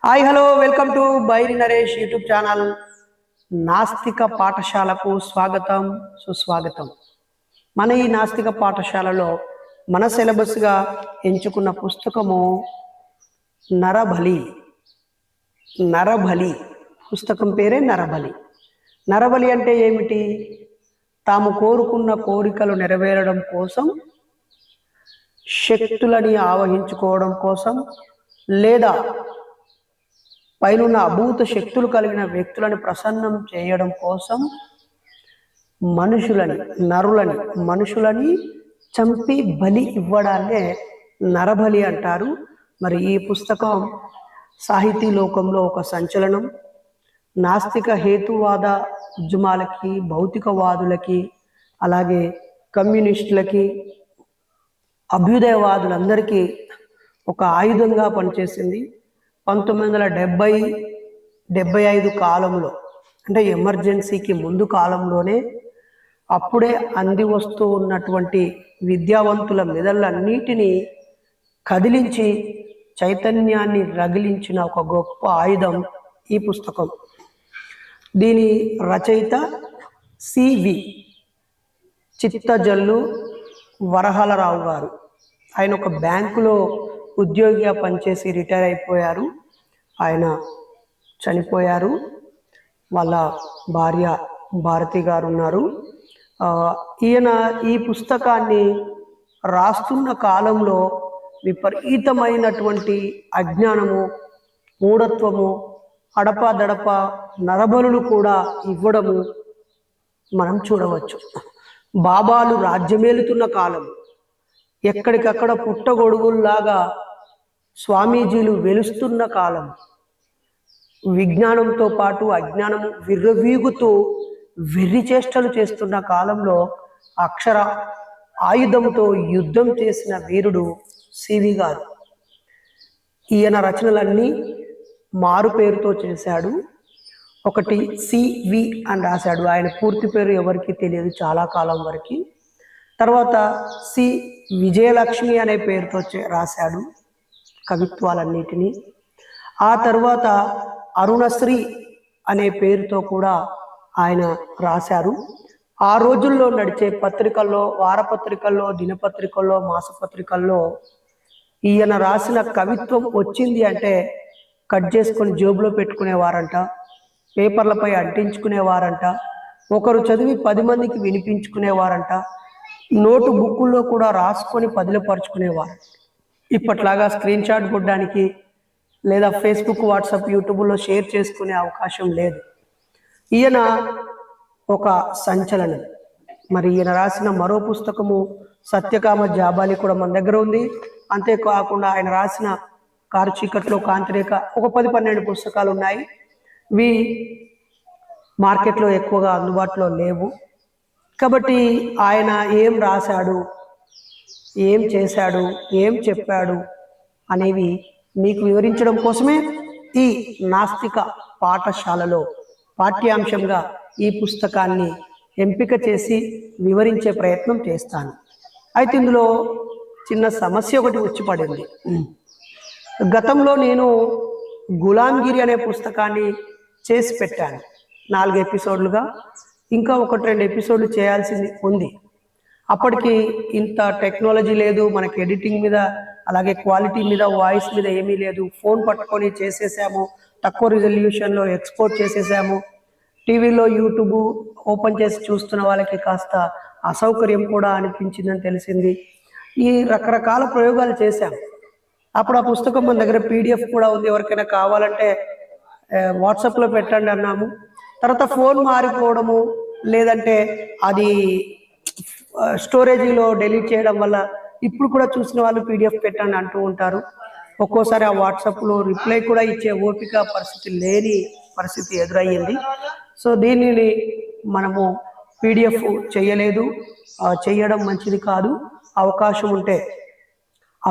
Hi hello welcome to Bairi Naresh YouTube channel. నాస్తిక పాఠశాలకు స్వాగతం సుస్వాగతం. మన ఈ నాస్తిక పాఠశాలలో మన సిలబస్గా ఎంచుకున్న పుస్తకము నరబలి. నరబలి పుస్తకం పేరే నరబలి. నరబలి అంటే ఏమిటి? తాము కోరుకున్న కోరికలు నెరవేరడం కోసం, శక్తులని ఆవహించుకోవడం కోసం, లేదా పైనున్న అభూత శక్తులు కలిగిన వ్యక్తులను ప్రసన్నం చేయడం కోసం మనుషులని చంపి బలి ఇవ్వడాన్నే నరబలి అంటారు. మరి ఈ పుస్తకం సాహితీ లోకంలో ఒక సంచలనం. నాస్తిక హేతువాద ఉద్యమాలకి, భౌతికవాదులకి, అలాగే కమ్యూనిస్టులకి, అభ్యుదయవాదులందరికీ ఒక ఆయుధంగా పనిచేసింది. 1970-75 కాలంలో, అంటే ఎమర్జెన్సీకి ముందు కాలంలోనే అప్పుడే అంది వస్తూ ఉన్నటువంటి విద్యావంతుల మెదళ్ళన్నిటినీ కదిలించి చైతన్యాన్ని రగిలించిన ఒక గొప్ప ఆయుధం ఈ పుస్తకం. దీని రచయిత సివి చిత్తజల్లు వరహాలరావు గారు. ఆయన ఒక బ్యాంకులో ఉద్యోగిగా పనిచేసి రిటైర్ అయిపోయారు. ఆయన చనిపోయారు. వాళ్ళ భార్య భారతి గారు ఉన్నారు. ఈయన ఈ పుస్తకాన్ని రాస్తున్న కాలంలో విపరీతమైనటువంటి అజ్ఞానము, మూఢత్వము, అడపదడప నరబలులు కూడా ఇవ్వడము మనం చూడవచ్చు. బాబాలు రాజ్యమేలుతున్న కాలం, ఎక్కడికక్కడ పుట్టగొడుగుల్లాగా స్వామీజీలు వెలుస్తున్న కాలం, విజ్ఞానంతో పాటు అజ్ఞానము విర్రవీగుతూ వెర్రి చేష్టలు చేస్తున్న కాలంలో అక్షర ఆయుధంతో యుద్ధం చేసిన వీరుడు సివి గారు. ఈయన రచనలన్నీ మారు పేరుతో చేశాడు. ఒకటి సివి అని రాశాడు. ఆయన పూర్తి పేరు ఎవరికి తెలియదు చాలా కాలం వరకు. తర్వాత సి విజయలక్ష్మి అనే పేరుతో రాశాడు కవిత్వాలన్నిటినీ. ఆ తర్వాత అరుణశ్రీ అనే పేరుతో కూడా ఆయన రాశారు. ఆ రోజుల్లో నడిచే పత్రికల్లో, వారపత్రికల్లో, దినపత్రికల్లో, మాసపత్రికల్లో ఈయన రాసిన కవిత్వం వచ్చింది అంటే కట్ చేసుకొని జేబులో పెట్టుకునేవారంట, పేపర్లపై అంటించుకునేవారంట, ఒకరు చదివి 10 మందికి వినిపించుకునేవారంట, నోటు బుక్కుల్లో కూడా రాసుకొని పదిలపరుచుకునేవారు. ఇప్పట్లాగా స్క్రీన్ షాట్ కొట్టడానికి లేదా ఫేస్బుక్, వాట్సాప్, యూట్యూబ్లో షేర్ చేసుకునే అవకాశం లేదు. ఈయన ఒక సంచలనం. మరి ఈయన రాసిన మరో పుస్తకము సత్యకామ జాబాలి కూడా మన దగ్గర ఉంది. అంతేకాకుండా ఆయన రాసిన కారు చీకట్లో కాంతిరేఖ ఒక 10-12 పుస్తకాలు ఉన్నాయి. ఇవి మార్కెట్లో ఎక్కువగా అందుబాటులో లేవు. కాబట్టి ఆయన ఏం రాశాడు, ఏం చేశాడు, ఏం చెప్పాడు అనేవి మీకు వివరించడం కోసమే ఈ నాస్తిక పాఠశాలలో పాఠ్యాంశంగా ఈ పుస్తకాన్ని ఎంపిక చేసి వివరించే ప్రయత్నం చేస్తాను. అయితే ఇందులో చిన్న సమస్య ఒకటి వచ్చి పడింది. గతంలో నేను గులాంగిరి అనే పుస్తకాన్ని చేసి పెట్టాను 4 ఎపిసోడ్లుగా. ఇంకా 1-2 ఎపిసోడ్లు చేయాల్సింది ఉంది. అప్పటికి ఇంత టెక్నాలజీ లేదు మనకి, ఎడిటింగ్ మీద, అలాగే క్వాలిటీ మీద, వాయిస్ మీద ఏమీ లేదు. ఫోన్ పట్టుకొని చేసేసాము, తక్కువ రిజల్యూషన్లో ఎక్స్పోర్ట్ చేసేసాము. టీవీలో యూట్యూబ్ ఓపెన్ చేసి చూస్తున్న వాళ్ళకి కాస్త అసౌకర్యం కూడా అనిపించిందని తెలిసింది. ఈ రకరకాల ప్రయోగాలు చేశాము. అప్పుడు ఆ పుస్తకం మన దగ్గర పీడిఎఫ్ కూడా ఉంది, ఎవరికైనా కావాలంటే వాట్సాప్లో పెట్టండి అన్నాము. తర్వాత ఫోన్ మారిపోవడము, లేదంటే అది స్టోరేజీలో డిలీట్ చేయడం వల్ల ఇప్పుడు కూడా చూసిన వాళ్ళు పీడిఎఫ్ పెట్టండి అంటూ ఉంటారు. ఒక్కోసారి ఆ వాట్సాప్లో రిప్లై కూడా ఇచ్చే ఓపిక లేని పరిస్థితి ఎదురయ్యింది. సో దీనిని మనము పీడిఎఫ్ చేయలేదు, చేయడం మంచిది కాదు. అవకాశం ఉంటే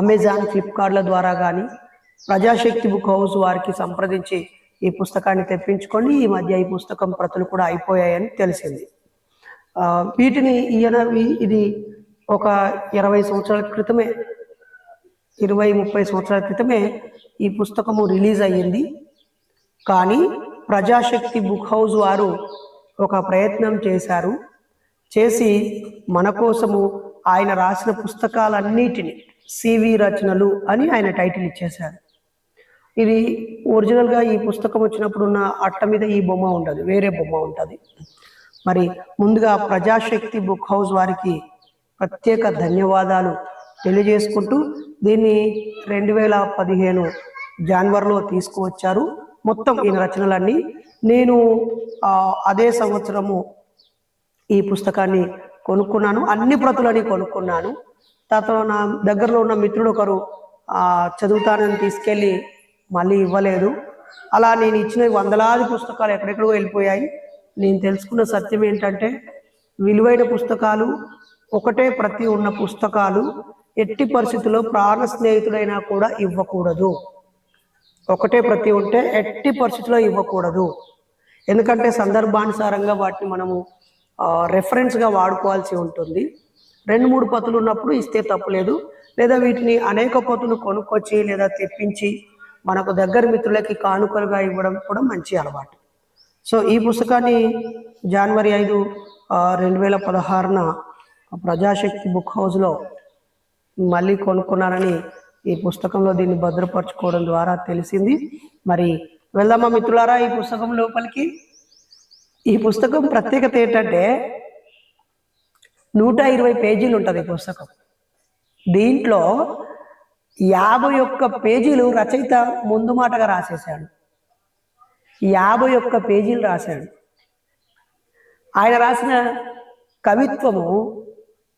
అమెజాన్, ఫ్లిప్కార్ట్ల ద్వారా కానీ ప్రజాశక్తి బుక్ హౌస్ వారికి సంప్రదించి ఈ పుస్తకాన్ని తెప్పించుకొని, ఈ మధ్య ఈ పుస్తకం ప్రతులు కూడా అయిపోయాయని తెలిసింది. వీటిని ఇది ఒక 20 సంవత్సరాల క్రితమే, 20-30 సంవత్సరాల క్రితమే ఈ పుస్తకము రిలీజ్ అయ్యింది. కానీ ప్రజాశక్తి బుక్ హౌస్ వారు ఒక ప్రయత్నం చేశారు. చేసి మన కోసము ఆయన రాసిన పుస్తకాలన్నిటిని సివి రచనలు అని ఆయన టైటిల్ ఇచ్చేశారు. ఇది ఒరిజినల్గా ఈ పుస్తకం వచ్చినప్పుడు ఉన్న అట్ట మీద ఈ బొమ్మ ఉండదు, వేరే బొమ్మ ఉంటుంది. మరి ముందుగా ప్రజాశక్తి బుక్ హౌస్ వారికి ప్రత్యేక ధన్యవాదాలు తెలియజేసుకుంటూ దీన్ని 2015 జనవరిలో తీసుకువచ్చారు. మొత్తం ఈ రచనలన్నీ నేను అదే సంవత్సరము ఈ పుస్తకాన్ని కొనుక్కున్నాను, అన్ని ప్రతులని కొనుక్కున్నాను. తర్వాత నా దగ్గరలో ఉన్న మిత్రుడు ఒకరు చదువుతానని తీసుకెళ్ళి మళ్ళీ ఇవ్వలేదు. అలా నేను ఇచ్చిన వందలాది పుస్తకాలు ఎక్కడెక్కడో వెళ్ళిపోయాయి. నేను తెలుసుకున్న సత్యం ఏంటంటే, విలువైన పుస్తకాలు ఒకటే ప్రతి ఉన్న పుస్తకాలు ఎట్టి పరిస్థితుల్లో ప్రాణ స్నేహితుడైనా కూడా ఇవ్వకూడదు. ఒకటే ప్రతి ఉంటే ఎట్టి పరిస్థితుల్లో ఇవ్వకూడదు. ఎందుకంటే సందర్భానుసారంగా వాటిని మనము రెఫరెన్స్గా వాడుకోవాల్సి ఉంటుంది. 2-3 పతులు ఉన్నప్పుడు ఇస్తే తప్పులేదు, లేదా వీటిని అనేక పతులు కొనుక్కొచ్చి లేదా తెప్పించి మనకు దగ్గర మిత్రులకి కానుకలుగా ఇవ్వడం కూడా మంచి అలవాటు. సో ఈ పుస్తకాన్ని జనవరి 5, 2016న ప్రజాశక్తి బుక్ హౌస్లో మళ్ళీ కొనుక్కున్నానని ఈ పుస్తకంలో దీన్ని భద్రపరచుకోవడం ద్వారా తెలిసింది. మరి వెళ్దామా మిత్రులారా ఈ పుస్తకం లోపలికి? ఈ పుస్తకం ప్రత్యేకత ఏంటంటే 120 పేజీలు ఉంటుంది ఈ పుస్తకం. దీంట్లో 51 పేజీలు రచయిత ముందు మాటగా రాసేశాడు. 51 పేజీలు రాశాడు. ఆయన రాసిన కవిత్వము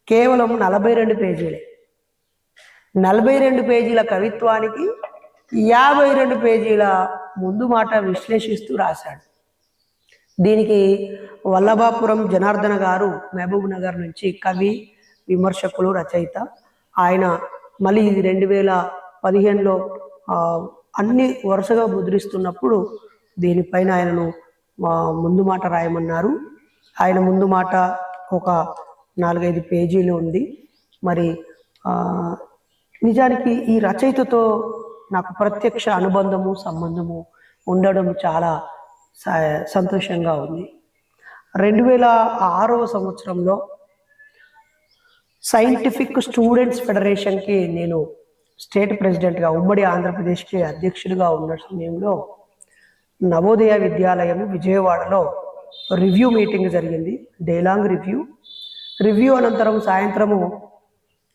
కేవలం 42 పేజీలే. 42 పేజీల కవిత్వానికి 52 పేజీల ముందు మాట విశ్లేషిస్తూ రాశాడు. దీనికి వల్లభాపురం జనార్దన గారు మహబూబ్ నగర్ నుంచి కవి, విమర్శకులు, రచయిత. ఆయన మళ్ళీ ఇది 2015లో అన్ని వరుసగా ముద్రిస్తున్నప్పుడు దీనిపైన ఆయనను ముందు మాట రాయమన్నారు. ఆయన ముందు మాట ఒక 4-5 పేజీలు ఉంది. మరి నిజానికి ఈ రచయితతో నాకు ప్రత్యక్ష అనుబంధము, సంబంధము ఉండడం చాలా సంతోషంగా ఉంది. 2006వ సంవత్సరంలో సైంటిఫిక్ స్టూడెంట్స్ ఫెడరేషన్కి నేను స్టేట్ ప్రెసిడెంట్గా, ఉమ్మడి ఆంధ్రప్రదేశ్కి అధ్యక్షుడిగా ఉన్న సమయంలో నవోదయ విద్యాలయం విజయవాడలో రివ్యూ మీటింగ్ జరిగింది. డేలాంగ్ రివ్యూ అనంతరం సాయంత్రము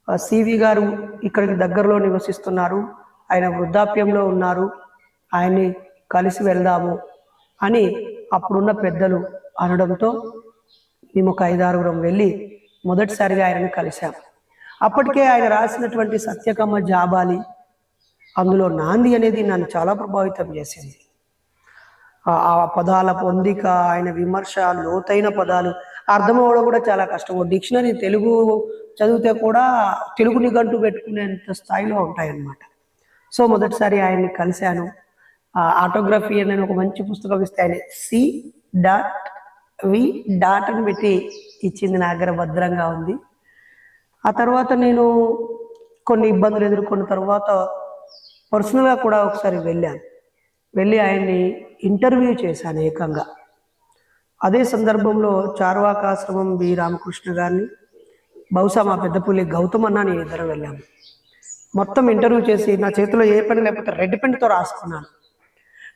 సివి గారు ఇక్కడికి దగ్గరలో నివసిస్తున్నారు, ఆయన వృద్ధాప్యంలో ఉన్నారు, ఆయన్ని కలిసి వెళ్దాము అని అప్పుడున్న పెద్దలు అనడంతో మేము ఒక 5-6 వెళ్ళి మొదటిసారిగా ఆయనను కలిశాం. అప్పటికే ఆయన రాసినటువంటి సత్యకమ్మ జాబాలి, అందులో నాంది అనేది నన్ను చాలా ప్రభావితం చేసింది. ఆ పదాల పొందిక, ఆయన విమర్శ, లోతైన పదాలు అర్థం అవ్వడం కూడా చాలా కష్టం. డిక్షనరీ తెలుగు చదివితే కూడా తెలుగు నిఘంటు పెట్టుకునేంత స్థాయిలో ఉంటాయన్నమాట. సో మొదటిసారి ఆయన్ని కలిశాను. ఆటోగ్రఫీ అని ఒక మంచి పుస్తకం ఇస్తే ఆయన C.V. అని పెట్టి ఇచ్చింది, నా దగ్గర భద్రంగా ఉంది. ఆ తర్వాత నేను కొన్ని ఇబ్బందులు ఎదుర్కొన్న తర్వాత పర్సనల్గా కూడా ఒకసారి వెళ్ళి ఆయన్ని ఇంటర్వ్యూ చేశాను ఏకంగా. అదే సందర్భంలో చార్వాకాశ్రమం బి రామకృష్ణ గారిని, బహుశా మా పెద్దపల్లి గౌతమ్ అన్న నేను ఇద్దరం వెళ్ళాము. మొత్తం ఇంటర్వ్యూ చేసి నా చేతిలో ఏ పెన్ లేకపోతే రెడ్ పెన్తో రాసుకున్నాను.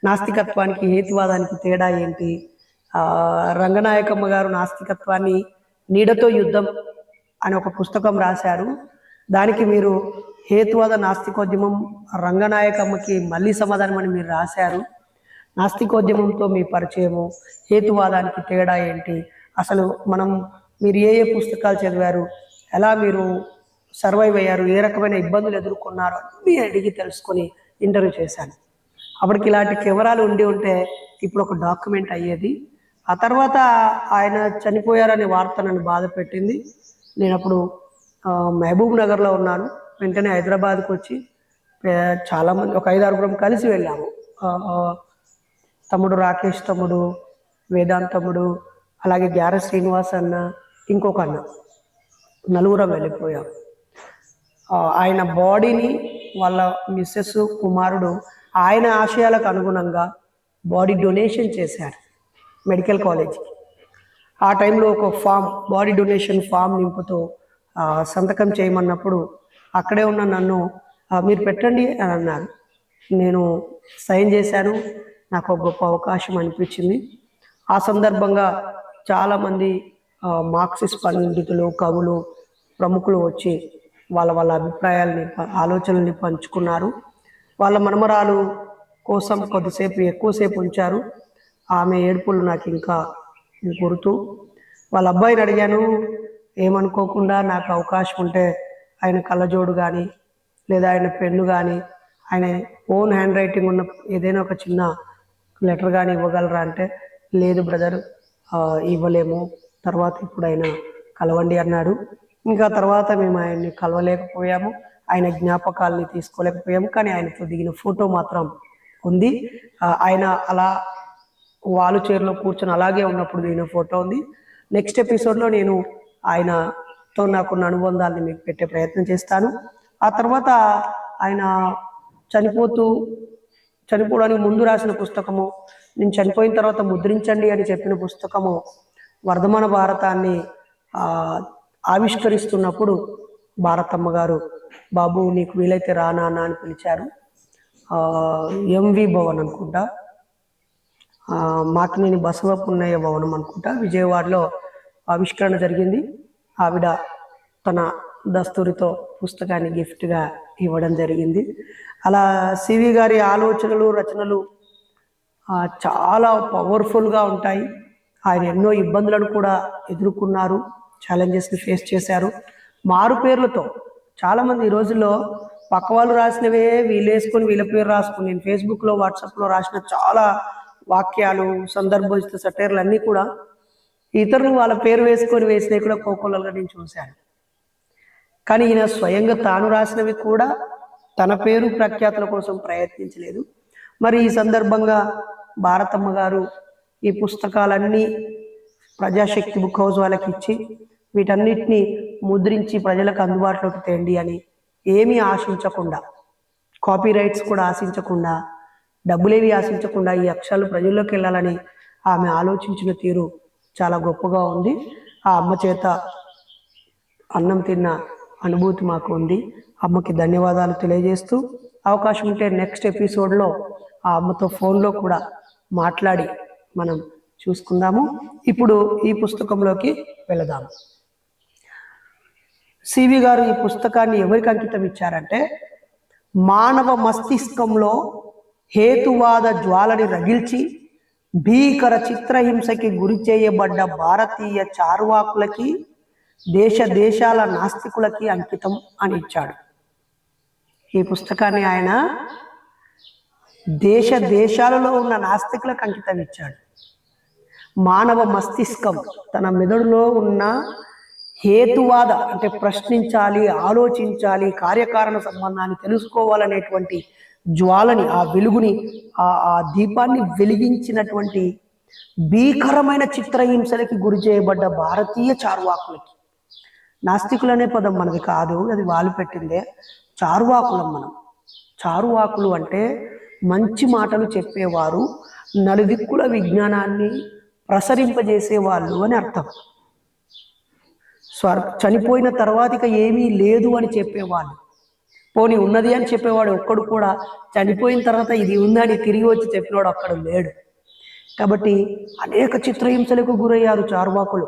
నాస్తికత్వానికి హేతువాదానికి తేడా ఏంటి, రంగనాయకమ్మ గారు నాస్తికత్వాన్ని నీడతో యుద్ధం అని ఒక పుస్తకం రాశారు. దానికి మీరు హేతువాద నాస్తికోద్యమం, రంగనాయకమ్మకి మళ్ళీ సమాధానం అని మీరు రాశారు. నాస్తికోద్యమంతో మీ పరిచయము, హేతువాదానికి తేడా ఏంటి, అసలు మీరు ఏ పుస్తకాలు చదివారు, ఎలా మీరు సర్వైవ్ అయ్యారు, ఏ రకమైన ఇబ్బందులు ఎదుర్కొన్నారు అన్నీ అడిగి తెలుసుకొని ఇంటర్వ్యూ చేశాను. అప్పటికి ఇలాంటి కెమెరాలు ఉంటే ఇప్పుడు ఒక డాక్యుమెంట్ అయ్యేది. ఆ తర్వాత ఆయన చనిపోయారనే వార్త నన్ను బాధ పెట్టింది. నేను అప్పుడు మహబూబ్ నగర్లో ఉన్నాను. వెంటనే హైదరాబాద్కి వచ్చి చాలామంది ఒక 5-6 కలిసి వెళ్ళాము. తమ్ముడు రాకేష్ తమ్ముడు, వేదాంత్ తమ్ముడు, అలాగే గ్యార శ్రీనివాస్ అన్న, ఇంకొక అన్న, 4 వెళ్ళిపోయాం. ఆయన బాడీని వాళ్ళ మిస్సెస్, కుమారుడు ఆయన ఆశయాలకు అనుగుణంగా బాడీ డొనేషన్ చేశాడు మెడికల్ కాలేజ్కి. ఆ టైంలో ఒక బాడీ డొనేషన్ ఫామ్ నింపుతూ సంతకం చేయమన్నప్పుడు అక్కడే ఉన్న నన్ను మీరు పెట్టండి అని అన్నారు. నేను సైన్ చేశాను. నాకు ఒక గొప్ప అవకాశం అనిపించింది. ఆ సందర్భంగా చాలామంది మార్క్సిస్ట్ పండితులు, కవులు, ప్రముఖులు వచ్చి వాళ్ళ అభిప్రాయాలని, ఆలోచనల్ని పంచుకున్నారు. వాళ్ళ మనమరాలు కోసం ఎక్కువసేపు ఉంచారు. ఆమె ఏడుపులు నాకు ఇంకా గుర్తు. వాళ్ళ అబ్బాయిని అడిగాను, ఏమనుకోకుండా నాకు అవకాశం ఉంటే ఆయన కళ్ళజోడు కానీ లేదా ఆయన పెన్ను కానీ ఆయన ఓన్ హ్యాండ్ రైటింగ్ ఉన్న ఏదైనా ఒక చిన్న లెటర్ కానీ ఇవ్వగలరా అంటే, లేదు బ్రదర్ ఇవ్వలేము, తర్వాత ఇప్పుడు ఆయన కలవండి అన్నాడు. ఇంకా తర్వాత మేము ఆయన్ని కలవలేకపోయాము, ఆయన జ్ఞాపకాలని తీసుకోలేకపోయాము. కానీ ఆయనతో దిగిన ఫోటో మాత్రం ఉంది. ఆయన అలా వాలు చైర్లో కూర్చొని అలాగే ఉన్నప్పుడు దిగిన ఫోటో ఉంది. నెక్స్ట్ ఎపిసోడ్లో నేను ఆయనతో నాకున్న అనుబంధాన్ని మీకు పెట్టే ప్రయత్నం చేస్తాను. ఆ తర్వాత ఆయన చనిపోవడానికి ముందు రాసిన పుస్తకము, నేను చనిపోయిన తర్వాత ముద్రించండి అని చెప్పిన పుస్తకము వర్ధమాన భారతాన్ని ఆవిష్కరిస్తున్నప్పుడు భారతమ్మ గారు, బాబు నీకు వీలైతే రా నాన్న అని పిలిచారు. ఎంవి భవన్ అనుకుంటా, మాకినేని బసవ పున్నయ్య భవనం అనుకుంటా, విజయవాడలో ఆవిష్కరణ జరిగింది. ఆవిడ తన దస్తూరితో పుస్తకాన్ని గిఫ్ట్గా ఇవ్వడం జరిగింది. అలా సివి గారి ఆలోచనలు, రచనలు చాలా పవర్ఫుల్గా ఉంటాయి. ఆయన ఎన్నో ఇబ్బందులను కూడా ఎదుర్కొన్నారు, ఛాలెంజెస్ని ఫేస్ చేశారు. మారు పేర్లతో చాలామంది ఈ రోజుల్లో పక్క వాళ్ళు రాసినవే వీళ్ళు వేసుకొని వీళ్ళ పేరు రాసుకుని, నేను ఫేస్బుక్లో, వాట్సాప్లో రాసిన చాలా వాక్యాలు, సందర్భోచిత సటైర్లు అన్నీ కూడా ఇతరులు వాళ్ళ పేరు వేసుకొని వేసినవి కూడా కోకొల్లలుగా నేను చూశాను. కానీ ఈయన స్వయంగా తాను రాసినవి కూడా తన పేరు ప్రఖ్యాతుల కోసం ప్రయత్నించలేదు. మరి ఈ సందర్భంగా భారతమ్మ గారు ఈ పుస్తకాలన్నీ ప్రజాశక్తి బుక్ హౌస్ వాళ్ళకి ఇచ్చి వీటన్నిటిని ముద్రించి ప్రజలకు అందుబాటులోకి తేండి అని ఏమీ ఆశించకుండా, కాపీ రైట్స్ కూడా ఆశించకుండా, డబ్బులేవి ఆశించకుండా ఈ అక్షరాలు ప్రజల్లోకి వెళ్ళాలని ఆమె ఆలోచించిన తీరు చాలా గొప్పగా ఉంది. ఆ అమ్మ చేత అన్నం తిన్న అనుభూతి మాకు ఉంది. అమ్మకి ధన్యవాదాలు తెలియజేస్తూ, అవకాశం ఉంటే నెక్స్ట్ ఎపిసోడ్లో ఆ అమ్మతో ఫోన్లో కూడా మాట్లాడి మనం చూసుకుందాము. ఇప్పుడు ఈ పుస్తకంలోకి వెళదాము. సివి గారు ఈ పుస్తకాన్ని ఎవరికి అంకితం ఇచ్చారంటే, మానవ మస్తిష్కంలో హేతువాద జ్వాలని రగిల్చి భీకర చిత్రహింసకి గురి చేయబడ్డ భారతీయ చార్వాకులకి, దేశాల నాస్తికులకి అంకితం అని ఇచ్చాడు. ఈ పుస్తకాన్ని ఆయన దేశాలలో ఉన్న నాస్తికులకు అంకితం ఇచ్చాడు. మానవ మస్తిష్కం, తన మెదడులో ఉన్న హేతువాద అంటే ప్రశ్నించాలి, ఆలోచించాలి, కార్యకారణ సంబంధాన్ని తెలుసుకోవాలనేటువంటి జ్వాలని, ఆ వెలుగుని, ఆ దీపాన్ని వెలిగించినటువంటి భీకరమైన చిత్రహింసలకి గురి చేయబడ్డ భారతీయ చార్వాకులకి. నాస్తికులు అనే పదం మనది కాదు, అది వాళ్ళు పెట్టిందే. చార్వాకులం మనం. చార్వాకులు అంటే మంచి మాటలు చెప్పేవారు, నలుదిక్కుల విజ్ఞానాన్ని ప్రసరింపజేసేవాళ్ళు అని అర్థం. చనిపోయిన తర్వాత ఇక ఏమీ లేదు అని చెప్పేవాళ్ళు. పోనీ ఉన్నది అని చెప్పేవాడు ఒక్కడు కూడా చనిపోయిన తర్వాత ఇది ఉందని తిరిగి వచ్చి చెప్పినవాడు అక్కడ లేడు. కాబట్టి అనేక చిత్రహింసలకు గురయ్యారు చార్వాకులు.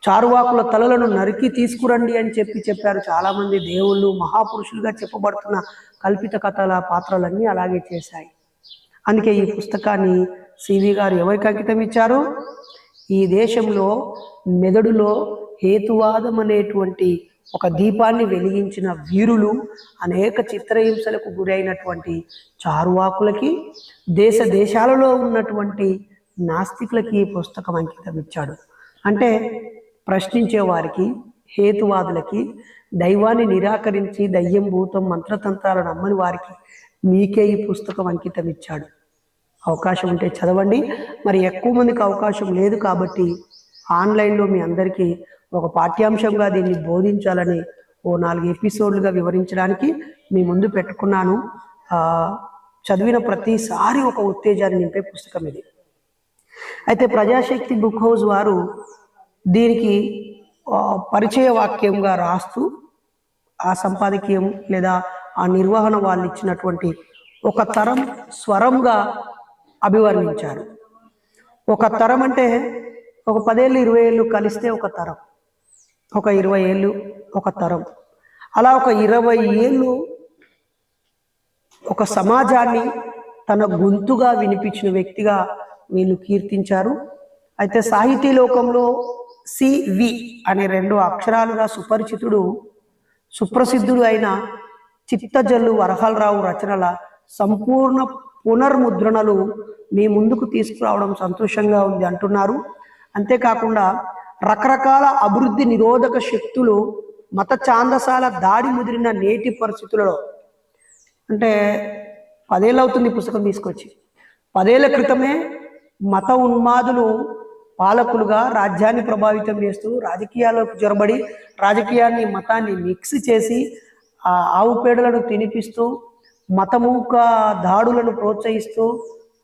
చార్వాకుల తలలను నరికి తీసుకురండి అని చెప్పారు. చాలామంది దేవుళ్ళు, మహాపురుషులుగా చెప్పబడుతున్న కల్పిత కథల పాత్రలన్నీ అలాగే చేశాయి. అందుకే ఈ పుస్తకాన్ని సివి గారు ఎవరికి అంకితం ఇచ్చారు? ఈ దేశంలో మెదడులో హేతువాదం అనేటువంటి ఒక దీపాన్ని వెలిగించిన వీరులు, అనేక చిత్రహింసలకు గురైనటువంటి చార్వాకులకి, దేశాలలో ఉన్నటువంటి నాస్తికులకి ఈ పుస్తకం అంకితం ఇచ్చాడు. అంటే ప్రశ్నించే వారికి, హేతువాదులకి, దైవాన్ని నిరాకరించి దయ్యం, భూతం, మంత్రతంత్రాలను నమ్మని వారికి మీకే ఈ పుస్తకం అంకితం ఇచ్చాడు. అవకాశం ఉంటే చదవండి. మరి ఎక్కువ మందికి అవకాశం లేదు కాబట్టి ఆన్లైన్లో మీ అందరికీ ఒక పాఠ్యాంశంగా దీన్ని బోధించాలని 4 ఎపిసోడ్లుగా వివరించడానికి మీ ముందు పెట్టుకున్నాను. చదివిన ప్రతిసారి ఒక ఉత్తేజాన్ని నింపే పుస్తకం ఇది. అయితే ప్రజాశక్తి బుక్ హౌస్ వారు దీనికి పరిచయ వాక్యంగా రాస్తూ ఆ సంపాదకీయం లేదా ఆ నిర్వహణ వాళ్ళు ఇచ్చినటువంటి ఒక తరం స్వరంగా అభివర్ణించారు. ఒక తరం అంటే ఒక 10 ఏళ్ళు 20 ఏళ్ళు కలిస్తే ఒక తరం, ఒక 20 ఏళ్ళు ఒక తరం, అలా ఒక 20 ఏళ్ళు ఒక సమాజాన్ని తన గొంతుగా వినిపించిన వ్యక్తిగా వీళ్ళు కీర్తించారు. అయితే సాహితీ లోకంలో సివి అనే 2 అక్షరాలుగా సుప్రసిద్ధుడు అయిన చిత్తజల్లు వరహాలరావు రచనల సంపూర్ణ పునర్ముద్రణలు మీ ముందుకు తీసుకురావడం సంతోషంగా ఉంది అంటున్నారు. అంతేకాకుండా రకరకాల అభివృద్ధి నిరోధక శక్తులు మత ఛాందసాల దాడి ముదిరిన నేటి పరిస్థితులలో, అంటే 10 ఏళ్ళు అవుతుంది పుస్తకం తీసుకొచ్చి, 10 ఏళ్ల క్రితమే మత ఉన్మాదులు పాలకులుగా రాజ్యాన్ని ప్రభావితం చేస్తూ రాజకీయాల్లోకి జొరబడి రాజకీయాన్ని మతాన్ని మిక్స్ చేసి ఆవు పేడలను తినిపిస్తూ మతమూక దాడులను ప్రోత్సహిస్తూ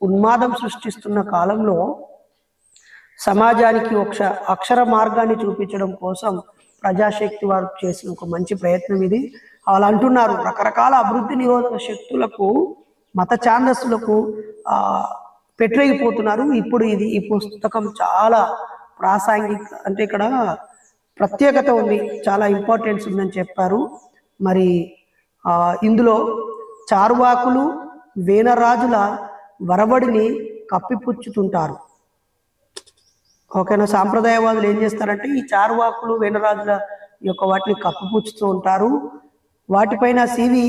ఉన్మాదం సృష్టిస్తున్న కాలంలో సమాజానికి అక్షర మార్గాన్ని చూపించడం కోసం ప్రజాశక్తి వారు చేసిన ఒక మంచి ప్రయత్నం ఇది. వాళ్ళు అంటున్నారు, రకరకాల అభివృద్ధి నిరోధక శక్తులకు మత ఛాందస్సులకు పెట్టలేకపోతున్నారు. ఇప్పుడు ఈ పుస్తకం చాలా ప్రాసంగిక, అంటే ఇక్కడ ప్రత్యేకత ఉంది, చాలా ఇంపార్టెన్స్ ఉందని చెప్పారు. మరి ఇందులో చార్వాకులు వేనరాజుల వరవడిని కప్పిపుచ్చుతుంటారు. ఓకేనా? సాంప్రదాయవాదులు ఏం చేస్తారంటే ఈ చార్వాకులు వేనరాజుల యొక్క వాటిని కప్పిపుచ్చుతూ ఉంటారు. వాటిపైన సివి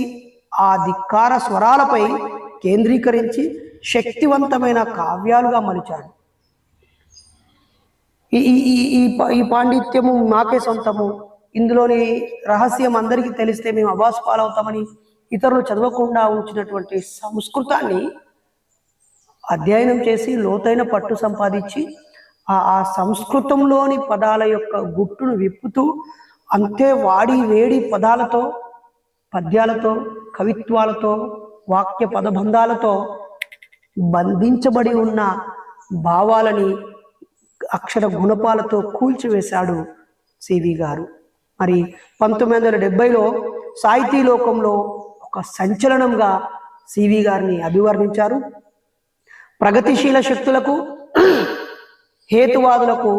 ఆ ధిక్కార స్వరాలపై కేంద్రీకరించి శక్తివంతమైన కావ్యాలుగా మలిచాడు. ఈ పాండిత్యము మాకే సొంతము, ఇందులోని రహస్యం అందరికీ తెలిస్తే మేము అబాసు పాలవుతామని ఇతరులు చదవకుండా ఉంచినటువంటి సంస్కృతాన్ని అధ్యయనం చేసి లోతైన పట్టు సంపాదించి ఆ సంస్కృతంలోని పదాల యొక్క గుట్టును విప్పుతూ అంతే వాడి వేడి పదాలతో, పద్యాలతో, కవిత్వాలతో, వాక్య పదబంధాలతో బంధించబడి ఉన్న భావాలని అక్షర గుణపాలతో కూల్చివేశాడు సివి గారు. మరి 1970లో సాహితీ లోకంలో ఒక సంచలనంగా సివి గారిని అభివర్ణించారు. ప్రగతిశీల శక్తులకు హేతువాదులకు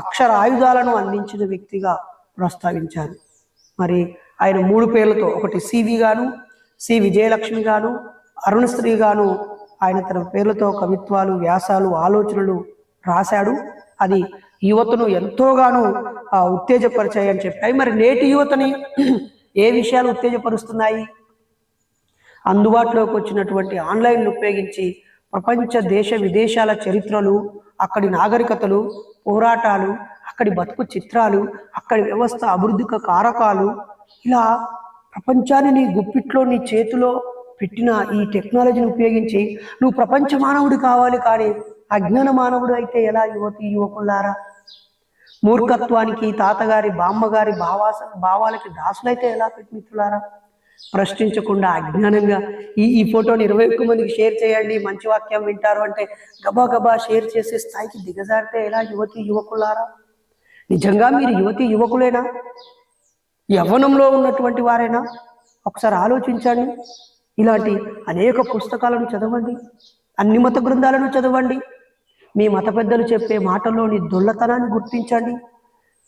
అక్షర ఆయుధాలను అందించిన వ్యక్తిగా ప్రస్తావించారు. మరి ఆయన 3 పేర్లతో, ఒకటి సివి గాను, సి విజయలక్ష్మి గాను, అరుణశ్రీ గాను ఆయన తన పేర్లతో కవిత్వాలు, వ్యాసాలు, ఆలోచనలు రాశాడు. అది యువతను ఎంతోగానో ఉత్తేజపరిచాయని చెప్పాయి. మరి నేటి యువతని ఏ విషయాలు ఉత్తేజపరుస్తున్నాయి? అందుబాటులోకి వచ్చినటువంటి ఆన్లైన్ను ఉపయోగించి ప్రపంచ దేశ విదేశాల చరిత్రలు, అక్కడి నాగరికతలు, పోరాటాలు, అక్కడి బతుకు చిత్రాలు, అక్కడి వ్యవస్థ అభివృద్ధిక కారకాలు, ఇలా ప్రపంచాన్ని నీ గుప్పిట్లో నీ చేతిలో పెట్టిన ఈ టెక్నాలజీని ఉపయోగించి నువ్వు ప్రపంచ మానవుడు కావాలి, కానీ అజ్ఞాన మానవుడు అయితే ఎలా? యువకులారా, మూర్ఖత్వానికి తాతగారి బామ్మగారి భావాలకి దాసులైతే ఎలా మిత్రులారా? ప్రశ్నించకుండా అజ్ఞానంగా ఈ ఫోటోని 21 మందికి షేర్ చేయండి, మంచి వాక్యం వింటారు అంటే గబా గబా షేర్ చేసే స్థాయికి దిగజారితే ఎలా యువకులారా? నిజంగా మీరు యువకులేనా? యవ్వనంలో ఉన్నటువంటి వారేనా? ఒకసారి ఆలోచించండి. ఇలాంటి అనేక పుస్తకాలను చదవండి, అన్ని మత గ్రంథాలను చదవండి, మీ మత పెద్దలు చెప్పే మాటల్లోని దొల్లతనాన్ని గుర్తించండి.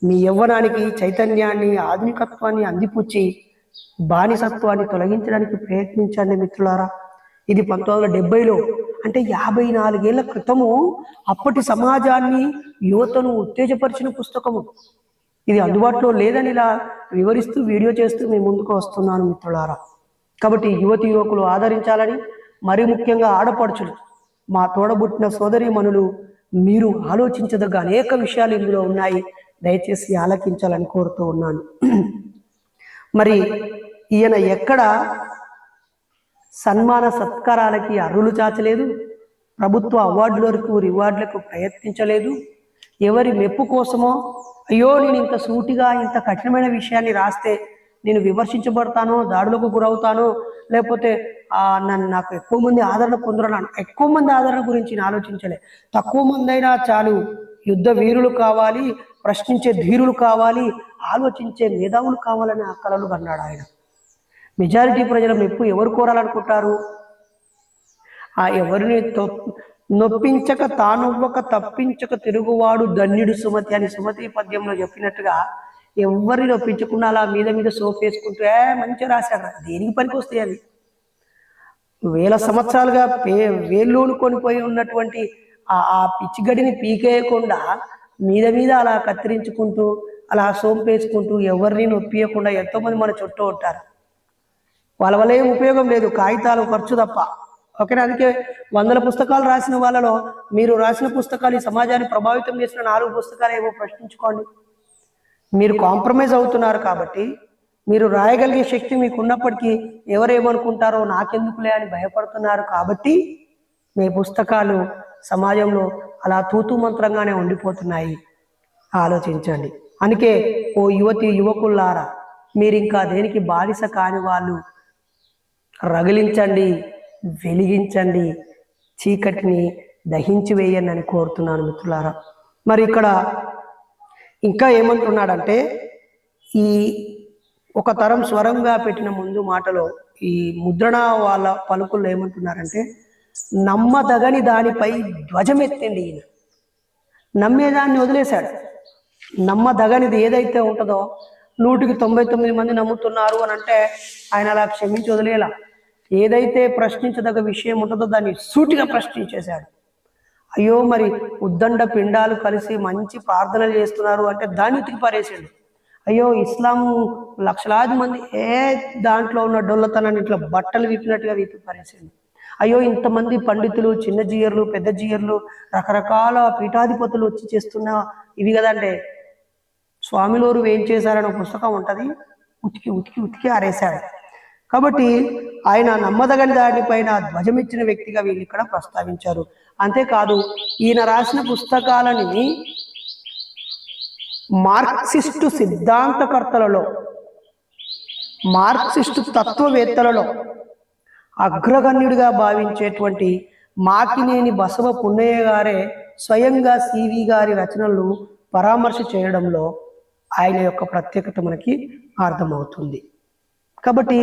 మీ యవ్వనానికి చైతన్యాన్ని, ఆధునికత్వాన్ని అందిపుచ్చి బానిసత్వాన్ని తొలగించడానికి ప్రయత్నించండి మిత్రులారా. ఇది 1970లో, అంటే 54 ఏళ్ల క్రితము అప్పటి సమాజాన్ని, యువతను ఉత్తేజపరిచిన పుస్తకము. ఇది అందుబాటులో లేదని ఇలా వివరిస్తూ వీడియో చేస్తూ మీ ముందుకు వస్తున్నాను మిత్రులారా. కాబట్టి యువకులు ఆదరించాలని, మరి ముఖ్యంగా ఆడపడుచులు, మా తోడబుట్టిన సోదరీమణులు, మీరు ఆలోచించదగ్గ అనేక విషయాలు ఇందులో ఉన్నాయి, దయచేసి ఆలకించాలని కోరుతూ ఉన్నాను. మరి ఈయన ఎక్కడ సన్మాన సత్కారాలకి అర్రులు చాచలేదు, ప్రభుత్వ అవార్డులకు రివార్డులకు ప్రయత్నించలేదు, ఎవరి మెప్పు కోసమో అయ్యో నేను ఇంత సూటిగా ఇంత కఠినమైన విషయాన్ని రాస్తే నేను విమర్శించబడతానో, దాడులకు గురవుతానో, లేకపోతే నాకు ఎక్కువ మంది ఆదరణ పొందడం, ఎక్కువ మంది ఆదరణ గురించి నేను ఆలోచించలే. తక్కువ మంది అయినా చాలు, యుద్ధ వీరులు కావాలి, ప్రశ్నించే ధీరులు కావాలి, ఆలోచించే మేధావులు కావాలని ఆ కలలు కన్నాడు ఆయన. మెజారిటీ ప్రజలను ఎవరు కోరాలనుకుంటారు? ఎవరిని నొప్పించక తానొవ్వక తప్పించక తిరుగువాడు ధన్యుడు సుమతి అని సుమతి పద్యంలో చెప్పినట్టుగా, ఎవరిని నొప్పించకుండా అలా మీద మీద సోప్ వేసుకుంటూ మంచిగా రాశాడు. దేనికి పనికి వస్తాయి అది? వేల సంవత్సరాలుగా వేళ్ళూనుకొని పోయి ఉన్నటువంటి ఆ పిచ్చిగడిని పీకేయకుండా మీద మీద అలా కత్తిరించుకుంటూ అలా సోంపేసుకుంటూ ఎవరిని నొప్పియకుండా ఎంతోమంది మన చుట్టూ ఉంటారు. వాళ్ళ వల్ల ఏం ఉపయోగం లేదు, కాగితాలు ఖర్చు తప్ప. ఓకేనా? అందుకే 100 పుస్తకాలు రాసిన వాళ్ళలో మీరు రాసిన పుస్తకాలు ఈ సమాజాన్ని ప్రభావితం చేసిన 4 పుస్తకాలు ఏమో ప్రశ్నించుకోండి. మీరు కాంప్రమైజ్ అవుతున్నారు కాబట్టి, మీరు రాయగలిగే శక్తి మీకు ఉన్నప్పటికీ ఎవరేమనుకుంటారో నాకెందుకులే అని భయపడుతున్నారు కాబట్టి మీ పుస్తకాలు సమాజంలో అలా తూతూ మంత్రంగానే ఉండిపోతున్నాయి. ఆలోచించండి. అందుకే ఓ యువతి యువకుల్లారా, మీరు ఇంకా దేనికి బానిస కాని వాళ్ళు, రగిలించండి, వెలిగించండి, చీకటిని దహించి వేయండి అని కోరుతున్నాను మిత్రులారా. మరి ఇక్కడ ఇంకా ఏమంటున్నాడంటే, ఈ ఒక తరం స్వరంగా పెట్టిన ముందు మాటలో ఈ ముద్రణ వాళ్ళ పలుకుల్లో ఏమంటున్నారంటే, నమ్మదగని దానిపై ధ్వజమెత్తిండి. ఈయన నమ్మేదాన్ని వదిలేశాడు. నమ్మదగనిది ఏదైతే ఉంటుందో 100కి 99 మంది నమ్ముతున్నారు అని అంటే ఆయన అలా క్షమించి వదిలేలా. ఏదైతే ప్రశ్నించదగ్గ విషయం ఉంటుందో దాన్ని సూటిగా ప్రశ్నించేశాడు. అయ్యో, మరి ఉద్దండ పిండాలు కలిసి మంచి ప్రార్థనలు చేస్తున్నారు అంటే దాన్ని ఉతికి పారేసాడు. అయ్యో, ఇస్లాం లక్షలాది మంది దాంట్లో ఉన్న డొల్లతనాన్ని ఇట్లా బట్టలు విప్పినట్టుగా విప్పి పారేసాడు. అయ్యో, ఇంతమంది పండితులు, చిన్న జీయర్లు, పెద్ద జీయర్లు, రకరకాల పీఠాధిపతులు వచ్చి చేస్తున్న ఇవి కదంటే స్వామిలోరు ఏం చేశారని ఒక పుస్తకం ఉంటుంది, ఉతికి ఉతికి ఉతికి ఆరేశాడు. కాబట్టి ఆయన నమ్మదగని దానిపైన ధ్వజమిచ్చిన వ్యక్తిగా వీళ్ళు ఇక్కడ ప్రస్తావించారు. అంతేకాదు, ఈయన రాసిన పుస్తకాలని మార్క్సిస్టు సిద్ధాంతకర్తలలో, మార్క్సిస్టు తత్వవేత్తలలో అగ్రగణ్యుడిగా భావించేటువంటి మాకినేని బసవ పున్నయ్య గారే స్వయంగా సివి గారి రచనలను పరామర్శ చేయడంలో ఆయన యొక్క ప్రత్యేకత మనకి అర్థమవుతుంది. కాబట్టి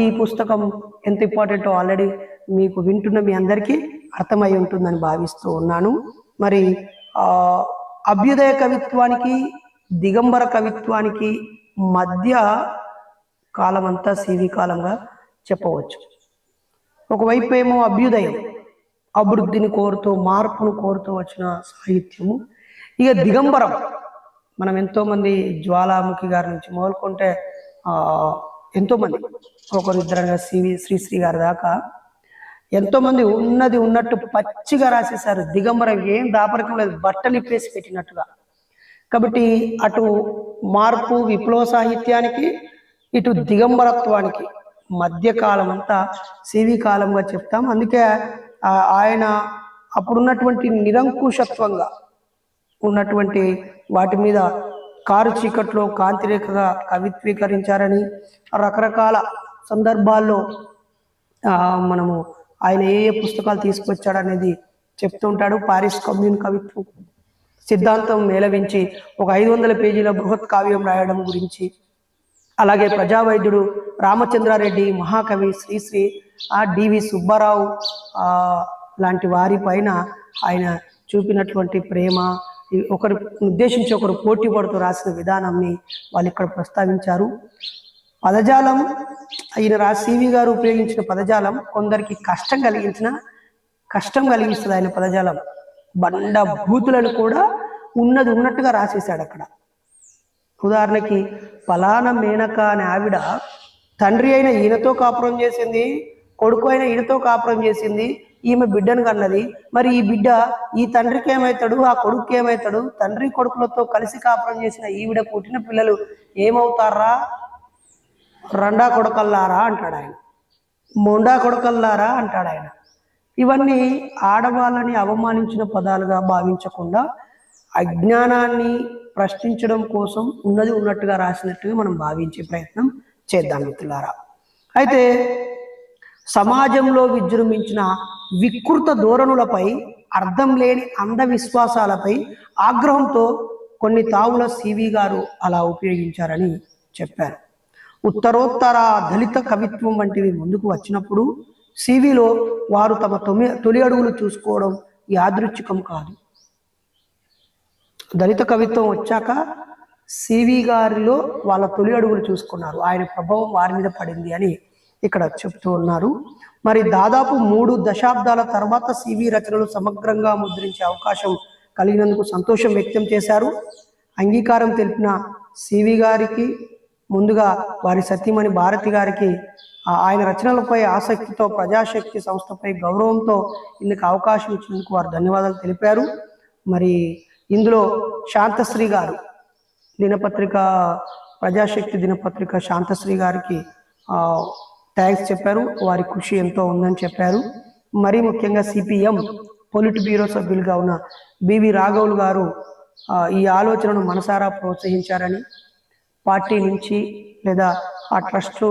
ఈ పుస్తకం ఎంత ఇంపార్టెంటో ఆల్రెడీ మీకు వింటున్న మీ అందరికీ అర్థమై ఉంటుందని భావిస్తూ ఉన్నాను. మరి అభ్యుదయ కవిత్వానికి, దిగంబర కవిత్వానికి మధ్య కాలం అంతా సివి కాలంగా చెప్పవచ్చు. ఒకవైపు ఏమో అభ్యుదయం, అభివృద్ధిని కోరుతూ, మార్పును కోరుతూ వచ్చిన సాహిత్యము. ఇక దిగంబరం, మనం ఎంతోమంది జ్వాలాముఖి గారి నుంచి మొదలుకుంటే ఎంతోమంది, ఒకరిద్దరుగా శ్రీశ్రీ గారి దాకా ఎంతోమంది ఉన్నది ఉన్నట్టు పచ్చిగా రాసేశారు. దిగంబరం ఏం దాపరికం లేదు, బట్టలు ఇప్పేసి పెట్టినట్టుగా. కాబట్టి అటు మార్పు విప్లవ సాహిత్యానికి, ఇటు దిగంబరత్వానికి మధ్యకాలం అంతా సివి కాలంగా చెప్తాం. అందుకే ఆయన అప్పుడున్నటువంటి నిరంకుశత్వంగా ఉన్నటువంటి వాటి మీద కారు చీకట్లో కాంతిరేఖగా కవిత్వీకరించారని, రకరకాల సందర్భాల్లో మనము ఆయన ఏ పుస్తకాలు తీసుకొచ్చాడనేది చెప్తుంటాడు. పారిస్ కమ్యూన్ కవిత్వం సిద్ధాంతం మేళవించి ఒక 500 పేజీల బృహత్ కావ్యం రాయడం గురించి, అలాగే ప్రజావైద్యుడు రామచంద్రారెడ్డి, మహాకవి శ్రీశ్రీ, డివి సుబ్బారావు లాంటి వారి పైన ఆయన చూపినటువంటి ప్రేమ, ఒకరు ఉద్దేశించి ఒకరు పోటీ పడుతూ రాసిన విధానాన్ని వాళ్ళు ఇక్కడ ప్రస్తావించారు. పదజాలం, ఈయన సివి గారు ఉపయోగించిన పదజాలం కొందరికి కష్టం కలిగిస్తుంది. ఆయన పదజాలం బండ భూతులను కూడా ఉన్నది ఉన్నట్టుగా రాసేశాడు అక్కడ. ఉదాహరణకి, ఫలానా మేనక అనే ఆవిడ తండ్రి అయిన ఈయనతో కాపురం చేసింది, కొడుకు అయిన ఈయనతో కాపురం చేసింది, ఈమె బిడ్డను కన్నది. మరి ఈ బిడ్డ ఈ తండ్రికి ఏమవుతాడు, ఆ కొడుకు ఏమవుతాడు? తండ్రి కొడుకులతో కలిసి కాపురం చేసిన ఈవిడ పుట్టిన పిల్లలు ఏమవుతారా? రండా కొడకల్లారా అంటాడు ఆయన, మొండా కొడకల్లారా అంటాడు ఆయన. ఇవన్నీ ఆడవాళ్ళని అవమానించిన పదాలుగా భావించకుండా అజ్ఞానాన్ని ప్రశ్నించడం కోసం ఉన్నది ఉన్నట్టుగా రాసినట్టుగా మనం భావించే ప్రయత్నం చేద్దాం మిత్రులారా. అయితే సమాజంలో విజృంభించిన వికృత ధోరణులపై, అర్థం లేని అంధవిశ్వాసాలపై ఆగ్రహంతో కొన్ని తావుల సివి గారు అలా ఉపయోగించారని చెప్పారు. ఉత్తరోత్తర దళిత కవిత్వం వంటివి ముందుకు వచ్చినప్పుడు సివిలో వారు తమ తొలి అడుగులు చూసుకోవడం యాదృచ్ఛికం కాదు. దళిత కవిత్వం వచ్చాక సివి గారిలో వాళ్ళ తొలి అడుగులు చూసుకున్నారు, ఆయన ప్రభావం వారి మీద పడింది అని ఇక్కడ చెప్తూ ఉన్నారు. మరి దాదాపు 3 దశాబ్దాల తర్వాత సివి రచనలు సమగ్రంగా ముద్రించే అవకాశం కలిగినందుకు సంతోషం వ్యక్తం చేశారు. అంగీకారం తెలిపిన సివి గారికి, ముందుగా వారి సతీమణి భారతి గారికి ఆయన రచనలపై ఆసక్తితో, ప్రజాశక్తి సంస్థపై గౌరవంతో ఇందుకు అవకాశం ఇచ్చినందుకు వారు ధన్యవాదాలు తెలిపారు. మరి ఇందులో శాంతశ్రీ గారు, దినపత్రిక ప్రజాశక్తి దినపత్రిక శాంతశ్రీ గారికి థ్యాంక్స్ చెప్పారు. వారి కృషి ఎంతో ఉందని చెప్పారు. మరీ ముఖ్యంగా సిపిఎం పొలిట్ బ్యూరో సభ్యులుగా ఉన్న బివి రాఘవులు గారు ఈ ఆలోచనను మనసారా ప్రోత్సహించారని, పార్టీ నుంచి లేదా ఆ ట్రస్ట్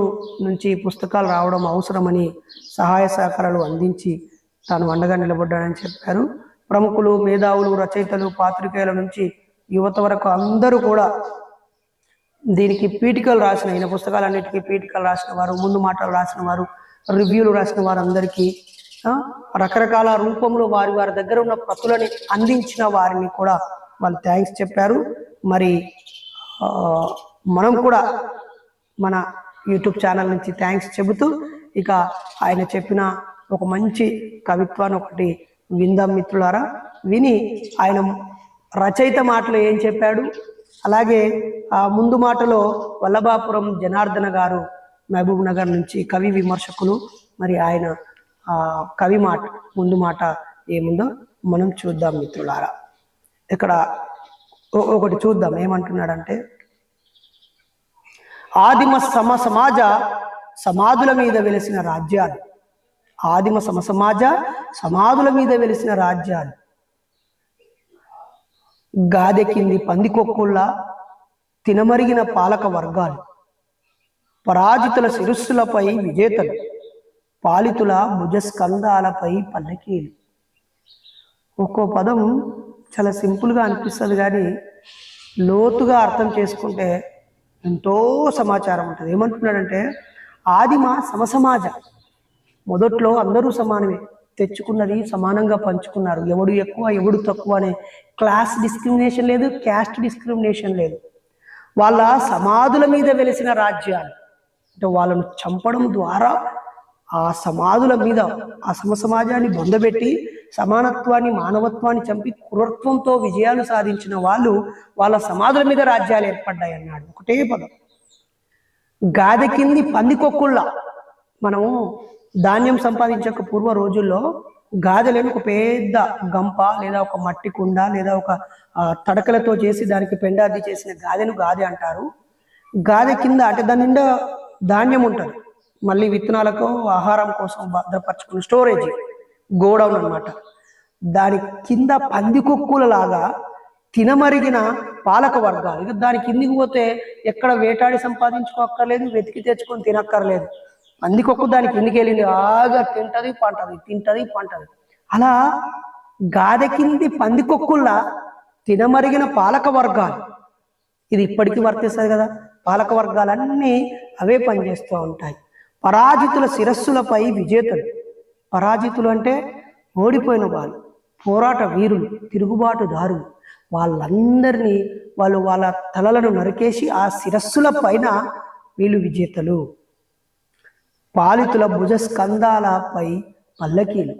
నుంచి పుస్తకాలు రావడం అవసరమని సహాయ సహకారాలు అందించి తాను అండగా నిలబడ్డానని చెప్పారు. ప్రముఖులు, మేధావులు, రచయితలు, పాత్రికేయుల నుంచి యువత వరకు అందరూ కూడా దీనికి పీఠికలు రాసిన, ఈయన పుస్తకాలన్నిటికీ పీఠికలు రాసిన వారు, ముందు మాటలు రాసిన వారు, రివ్యూలు రాసిన వారు అందరికీ రకరకాల రూపంలో వారి దగ్గర ఉన్న ప్రతులని అందించిన వారిని కూడా వాళ్ళు థ్యాంక్స్ చెప్పారు. మరి మనం కూడా మన యూట్యూబ్ ఛానల్ నుంచి థ్యాంక్స్ చెబుతూ ఇక ఆయన చెప్పిన ఒక మంచి కవిత్వాన్ని ఒకటి విందాం మిత్రులారా. విని ఆయన రచయిత మాటలు ఏం చెప్పాడు, అలాగే ముందు మాటలో వల్లభాపురం జనార్దన గారు మహబూబ్ నగర్ నుంచి కవి విమర్శకులు, మరి ఆయన కవి మాట, ముందు మాట ఏముందో మనం చూద్దాం మిత్రులారా. ఇక్కడ ఒకటి చూద్దాం ఏమంటున్నాడంటే, ఆదిమ సమాజ సమాధుల మీద వెలిసిన రాజ్యాలు, ఆదిమ సమాజ సమాధుల మీద వెలిసిన రాజ్యాలు, గాదె కింది పందికొక్కుళ్ళ తినమరిగిన పాలక వర్గాలు, పరాజితుల శిరస్సులపై విజేతలు, పాలితుల భుజస్కంధాలపై పల్లకీలు. ఒక్కో పదం చాలా సింపుల్గా అనిపిస్తుంది, కానీ లోతుగా అర్థం చేసుకుంటే ఎంతో సమాచారం ఉంటుంది. ఏమంటున్నాడంటే, ఆదిమ సమసమాజ, మొదట్లో అందరూ సమానమే, తెచ్చుకున్నది సమానంగా పంచుకున్నారు, ఎవడు ఎక్కువ ఎవడు తక్కువ అనే క్లాస్ డిస్క్రిమినేషన్ లేదు, క్యాస్ట్ డిస్క్రిమినేషన్ లేదు. వాళ్ళ సమాధుల మీద వెలిసిన రాజ్యాలు, అంటే వాళ్ళను చంపడం ద్వారా ఆ సమాధుల మీద ఆ సమసమాజాన్ని బొందబెట్టి సమానత్వాన్ని, మానవత్వాన్ని చంపి క్రూరత్వంతో విజయాలు సాధించిన వాళ్ళు, వాళ్ళ సమాధుల మీద రాజ్యాలు ఏర్పడ్డాయి అన్నాడు. ఒకటే పదం. గాదె కింది పందికొక్కుళ్ళ, మనము ధాన్యం సంపాదించక పూర్వ రోజుల్లో గాదెలను ఒక పెద్ద గంప లేదా ఒక మట్టి కుండ లేదా ఒక తడకలతో చేసి దానికి పెండాది చేసిన గాదెను గాదె అంటారు. గాదె కింద అంటే దాని నిండా ధాన్యం ఉంటుంది, మళ్ళీ విత్తనాలకు ఆహారం కోసం భద్రపరచుకున్న స్టోరేజ్ గోడౌన్ అన్నమాట. దాని కింద పందికొక్కుల లాగా తినమరిగిన పాలక వర్గాలు. ఇక దాని కిందికి పోతే ఎక్కడ వేటాడి సంపాదించుకోక్కర్లేదు, వెతికి తెచ్చుకొని తినక్కర్లేదు. పందికొక్కు దాని కిందికి వెళ్ళింది, ఆగా తింటది పంటది, తింటది పంటది. అలా గాదె కింది పందికొక్కుల్లా తినమరిగిన పాలక వర్గాలు, ఇది ఇప్పటికీ వర్తిస్తుంది కదా. పాలక వర్గాలన్నీ అవే పనిచేస్తూ ఉంటాయి. పరాజితుల శిరస్సులపై విజేతలు, పరాజితులు అంటే ఓడిపోయిన వాళ్ళు, పోరాట వీరులు, తిరుగుబాటుదారులు, వాళ్ళందరినీ వాళ్ళ తలలను నరికేసి ఆ శిరస్సుల పైన వీళ్ళు విజేతలు. పాలితుల భుజస్కంధాలపై పల్లకీలు,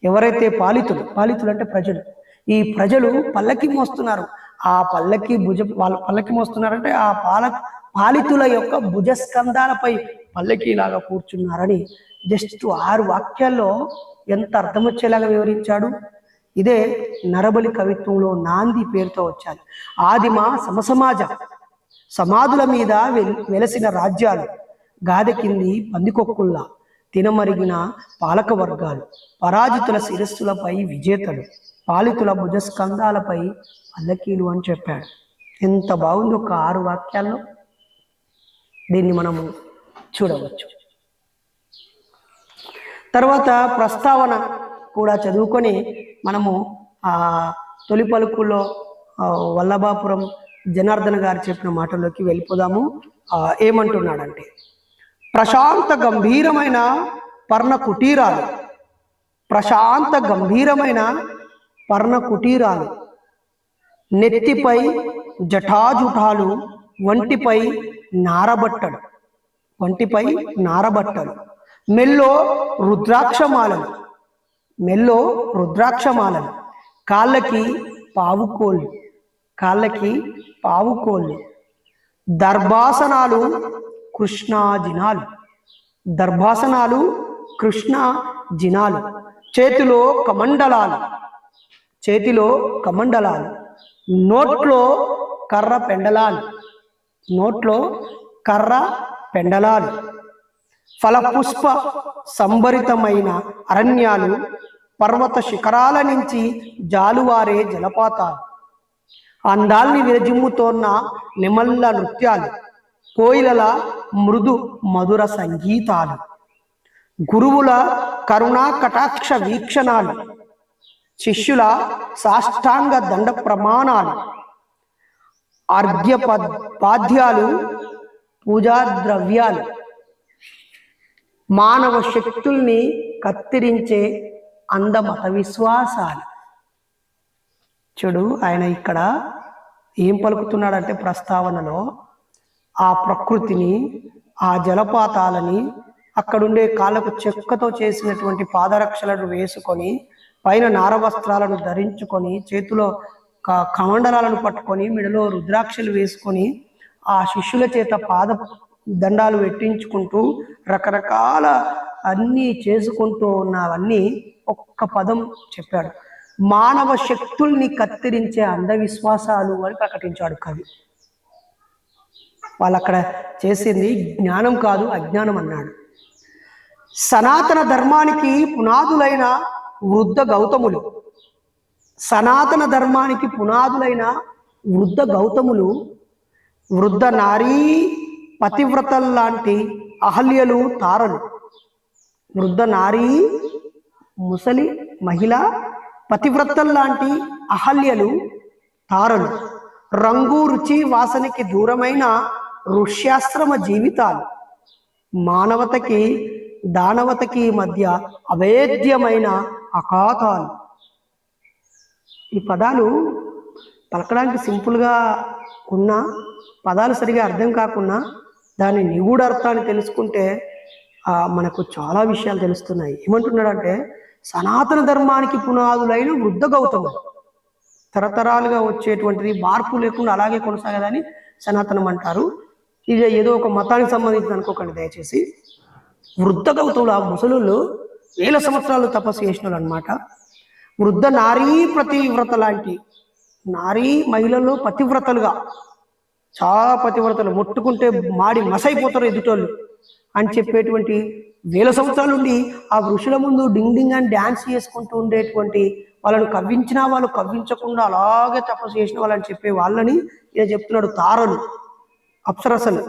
ఎవరైతే పాలితులు అంటే ప్రజలు, ఈ ప్రజలు పల్లకి మోస్తున్నారు, ఆ పల్లకి వాళ్ళ పల్లకి మోస్తున్నారంటే ఆ పాలితుల యొక్క భుజస్కంధాలపై పల్లకీలాగా కూర్చున్నారని జస్ట్ 6 వాక్యాల్లో ఎంత అర్థం వచ్చేలాగా వివరించాడు. ఇదే నరబలి కవిత్వంలో నాంది పేరుతో వచ్చాలి. ఆదిమ సమసమాజ సమాధుల మీద వెలసిన రాజ్యాలు, గాదె కింది పందికొక్కుల్లా తినమరిగిన పాలక వర్గాలు, పరాజితుల శిరస్సులపై విజేతలు, పాలితుల భుజస్కంధాలపై పల్లకీలు అని చెప్పాడు. ఎంత బాగుంది ఒక 6 వాక్యాల్లో దీన్ని మనము చూడవచ్చు. తర్వాత ప్రస్తావన కూడా చదువుకొని మనము తొలి పలుకుల్లో వల్లభాపురం జనార్దన్ గారు చెప్పిన మాటల్లోకి వెళ్ళిపోదాము. ఏమంటున్నాడంటే, ప్రశాంత గంభీరమైన పర్ణ కుటీరాలు, ప్రశాంత గంభీరమైన పర్ణ కుటీరాలు, నెత్తిపై జటాజుటాలు, వంటిపై నారబట్టలు, వంటిపై నారబట్టలు, మెల్లో రుద్రాక్షమాలలు, మెల్లో రుద్రాక్షమాలలు, కాళ్ళకి పావుకోళ్ళు, కాళ్ళకి పావుకోళ్ళు, దర్భాసనాలు కృష్ణాజినాలు, దర్భాసనాలు కృష్ణ జినాలు, చేతిలో కమండలాలు, చేతిలో కమండలాలు, నోట్లో కర్ర పెండలాలు, నోట్లో కర్ర పెండలాలు, ఫలపుష్ప సంభరితమైన అరణ్యాలు, పర్వత శిఖరాల నుంచి జాలువారే జలపాతాలు, అందాల్ని విరజిమ్ముతోన్న నిమల్ల నృత్యాలు, కోయిలల మృదు మధుర సంగీతాలు, గురువుల కరుణా కటాక్ష వీక్షణాలు, శిష్యుల సాష్టాంగ దండ ప్రమాణాలు, అర్ఘ్యపాద్యాలు, పూజా ద్రవ్యాలు, మానవ శక్తుల్ని కత్తిరించే అందమత విశ్వాసాలు. చూడు, ఆయన ఇక్కడ ఏం పలుకుతున్నాడంటే ప్రస్తావనలో ఆ ప్రకృతిని, ఆ జలపాతాలని, అక్కడుండే కాళ్ళకు చెక్కతో చేసినటువంటి పాదరక్షలను వేసుకొని, పైన నారవస్త్రాలను ధరించుకొని, చేతిలో కమండలాలను పట్టుకొని, మెడలో రుద్రాక్షలు వేసుకొని, ఆ శిష్యుల చేత పాద దండాలు పెట్టించుకుంటూ రకరకాల అన్నీ చేసుకుంటూ ఉన్నవన్నీ ఒక్క పదం చెప్పాడు. మానవ శక్తుల్ని కత్తిరించే అంధవిశ్వాసాలు అని ప్రకటించాడు కవి. వాళ్ళు అక్కడ చేసింది జ్ఞానం కాదు, అజ్ఞానం అన్నాడు. సనాతన ధర్మానికి పునాదులైన వృద్ధ గౌతములు, సనాతన ధర్మానికి పునాదులైన వృద్ధ గౌతములు, వృద్ధ నారీ పతివ్రతల్లాంటి అహల్యలు తారలు, వృద్ధ నారీ ముసలి మహిళ పతివ్రతల్లాంటి అహల్యలు తారలు, రంగు రుచి వాసనకి దూరమైన ఋష్యాశ్రమ జీవితాలు, మానవతకి దానవతకి మధ్య అభేద్యమైన అఖాతాలు. ఈ పదాలు పలకడానికి సింపుల్గా ఉన్న పదాలు సరిగా అర్థం కాకున్నా దాని నిగూఢ అర్థాన్ని తెలుసుకుంటే మనకు చాలా విషయాలు తెలుస్తున్నాయి. ఏమంటున్నాడంటే, సనాతన ధర్మానికి పునాదులైన వృద్ధ గౌతములు, తరతరాలుగా వచ్చేటువంటిది, మార్పు లేకుండా అలాగే కొనసాగదని సనాతనం అంటారు. ఇది ఏదో ఒక మతానికి సంబంధించింది అనుకోకండి దయచేసి. వృద్ధ గౌతములు, ఆ ముసలుళ్ళు 1000 సంవత్సరాలు తపస్సు చేసిన వాళ్ళు అనమాట. వృద్ధ నారీ పతివ్రత లాంటి, నారీ మహిళల్లో పతివ్రతలుగా, చాలా పతివ్రతలు, ముట్టుకుంటే మాడి మసైపోతారు ఎదుటోళ్ళు అని చెప్పేటువంటి 1000 సంవత్సరాల నుండి ఆ ఋషుల ముందు డింగ్ డింగ్ అని డ్యాన్స్ చేసుకుంటూ ఉండేటువంటి, వాళ్ళను కవ్వించినా వాళ్ళు కవ్వించకుండా అలాగే తపస్సు చేసిన వాళ్ళని చెప్పే వాళ్ళని ఇలా చెప్తున్నాడు. తారలు, అప్సరసలు,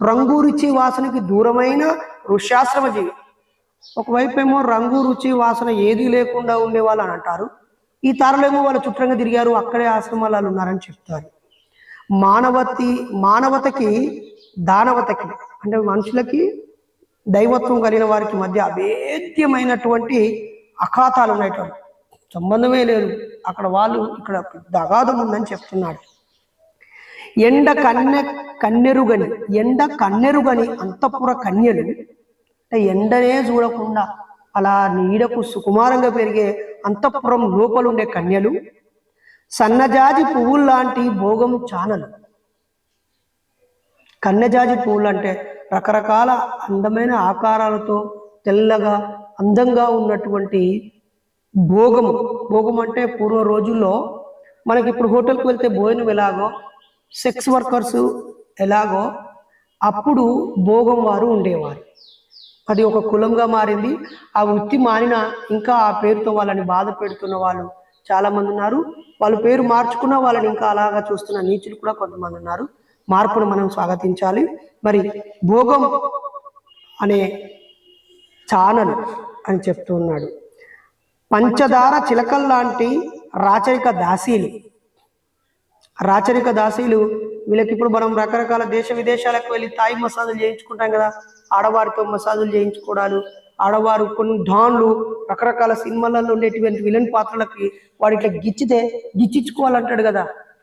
రంగు రుచి వాసనకి దూరమైన ఋష్యాశ్రమ జీవి. ఒకవైపు ఏమో రంగు రుచి వాసన ఏది లేకుండా ఉండేవాళ్ళు అని అంటారు. ఈ తారలేమో వాళ్ళ చుట్టంగా తిరిగారు, అక్కడే ఆశ్రమాలు ఉన్నారని చెప్తారు. మానవతకి దానవతకి, అంటే మనుషులకి దైవత్వం కలిగిన వారికి మధ్య అభేద్యమైనటువంటి అఖాతాలు ఉన్నటువంటి, సంబంధమే లేదు, అక్కడ వాళ్ళు ఇక్కడ పెద్ద అగాధం ఉందని చెప్తున్నాడు. ఎండ కన్నెరుగని, ఎండ కన్నెరుగని అంతఃపుర కన్యలు, ఎండనే చూడకుండా అలా నీడకు సుకుమారంగా పెరిగే అంతఃపురం లోపలుండే కన్యలు, సన్నజాజి పువ్వుల్లాంటి భోగం చానలు. కన్నెజాజి పువ్వులు అంటే రకరకాల అందమైన ఆకారాలతో తెల్లగా అందంగా ఉన్నటువంటి భోగము. భోగం అంటే పూర్వ రోజుల్లో మనకి ఇప్పుడు హోటల్కి వెళ్తే భోజనం ఎలాగో, సెక్స్ వర్కర్స్ ఎలాగో, అప్పుడు భోగం వారు ఉండేవారు. అది ఒక కులంగా మారింది. ఆ వృత్తి మారిన ఇంకా ఆ పేరుతో వాళ్ళని బాధ పెడుతున్న వాళ్ళు చాలామంది ఉన్నారు. వాళ్ళ పేరు మార్చుకున్న వాళ్ళని ఇంకా అలాగా చూస్తున్న నీచులు కూడా కొంతమంది ఉన్నారు. మార్పును మనం స్వాగతించాలి. మరి భోగం అనే ఛానల్ అని చెప్తూ ఉన్నాడు. పంచదార చిలకల్లాంటి రాచరిక దాసీలు వీళ్ళకి ఇప్పుడు మనం రకరకాల దేశ విదేశాలకు వెళ్ళి తాయి మసాజులు చేయించుకుంటాం కదా, ఆడవారితో మసాజులు చేయించుకోవడాలు, ఆడవారు కొన్ని డాన్లు రకరకాల సినిమాలలో ఉండేటువంటి విలన్ పాత్రలకి వాడు ఇట్లా గిచ్చించుకోవాలంటాడు కదా.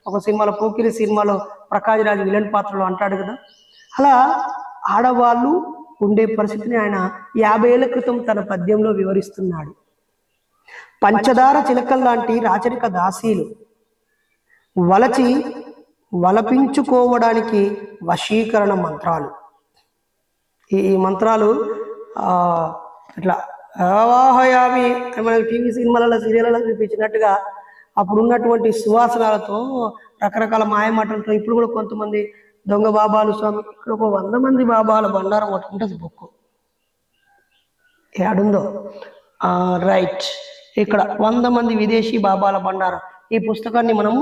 ఒక సినిమాలో పోకిరి సినిమాలో ప్రకాష్ రాజ్ విలన్ పాత్రలో అంటాడు కదా. అలా ఆడవాళ్ళు ఉండే పరిస్థితిని ఆయన 50 ఏళ్ల క్రితం తన పద్యంలో వివరిస్తున్నాడు. పంచదార చిలకల్లాంటి రాచరిక దాసీలు వలపించుకోవడానికి వశీకరణ మంత్రాలు. ఈ మంత్రాలు ఇట్లా ఆవాహయామి అని మనకి టీవీ సినిమాలలో సీరియళ్ళలో చూపించినట్టుగా అప్పుడు ఉన్నటువంటి సువాసనాలతో రకరకాల మాయమాటలతో ఇప్పుడు కూడా కొంతమంది దొంగ బాబాలు స్వామి ఇక్కడ ఒక 100 మంది బాబాల బండారం పట్టుకుంటుంది బుక్ ఏడుందో రైట్, ఇక్కడ 100 మంది విదేశీ బాబాల బండారం. ఈ పుస్తకాన్ని మనము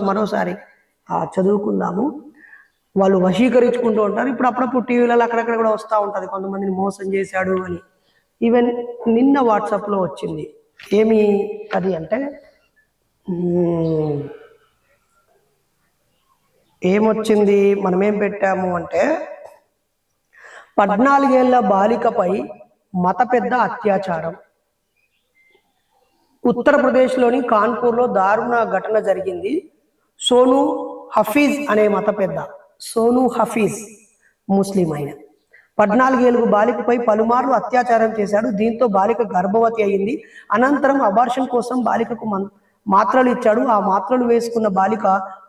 మరోసారి చదువుకుందాము. వాళ్ళు వశీకరించుకుంటూ ఉంటారు. ఇప్పుడు అప్పుడప్పుడు టీవీలలో అక్కడక్కడ కూడా వస్తూ ఉంటుంది కొంతమందిని మోసం చేశాడు అని. ఈవెన్ నిన్న వాట్సాప్లో వచ్చింది. ఏమి అది అంటే ఏమొచ్చింది, మనమేం పెట్టాము అంటే 14 ఏళ్ల బాలికపై మత పెద్ద అత్యాచారం. ఉత్తరప్రదేశ్లోని కాన్పూర్లో దారుణ ఘటన జరిగింది. సోను హఫీజ్ అనే మత పెద్ద, సోను హఫీజ్ ముస్లిం అయిన 14 ఏళ్ల బాలికపై పలుమార్లు అత్యాచారం చేశాడు. దీంతో బాలిక గర్భవతి అయింది. అనంతరం అబార్షన్ కోసం బాలికకు మాత్రలు ఇచ్చాడు. ఆ మాత్రలు వేసుకున్న బాలిక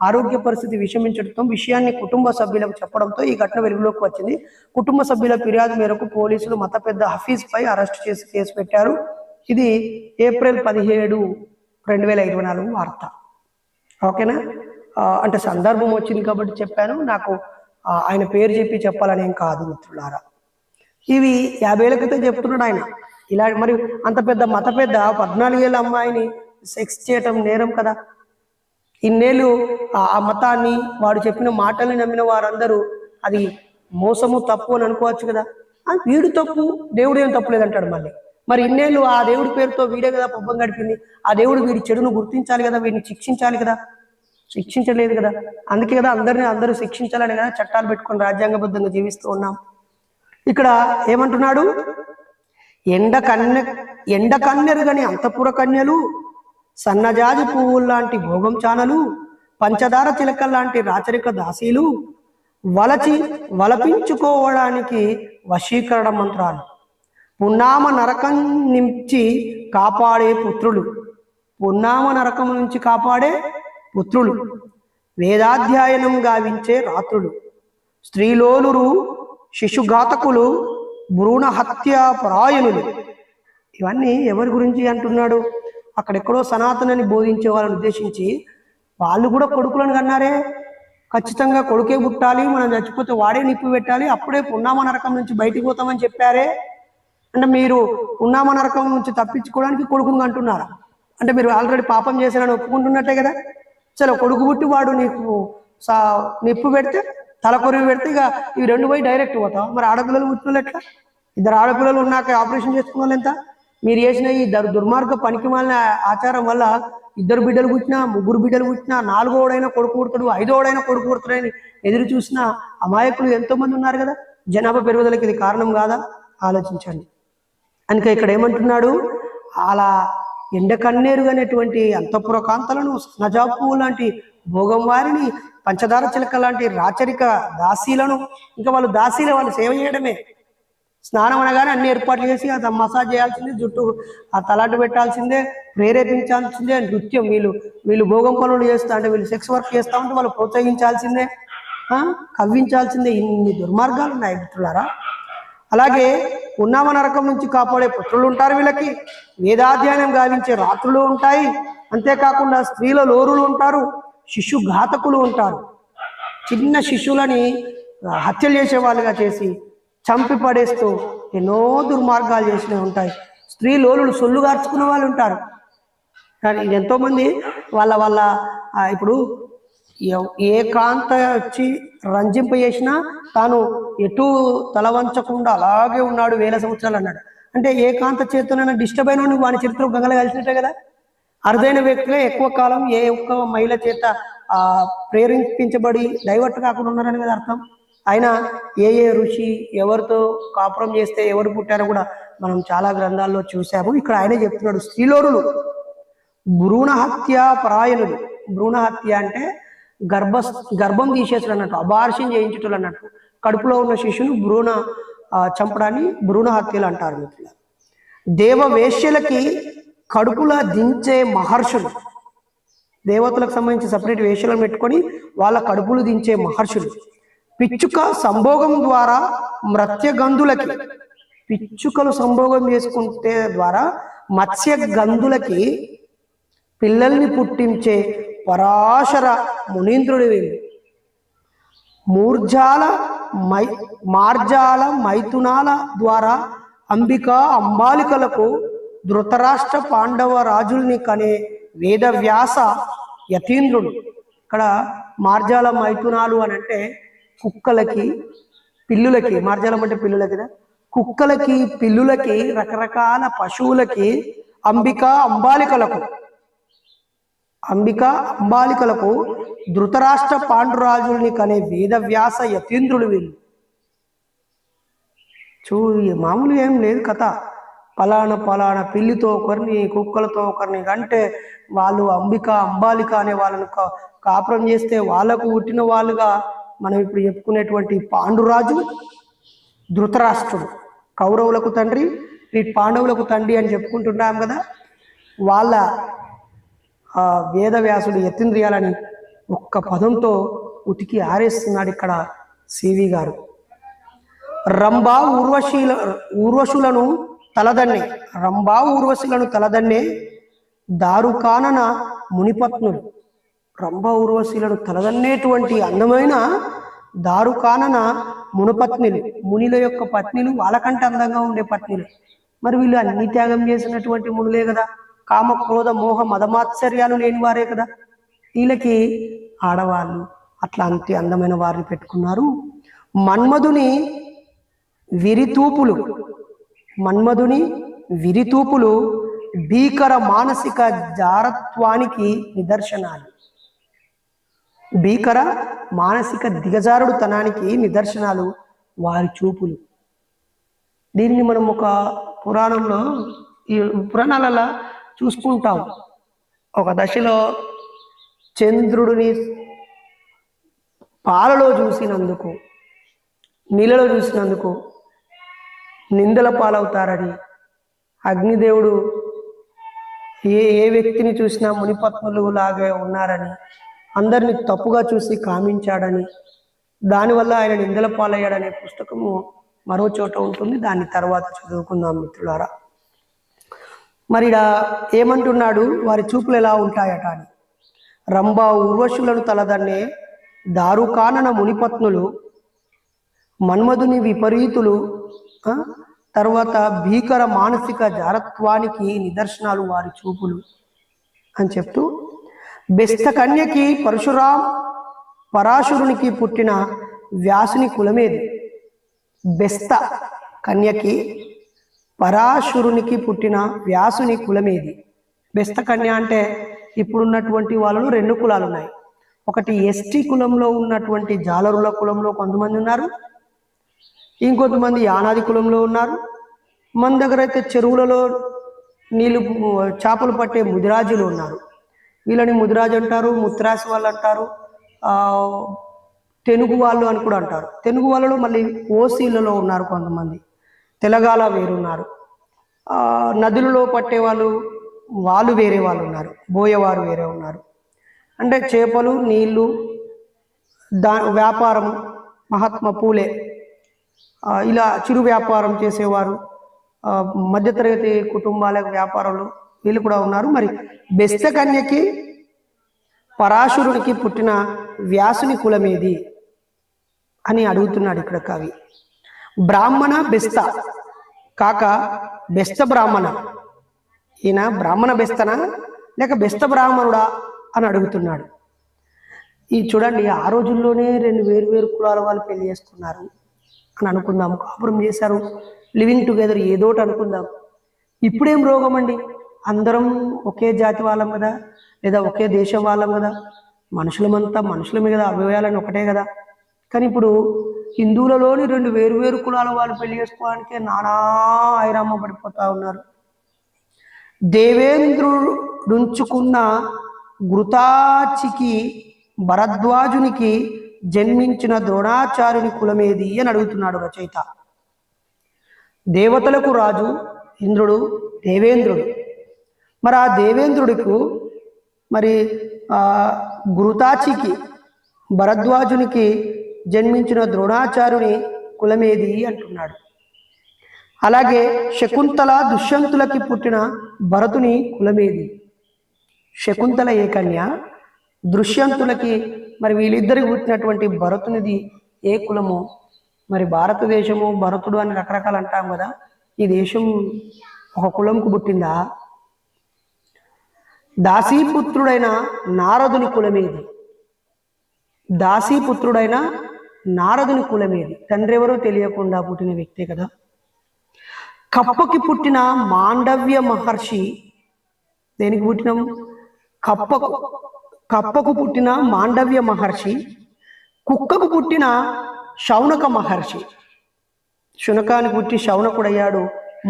ఆరోగ్య పరిస్థితి విషమించడంతో విషయాన్ని కుటుంబ సభ్యులకు చెప్పడంతో ఈ ఘటన వెలుగులోకి వచ్చింది. కుటుంబ సభ్యుల ఫిర్యాదు మేరకు పోలీసులు మత పెద్ద హఫీజ్ పై అరెస్ట్ చేసి కేసు పెట్టారు. ఇది ఏప్రిల్ 17, 2024 వార్త. ఓకేనా, అంటే సందర్భం వచ్చింది కాబట్టి చెప్పాను. నాకు ఆయన పేరు చెప్పాలనేం కాదు మిత్రులారా. ఇవి 50 ఏళ్ల క్రితం చెప్తున్నాడు ఆయన. ఇలా మరి అంత పెద్ద మత పెద్ద 14 ఏళ్ళ అమ్మాయిని సెక్స్ చేయటం నేరం కదా. ఇన్నేళ్ళు ఆ మతాన్ని వాడు చెప్పిన మాటల్ని నమ్మిన వారందరూ అది మోసము తప్పు అని అనుకోవచ్చు కదా. వీడు తప్పు, దేవుడు ఏం తప్పు లేదంటాడు మళ్ళీ. మరి ఇన్నేళ్ళు ఆ దేవుడి పేరుతో వీడే కదా పబ్బం గడిపింది. ఆ దేవుడు వీడి చెడును గుర్తించాలి కదా, వీడిని శిక్షించాలి కదా, శిక్షించలేదు కదా. అందుకే కదా అందరూ శిక్షించాలని కదా చట్టాలు పెట్టుకొని రాజ్యాంగబద్ధంగా జీవిస్తూ ఉన్నాం. ఇక్కడ ఏమంటున్నాడు, ఎండ కన్నెరుగని అంతఃపుర కన్యలు, సన్నజాజి పువ్వుల్లాంటి భోగం చానలు, పంచదార చిలకల్లాంటి రాచరిక దాసీలు, వలపించుకోవడానికి వశీకరణ మంత్రాలు, పున్నామ నరకం నుంచి కాపాడే పుత్రులు, వేదాధ్యయనం గావించే రాత్రులు, స్త్రీలోలురు, శిశుఘాతకులు, భ్రూణ హత్య పరాయణులు. ఇవన్నీ ఎవరి గురించి అంటున్నాడు? అక్కడెక్కడో సనాతనని బోధించే వాళ్ళని ఉద్దేశించి వాళ్ళు కూడా కొడుకులను కన్నారే. ఖచ్చితంగా కొడుకే పుట్టాలి, మనం చచ్చిపోతే వాడే నిప్పు పెట్టాలి, అప్పుడే పున్నామ నరకం నుంచి బయటికి పోతామని చెప్పారే. అంటే మీరు పున్నామ నరకం నుంచి తప్పించుకోవడానికి కొడుకును అంటున్నారా? అంటే మీరు ఆల్రెడీ పాపం చేశారని ఒప్పుకుంటున్నట్టే కదా. చలో కొడుకు పుట్టి వాడు నీకు నిప్పు పెడితే, తలకొరివి పెడితే ఇక ఇవి 2 పోయి డైరెక్ట్ పోతాం. మరి ఆడపిల్లలు పుట్టిన ఎట్లా? 2 ఆడపిల్లలు ఉన్నాక ఆపరేషన్ చేసుకున్న వాళ్ళు ఎంత? మీరు చేసిన ఈ దుర్మార్గ పనికి మాలిన ఆచారం వల్ల 2 బిడ్డలు పుట్టినా, 3 బిడ్డలు పుట్టినా, 4వ కొడుకు పుడతాడు, 5వ కొడుకు పుడతాడని ఎదురు చూసిన అమాయకులు ఎంతో మంది ఉన్నారు కదా. జనాభా పెరుగుదలకి ఇది కారణం కాదా? ఆలోచించండి. అందుకే ఇక్కడ ఏమంటున్నాడు, అలా ఎండకన్నేరుగనేటువంటి అంతఃపుర కాంతలను, నజాపు లాంటి భోగం వారిని, పంచదార చిలక లాంటి రాచరిక దాసీలను, ఇంకా వాళ్ళు దాసీలే, వాళ్ళు సేవ చేయడమే. స్నానం అనగానే అన్ని ఏర్పాట్లు చేసి అది మసాజ్ చేయాల్సిందే, జుట్టు ఆ తలాంటు పెట్టాల్సిందే, ప్రేరేపించాల్సిందే. నృత్యం వీళ్ళు భోగం పనులు చేస్తా అంటే, వీళ్ళు సెక్స్ వర్క్ చేస్తా ఉంటే వాళ్ళు ప్రోత్సహించాల్సిందే, కవ్వించాల్సిందే. ఇన్ని దుర్మార్గాలు ఉన్నాయి మిత్రులారా. అలాగే ఉన్నామ నరకం నుంచి కాపాడే పుత్రులు ఉంటారు వీళ్ళకి, వేదాధ్యయనం గావించే రాత్రులు ఉంటాయి. అంతేకాకుండా స్త్రీల లోరులు ఉంటారు, శిశు ఘాతకులు ఉంటారు. చిన్న శిశువులని హత్యలు చేసే వాళ్ళుగా చేసి చంపి పడేస్తూ ఎన్నో దుర్మార్గాలు చేసినవి ఉంటాయి. స్త్రీ లోలులు సొల్లు గార్చుకున్న వాళ్ళు ఉంటారు. కానీ ఎంతోమంది వాళ్ళ వాళ్ళ ఇప్పుడు ఏకాంత వచ్చి రంజింప చేసినా తాను ఎటు తల వంచకుండా అలాగే ఉన్నాడు 1000 సంవత్సరాలు అన్నాడు. అంటే ఏకాంత చేతనైనా డిస్టర్బ్ అయిన వాని చరిత్ర గంగలో కలిసినట్టే కదా. అరుదైన వ్యక్తులే ఎక్కువ కాలం ఏ ఒక్క మహిళ చేత ప్రేరేపించబడి డైవర్ట్ కాకుండా ఉన్నారని కదా అర్థం. ఆయన ఏ ఋషి ఎవరితో కాపురం చేస్తే ఎవరు పుట్టారో కూడా మనం చాలా గ్రంథాల్లో చూసాము. ఇక్కడ ఆయనే చెప్తున్నాడు, స్త్రీలోరులు భ్రూణ హత్య పరాయణులు. భ్రూణ హత్య అంటే గర్భం తీసేసాడు అన్నట్టు, అబార్షన్ చేయించటం అన్నట్టు. కడుపులో ఉన్న శిశువును చంపడాన్ని భ్రూణ హత్యలు అంటారు మిత్రులు. దేవవేశ్యలకి కడుపుల దించే మహర్షులు, దేవతలకు సంబంధించి సపరేట్ వేషలను పెట్టుకొని వాళ్ళ కడుపులు దించే మహర్షులు. పిచ్చుక సంభోగం ద్వారా మత్స్యగంధులకి, పిచ్చుకలు సంభోగం చేసుకుంటే ద్వారా మత్స్యగంధులకి పిల్లల్ని పుట్టించే పరాశర మునీంద్రుడి వీళ్ళు. మార్జాల మైథునాల ద్వారా అంబిక అంబాలికలకు ధృతరాష్ట్ర పాండవ రాజుల్ని కనే వేదవ్యాస యతీంద్రుడు. ఇక్కడ మార్జాల మైథునాలు అని అంటే కుక్కలకి పిల్లులకి, మార్జాలం అంటే పిల్లులకి, కుక్కలకి పిల్లులకి రకరకాల పశువులకి అంబిక అంబాలికలకు ధృతరాష్ట్ర పాండురాజుల్ని కనే వేదవ్యాస యతీంద్రులు వీళ్ళు. మామూలుగా ఏం లేదు కథ. పలానా పిల్లితో ఒకరిని, కుక్కలతో ఒకరిని అంటే వాళ్ళు అంబాలిక అనే వాళ్ళను కాపురం చేస్తే వాళ్ళకు పుట్టిన వాళ్ళుగా మనం ఇప్పుడు చెప్పుకునేటువంటి పాండురాజు ధృతరాష్ట్రుడు, కౌరవులకు తండ్రి, ఈ పాండవులకు తండ్రి అని చెప్పుకుంటున్నాం కదా. వాళ్ళ వేదవ్యాసుడు యతీంద్రియాలని ఒక్క పదంతో ఉతికి ఆరేస్తున్నాడు ఇక్కడ సివి గారు. ఊర్వశులను తలదన్నే దారుకానన మునిపత్నులు. ఊర్వశులను తలదన్నేటువంటి అందమైన దారుకానన మునిపత్నులు, మునిల యొక్క పత్నిలు వాళ్ళకంటే అందంగా ఉండే పత్నిలు. మరి వీళ్ళు అన్ని త్యాగం చేసినటువంటి మునులే కదా, కామ క్రోధ మోహ మదమాత్సర్యాలు లేని వారే కదా. వీళ్ళకి ఆడవాళ్ళు అట్లా అంతే అందమైన వారిని పెట్టుకున్నారు. మన్మధుని విరితూపులు భీకర మానసిక జారత్వానికి నిదర్శనాలు. భీకర మానసిక దిగజారుడుతనానికి నిదర్శనాలు వారి చూపులు. దీన్ని మనం ఒక పురాణాలలో చూసుకుంటాం. ఒక దశలో చంద్రుడిని పాలలో చూసినందుకు, నీళ్ళలో చూసినందుకు నిందల పాలవుతారని, అగ్నిదేవుడు ఏ వ్యక్తిని చూసినా మునిపత్నులు లాగే ఉన్నారని, అందరిని తప్పుగా చూసి కామించాడని, దానివల్ల ఆయన నిందల పాలయ్యాడనే పుస్తకము మరో చోట ఉంటుంది. దాన్ని తర్వాత చదువుకుందాం మిత్రులారా. మరి ఏమంటున్నాడు, వారి చూపులు ఎలా ఉంటాయట అని. ఊర్వశులను తలదన్నే దారుకానన మునిపత్నులు, మన్మధుని విపరీతులు, తర్వాత భీకర మానసిక జారత్వానికి నిదర్శనాలు వారి చూపులు అని చెప్తూ, బెస్త కన్యకి పరాశురునికి పుట్టిన వ్యాసుని కులమేది. బెస్త కన్యకి పరాశురునికి పుట్టిన వ్యాసుని కులమేది. బెస్త కన్య అంటే ఇప్పుడున్నటువంటి వాళ్ళలో 2 కులాలు ఉన్నాయి. ఒకటి ఎస్టీ కులంలో ఉన్నటువంటి జాలరుల కులంలో కొంతమంది ఉన్నారు, ఇంకొంతమంది యానాది కులంలో ఉన్నారు. మన దగ్గర అయితే చెరువులలో చేపలు పట్టే ముదిరాజులు ఉన్నారు. వీళ్ళని ముదిరాజు అంటారు, ముత్రాసి వాళ్ళు అంటారు, తెనుగు వాళ్ళు అని కూడా అంటారు. తెనుగు వాళ్ళలో మళ్ళీ ఓసీలలో ఉన్నారు కొంతమంది, తెలంగాణ వేరున్నారు. నదులలో పట్టే వాళ్ళు వేరే వాళ్ళు ఉన్నారు, బోయవారు వేరే ఉన్నారు. అంటే చేపలు, నీళ్లు, వ్యాపారం, మహాత్మా పూలే ఇలా చిరు వ్యాపారం చేసేవారు, మధ్యతరగతి కుటుంబాల వ్యాపారాలు వీళ్ళు కూడా ఉన్నారు. మరి బెస్త కన్యకి పరాశురునికి పుట్టిన వ్యాసుని కులమేది అని అడుగుతున్నాడు ఇక్కడ కవి. బ్రాహ్మణ బెస్త కాక బెస్త బ్రాహ్మణ. ఈయన బ్రాహ్మణ బెస్తనా లేక బెస్త బ్రాహ్మణుడా అని అడుగుతున్నాడు. ఈ చూడండి, ఆ రోజుల్లోనే రెండు వేరు కులాల వాళ్ళు పెళ్లి చేసుకున్నారు అని అనుకుందాం, కాపురం చేశారు, లివింగ్ టుగెదర్ ఏదోటి అనుకుందాం. ఇప్పుడేం రోగం అండి, అందరం ఒకే జాతి వాళ్ళం కదా, లేదా ఒకే దేశం వాళ్ళం కదా, మనుషులమంతా మనుషులమే కదా, అవయవాలని ఒకటే కదా. కానీ ఇప్పుడు హిందువులలోని రెండు వేరు కులాల వాళ్ళు పెళ్లి చేసుకోవడానికే నానా ఐరామ్మ పడిపోతా ఉన్నారు. దేవేంద్రుడుంచుకున్న ఘృతాచికి భరద్వాజునికి జన్మించిన ద్రోణాచార్యుని కులమేది అని అడుగుతున్నాడు రచయిత. దేవతలకు రాజు ఇంద్రుడు, దేవేంద్రుడు. మరి ఆ దేవేంద్రుడికి మరి ఘృతాచికి భరద్వాజునికి జన్మించిన ద్రోణాచార్యుని కులమేది అంటున్నాడు. అలాగే శకుంతల దుష్యంతులకి పుట్టిన భరతుని కులమేది? శకుంతల ఏ కన్య, దుష్యంతులకి మరి వీళ్ళిద్దరికి పుట్టినటువంటి భరతునిది ఏ కులము? మరి భారతదేశము భరతుడు అని రకరకాలు అంటాం కదా, ఈ దేశం ఒక కులంకు పుట్టిందా? దాసీపుత్రుడైన నారదుని కులమేది? దాసీపుత్రుడైన నారదుని కులమేది? తండ్రి ఎవరో తెలియకుండా పుట్టిన వ్యక్తే కదా. కప్పకి పుట్టిన మాండవ్య మహర్షి దేనికి పుట్టినాం? కప్పకు పుట్టిన మాండవ్య మహర్షి, కుక్కకు పుట్టిన శౌనక మహర్షి. శునకానికి పుట్టి శౌనకుడయ్యాడు.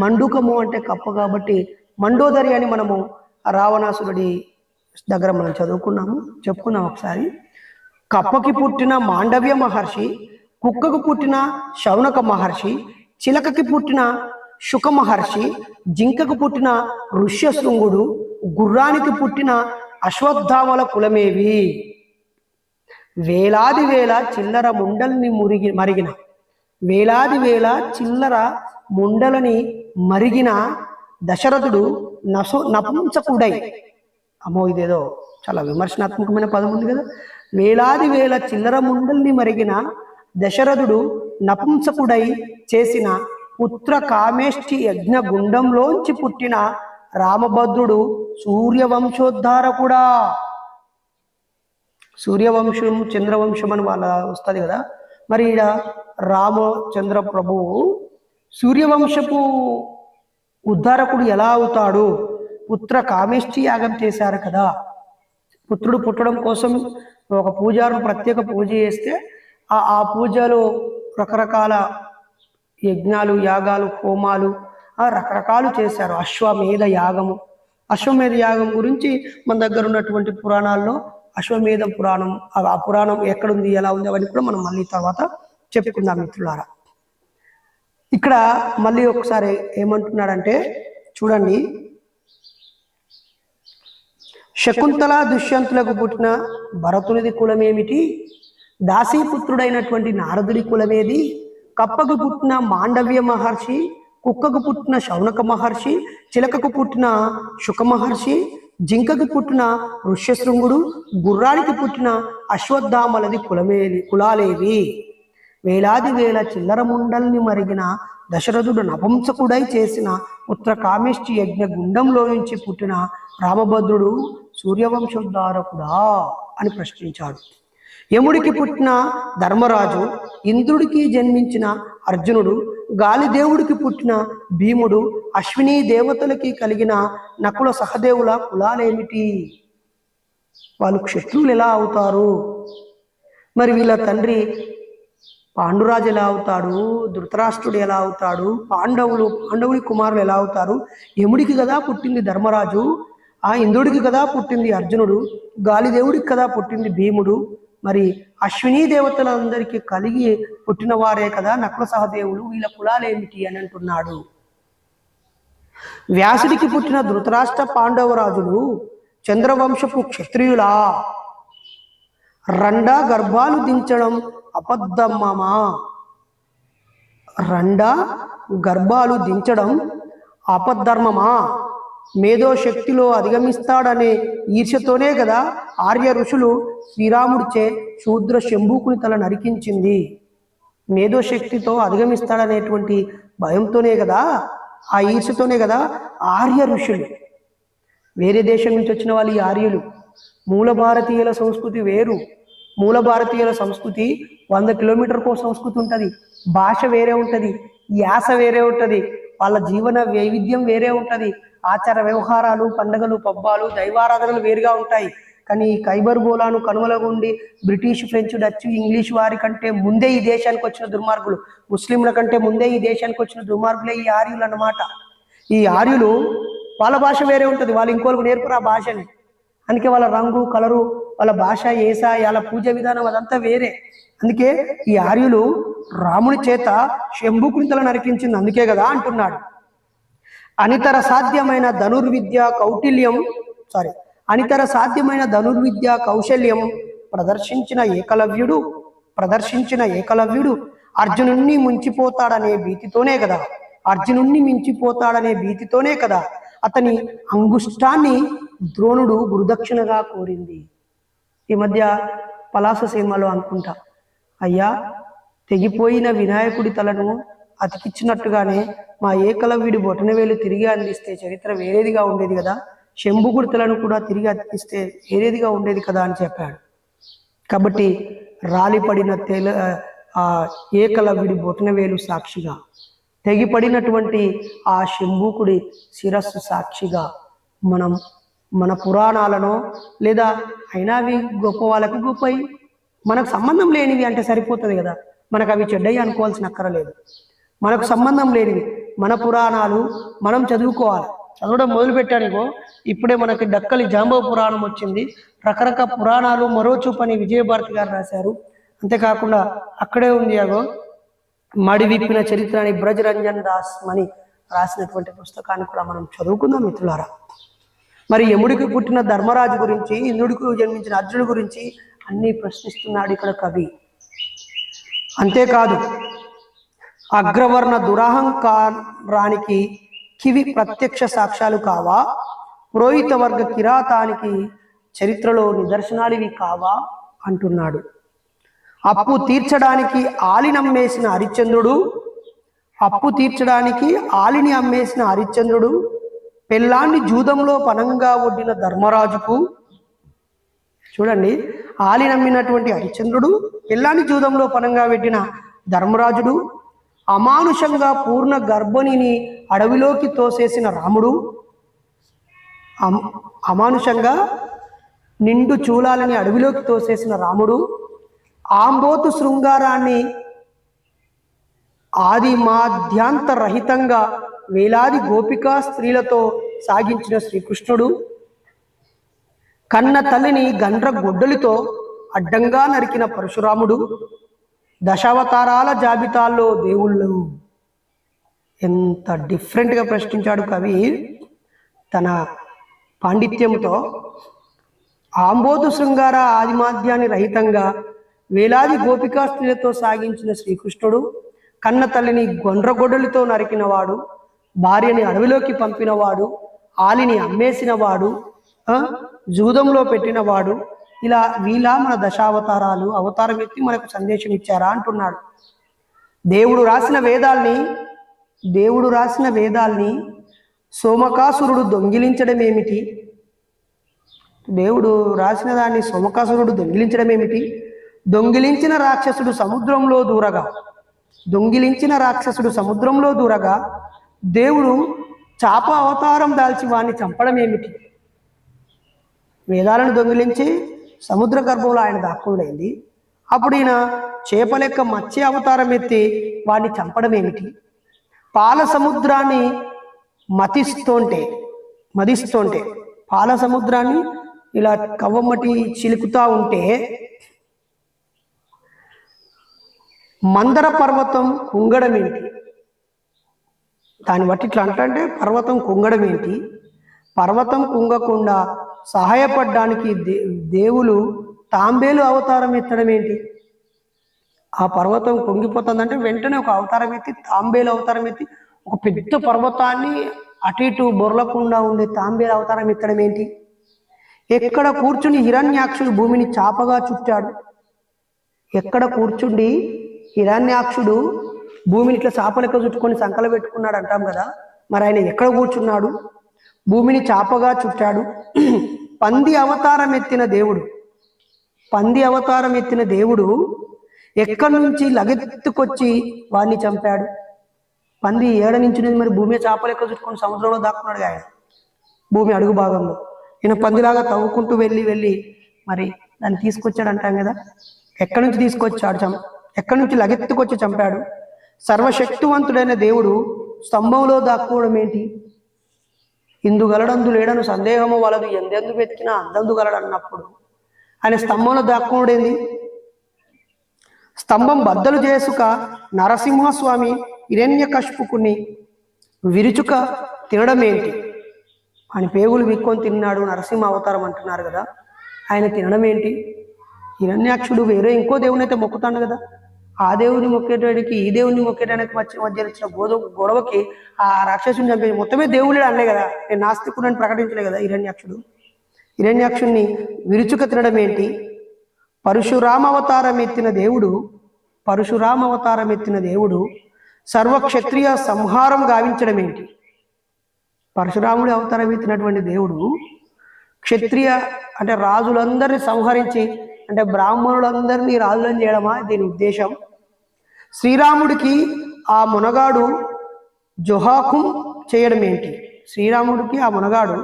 మండుకము అంటే కప్ప కాబట్టి మండోదరి అని మనము రావణాసురుడి దగ్గర మనం చెప్పుకున్నాం ఒకసారి. కప్పకి పుట్టిన మాండవ్య మహర్షి, కుక్కకు పుట్టిన శౌనక మహర్షి, చిలకకి పుట్టిన శుక మహర్షి, జింకకు పుట్టిన ఋష్యశృంగుడు, గుర్రానికి పుట్టిన అశ్వత్థామల కులమేవి? వేలాది వేల చిల్లర ముండల్ని మరిగిన వేలాది వేల చిల్లర ముండలని మరిగిన దశరథుడు నపుంసకుడై. అమ్మో, ఇదేదో చాలా విమర్శనాత్మకమైన పదం ఉంది కదా. వేలాది వేల చిల్లర ముండల్ని మరిగిన దశరథుడు నపుంసకుడై చేసిన పుత్ర కామేష్టి యజ్ఞ గుండంలోంచి పుట్టిన రామభద్రుడు సూర్యవంశోద్ధారకుడా. సూర్యవంశం చంద్రవంశం అని వాళ్ళ వస్తుంది కదా. మరి ఈడ రామచంద్ర ప్రభువు సూర్యవంశపు ఉద్ధారకుడు ఎలా అవుతాడు? పుత్ర కామేష్టి యాగం చేశారు కదా. పుత్రుడు పుట్టడం కోసం ఒక పూజారు ప్రత్యేక పూజ చేస్తే ఆ పూజలో రకరకాల యజ్ఞాలు, యాగాలు, హోమాలు రకరకాలు చేశారు. అశ్వమేధ యాగం గురించి మన దగ్గర ఉన్నటువంటి పురాణాల్లో అశ్వమేధ పురాణం, ఆ పురాణం ఎక్కడుంది, ఎలా ఉంది, అవన్నీ కూడా మనం మళ్ళీ తర్వాత చెప్పుకుందాం మిత్రులారా. ఇక్కడ మళ్ళీ ఒకసారి ఏమంటున్నాడంటే చూడండి, శకుంతల దుష్యంతులకు పుట్టిన భరతునిది కులమేమిటి? దాసీపుత్రుడైనటువంటి నారదుడి కులమేది? కప్పకు పుట్టిన మాండవ్య మహర్షి, కుక్కకు పుట్టిన శౌనక మహర్షి, చిలకకు పుట్టిన శుక మహర్షి, జింకకు పుట్టిన ఋష్యశృంగుడు, గుర్రానికి పుట్టిన అశ్వత్థామలది కులాలేవి? వేలాది వేల చిల్లర ముండల్ని మరిగిన దశరథుడు నపుంసకుడై చేసిన పుత్ర కామేష్టి యజ్ఞ గుండంలో నుంచి పుట్టిన రామభద్రుడు సూర్యవంశోద్ధారకుడా అని ప్రశ్నించాడు. యముడికి పుట్టిన ధర్మరాజు, ఇంద్రుడికి జన్మించిన అర్జునుడు, గాలిదేవుడికి పుట్టిన భీముడు, అశ్విని దేవతలకి కలిగిన నకుల సహదేవుల కులాలేమిటి? వాళ్ళు క్షత్రువులు ఎలా అవుతారు? మరి వీళ్ళ తండ్రి పాండురాజు ఎలా అవుతాడు? ధృతరాష్ట్రుడు ఎలా అవుతాడు? పాండవుడి కుమారులు ఎలా అవుతారు? యముడికి కదా పుట్టింది ధర్మరాజు, ఆ ఇంద్రుడికి కదా పుట్టింది అర్జునుడు, గాలిదేవుడికి కదా పుట్టింది భీముడు, మరి అశ్విని దేవతలందరికీ కలిగి పుట్టిన వారే కదా నకుల సహదేవులు, వీళ్ళ కులాలేమిటి అని అంటున్నాడు. వ్యాసుడికి పుట్టిన ధృతరాష్ట్ర పాండవరాజులు చంద్రవంశపు క్షత్రియులా? రండా గర్భాలు దించడం అబద్ధమా? రండా గర్భాలు దించడం అపధర్మమా? మేధోశక్తిలో అధిగమిస్తాడనే ఈర్ష్యతోనే కదా ఆర్య ఋషులు శ్రీరాముడిచే శూద్ర శంభూకుని తల నరికించింది. మేధోశక్తితో అధిగమిస్తాడనేటువంటి భయంతోనే కదా, ఆ ఈర్ష్యతోనే కదా ఆర్య ఋషులు వేరే దేశం నుంచి వచ్చిన వాళ్ళు ఈ ఆర్యులు. మూల భారతీయుల సంస్కృతి వేరు. మూల భారతీయుల సంస్కృతి 100 కిలోమీటర్కో సంస్కృతి ఉంటుంది, భాష వేరే ఉంటుంది, యాస వేరే ఉంటుంది, వాళ్ళ జీవన వైవిధ్యం వేరే ఉంటుంది, ఆచార వ్యవహారాలు, పండుగలు, పబ్బాలు, దైవారాధనలు వేరుగా ఉంటాయి. కానీ ఖైబర్ బోలాను కనుమలగుండి బ్రిటిష్, ఫ్రెంచ్, డచ్, ఇంగ్లీష్ వారి కంటే ముందే ఈ దేశానికి వచ్చిన దుర్మార్గులు, ముస్లింల కంటే ముందే ఈ దేశానికి వచ్చిన దుర్మార్గులే ఈ ఆర్యులు అన్నమాట. ఈ ఆర్యులు వాళ్ళ భాష వేరే ఉంటుంది, వాళ్ళు ఇంకోళ్ళకు నేర్పరు ఆ భాషని. అందుకే వాళ్ళ రంగు, కలరు, వాళ్ళ భాష, ఏస, వాళ్ళ పూజ విధానం అదంతా వేరే. అందుకే ఈ ఆర్యులు రాముని చేత శంభుకుని నరికించింది అందుకే కదా అంటున్నాడు. అనితర సాధ్యమైన ధనుర్విద్య కౌశల్యం ప్రదర్శించిన ఏకలవ్యుడు అర్జునుణ్ణి మించిపోతాడనే భీతితోనే కదా అతని అంగుష్టాన్ని ద్రోణుడు గురుదక్షిణగా కోరింది. ఈ మధ్య పలాస సినిమాలో అనుకుంటా, అయ్యా తెగిపోయిన వినాయకుడి తలను అతికిచ్చినట్టుగానే మా ఏకలవ్యుడి బొటనవేలు తిరిగి అందిస్తే చరిత్ర వేరేదిగా ఉండేది కదా, శంభుకుడి తలను కూడా తిరిగి అతికిస్తే వేరేదిగా ఉండేది కదా అని చెప్పాడు. కాబట్టి రాలిపడిన ఏకలవ్యుడి బొటనవేలు సాక్షిగా, తెగిపడినటువంటి ఆ శంభుకుడి శిరస్సు సాక్షిగా మనం మన పురాణాలను, లేదా అయినా అవి గొప్ప వాళ్ళకు గొప్పవి, మనకు సంబంధం లేనివి అంటే సరిపోతుంది కదా, మనకు అవి చెడ్డవి అనుకోవాల్సిన అక్కరలేదు. మనకు సంబంధం లేనివి మన పురాణాలు మనం చదువుకోవాలి. చదవడం మొదలుపెట్టానికో ఇప్పుడే మనకి డక్కలి జాంబవ పురాణం వచ్చింది, రకరకాల పురాణాలు మరో చూపని విజయభారతి గారు రాశారు. అంతేకాకుండా అక్కడే ఉంది అగో మడి విప్పిన చరిత్ర అని బ్రజరంజన్ దాస్ మని రాసినటువంటి పుస్తకాన్ని కూడా మనం చదువుకుందాం మిత్రులారా. మరి యముడికి పుట్టిన ధర్మరాజు గురించి, ఇంద్రుడికి జన్మించిన అర్జునుడి గురించి అన్నీ ప్రశ్నిస్తున్నాడు ఇక్కడ కవి. అంతేకాదు అగ్రవర్ణ దురహంకారానికి కివి ప్రత్యక్ష సాక్ష్యాలు కావా, పురోహిత వర్గ కిరాతానికి చరిత్రలో నిదర్శనాలు కావా అంటున్నాడు. అప్పు తీర్చడానికి ఆలిని అమ్మేసిన హరిశ్చంద్రుడు, పెళ్ళాన్ని జూదంలో పనంగా ఒడ్డిన ధర్మరాజుకు, చూడండి, ఆలి నమ్మినటువంటి హరిశ్చంద్రుడు, పెళ్ళాన్ని జూదంలో పనంగా పెట్టిన ధర్మరాజుడు, అమానుషంగా పూర్ణ గర్భిణిని అడవిలోకి తోసేసిన రాముడు, అమానుషంగా నిండు చూలాలని అడవిలోకి తోసేసిన రాముడు, ఆంబోతు శృంగారాన్ని ఆది మాధ్యాంతరహితంగా వేలాది గోపికా స్త్రీలతో సాగించిన శ్రీకృష్ణుడు, కన్న తల్లిని గండ్ర గొడ్డలితో అడ్డంగా నరికిన పరశురాముడు, దశావతారాల జాబితాల్లో దేవుళ్ళు. ఎంత డిఫరెంట్గా ప్రశ్నించాడు కవి తన పాండిత్యంతో. ఆంబోతు శృంగార ఆదిమాధ్యాన్ని రహితంగా వేలాది గోపికా స్త్రీలతో సాగించిన శ్రీకృష్ణుడు, కన్న తల్లిని గొండ్రగొడ్డలితో నరికినవాడు, భార్యని అడవిలోకి పంపినవాడు, ఆలిని అమ్మేసినవాడు, జూదంలో పెట్టినవాడు, ఇలా వీళ్ళ మన దశావతారాలు అవతారం ఎత్తి మనకు సందేశం ఇచ్చారా అంటున్నాడు. దేవుడు రాసిన వేదాల్ని సోమకాసురుడు దొంగిలించడం ఏమిటి? దేవుడు రాసిన దాన్ని సోమకాసురుడు దొంగిలించడం ఏమిటి? దొంగిలించిన రాక్షసుడు సముద్రంలో దూరగా దేవుడు చాప అవతారం దాల్చి వాడిని చంపడం ఏమిటి? వేదాలను దొంగిలించి సముద్ర గర్భంలో ఆయన దాక్కుడైంది, అప్పుడు ఈయన చేప లెక్క మత్స్య అవతారం ఎత్తి వాడిని చంపడం ఏమిటి? పాల సముద్రాన్ని మదిస్తుంటే పాల సముద్రాన్ని ఇలా కవ్వమ్మటి చిలుకుతా ఉంటే మందర పర్వతం కుంగడం ఏంటి? దాన్ని బట్టి ఇట్లా అంటే పర్వతం కుంగడం ఏంటి? పర్వతం కుంగకుండా సహాయపడడానికి దేవులు తాంబేలు అవతారం ఎత్తడం ఏంటి? ఆ పర్వతం కుంగిపోతుందంటే వెంటనే ఒక అవతారం ఎత్తి, తాంబేలు అవతారం ఎత్తి, ఒక పెద్ద పర్వతాన్ని అటు ఇటు బొర్లకుండా ఉండే తాంబేలు అవతారం ఎత్తడం ఏంటి? ఎక్కడ కూర్చుని హిరణ్యాక్షుడు భూమిని చాపగా చుట్టాడు? ఎక్కడ కూర్చుండి హిరణ్యాక్షుడు భూమిని ఇట్లా చాప లెక్క చుట్టుకొని సంకల పెట్టుకున్నాడు అంటాం కదా, మరి ఆయన ఎక్కడ కూర్చున్నాడు? భూమిని చాపగా చుట్టాడు. పంది అవతారం ఎత్తిన దేవుడు ఎక్కడి నుంచి లగెత్తుకొచ్చి వాడిని చంపాడు. పంది ఏడ నుంచి మరి భూమి చాపలు ఎక్కడ చుట్టుకుని సముద్రంలో దాక్కున్నాడు ఆయన, భూమి అడుగు భాగంలో. ఈయన పందిలాగా తవ్వుకుంటూ వెళ్ళి మరి దాన్ని తీసుకొచ్చాడు అంటాం కదా. ఎక్కడి నుంచి తీసుకొచ్చాడు? ఎక్కడి నుంచి లగెత్తుకొచ్చి చంపాడు. సర్వశక్తివంతుడైన దేవుడు స్తంభంలో దాక్కోవడం ఏంటి? ఇందుగలడందు లేడను సందేహము వలదు, ఎందెందు వెతికినా అందందు గలడు అన్నప్పుడు ఆయన స్తంభంలో దాక్కోవడేంది? స్తంభం బద్దలు చేసుక నరసింహస్వామి హిరణ్యకశిపుకుని విరుచుక తినడం ఏంటి? ఆయన పేగులు విక్కొని తిన్నాడు, నరసింహ అవతారం అంటున్నారు కదా. ఆయన తినడం ఏంటి? హిరణ్యాక్షుడు వేరే ఇంకో దేవుని అయితే మొక్కుతాడు కదా. ఆ దేవుని మొక్కేటానికి ఈ దేవుని మొక్కేటానికి మధ్య వచ్చిన గొడవకి ఆ రాక్షసుని చంపేసి మొత్తమే దేవుడే అనలే కదా. నేను నాస్తికుడని ప్రకటించలే కదా హిరణ్యాక్షుడిని విరుచుక తినడం ఏంటి? పరశురామ అవతారం ఎత్తిన దేవుడు సర్వక్షత్రియ సంహారం గావించడం ఏంటి? పరశురాముడి అవతారం ఎత్తినటువంటి దేవుడు క్షత్రియ అంటే రాజులందరినీ సంహరించి, అంటే బ్రాహ్మణులందరినీ రాజులను చేయడమా దీని ఉద్దేశం? శ్రీరాముడికి ఆ మునగాడు జోహాకుం చేయడం ఏంటి? శ్రీరాముడికి ఆ మునగాడు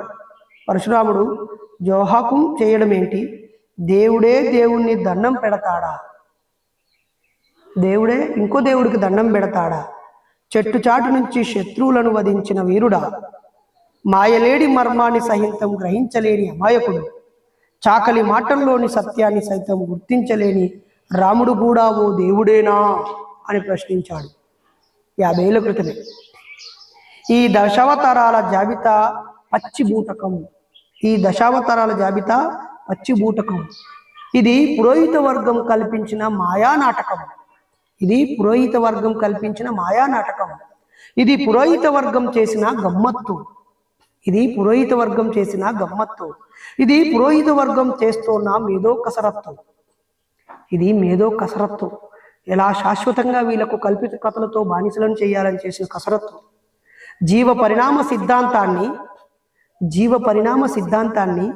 పరశురాముడు జోహాకుం చేయడం ఏంటి? దేవుడే దేవుణ్ణి దండం పెడతాడా? దేవుడే ఇంకో దేవుడికి దండం పెడతాడా? చెట్టు చాటు నుంచి శత్రువులను వధించిన వీరుడా, మాయలేడి మర్మాన్ని సహితం గ్రహించలేని అమాయకుడు, చాకలి మాటల్లోని సత్యాన్ని సైతం గుర్తించలేని రాముడు కూడా ఓ దేవుడేనా అని ప్రశ్నించాడు 50 ఏళ్ల క్రితమే. ఈ దశావతారాల జాబితా పచ్చిబూటకం. ఇది పురోహిత వర్గం కల్పించిన మాయా నాటకం. ఇది పురోహిత వర్గం చేసిన గమ్మత్తు. ఇది పురోహిత వర్గం చేస్తున్న మేధో కసరత్తు. ఎలా శాశ్వతంగా వీళ్ళకు కల్పిత కథలతో బానిసలను చేయాలని చేసిన కసరత్తు. జీవ పరిణామ సిద్ధాంతాన్ని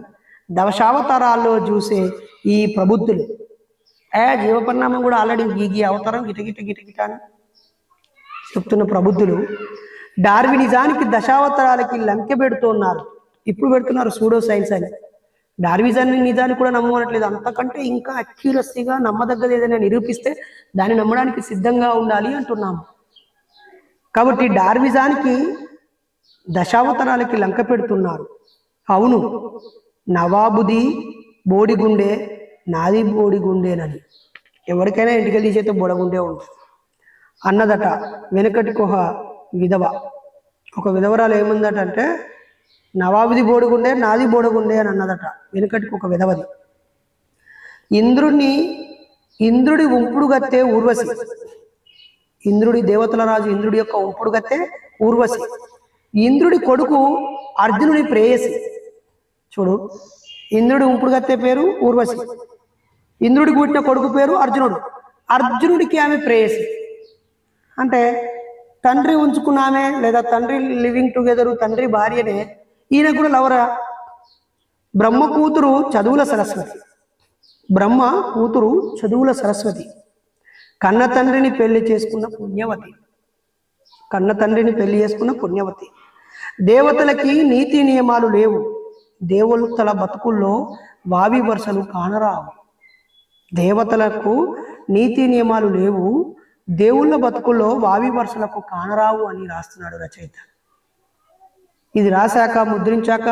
దశావతారాల్లో చూసే ఈ ప్రబుద్ధులు, జీవ పరిణామం కూడా ఆల్రెడీ ఈ అవతారం గిటగిట అని చెప్తున్న ప్రబుద్ధులు డార్వినిజానికి దశావతారాలకి లంకె పెడుతున్నారు. ఇప్పుడు పెడుతున్నారు సూడో సైన్స్ అని. డార్విజాన్ని నిజాన్ని కూడా నమ్మనట్లేదు. అంతకంటే ఇంకా అక్యురసీగా నమ్మదగ్గది ఏదైనా నిరూపిస్తే దాన్ని నమ్మడానికి సిద్ధంగా ఉండాలి అంటున్నాము. కాబట్టి డార్విజానికి దశావతారాలకి లంక పెడుతున్నారు. అవును, నవాబుది బోడిగుండే, నాది బోడిగుండేనని. ఎవరికైనా ఇంటికి తీసేస్తే బోడగుండే ఉంటుంది అన్నదట వెనకటికి ఒక విధవరాలు ఏముందట అంటే, నవాబుది బోడిగుండే, నాది బోడగుండే అని అన్నదట వెనుకటికి ఒక విధవది. ఇంద్రుడి ఉంపుడు గత్తే ఊర్వశి. దేవతల రాజు ఇంద్రుడి యొక్క ఉంపుడు గత్తే ఊర్వశి. ఇంద్రుడి కొడుకు అర్జునుడి ప్రేయసి. చూడు, ఇంద్రుడి ఉంపుడు గత్తే పేరు ఊర్వశి, ఇంద్రుడికి పుట్టిన కొడుకు పేరు అర్జునుడు. అర్జునుడికి ఆమె ప్రేయసి. అంటే తండ్రి ఉంచుకున్న ఆమె, లేదా తండ్రి లివింగ్ టుగెదర్, తండ్రి భార్యనే. ఈయన కూడా లవరా. బ్రహ్మ కూతురు చదువుల సరస్వతి. కన్న తండ్రిని పెళ్లి చేసుకున్న పుణ్యవతి. దేవతలకి నీతి నియమాలు లేవు. దేవతల బతుకుల్లో వావి వరుసలు కానరావు. దేవతలకు నీతి నియమాలు లేవు, దేవుళ్ళ బతుకుల్లో వావి వరుసలకు కానరావు అని రాస్తున్నాడు రచయిత. ఇది రాశాక, ముద్రించాక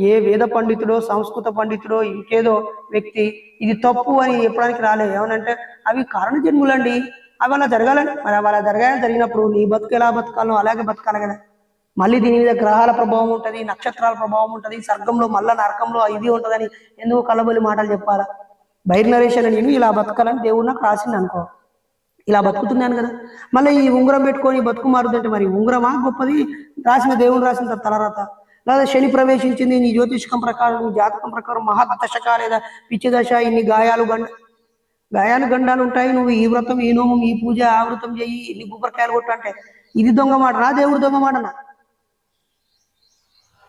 ఏ వేద పండితుడో, సంస్కృత పండితుడో, ఇంకేదో వ్యక్తి ఇది తప్పు అని చెప్పడానికి రాలే. ఏమనంటే అవి కారణ జన్ములండి, అవి అలా జరగాలని. మరి అలా జరిగినప్పుడు నీ బతుకు ఎలా బతకాలో అలాగే బతకాలి కదా. మళ్ళీ దీని మీద గ్రహాల ప్రభావం ఉంటుంది, నక్షత్రాల ప్రభావం ఉంటుంది, స్వర్గంలో మళ్ళా నరకంలో ఇది ఉంటుందని ఎందుకు కలబొలి మాటలు చెప్పాలా? బైర్నరేషన్ నేను ఇలా బతకాలని దేవుడు నాకు రాసింది అనుకో, ఇలా బతుకుతున్నాను కదా. మళ్ళీ ఈ ఉంగరం పెట్టుకొని బతుకు మారుతుంటే మరి ఉంగరమా గొప్పది? దేవుడు రాసిన తలరాత. లేదా శని ప్రవేశించింది, నీ జ్యోతిష్కం ప్రకారం, నీ జాతకం ప్రకారం మహాదశక లేదా పిచ్చి దశ, ఇన్ని గాయాలు గండాలు ఉంటాయి, నువ్వు ఈ వ్రతం, ఈ నోమం, ఈ పూజ, ఆ వ్రతం చెయ్యి, ఇన్ని గుబ్బరికాయలు కొట్టు అంటే ఇది దొంగ మాటనా? దేవుడు దొంగ మాటనా?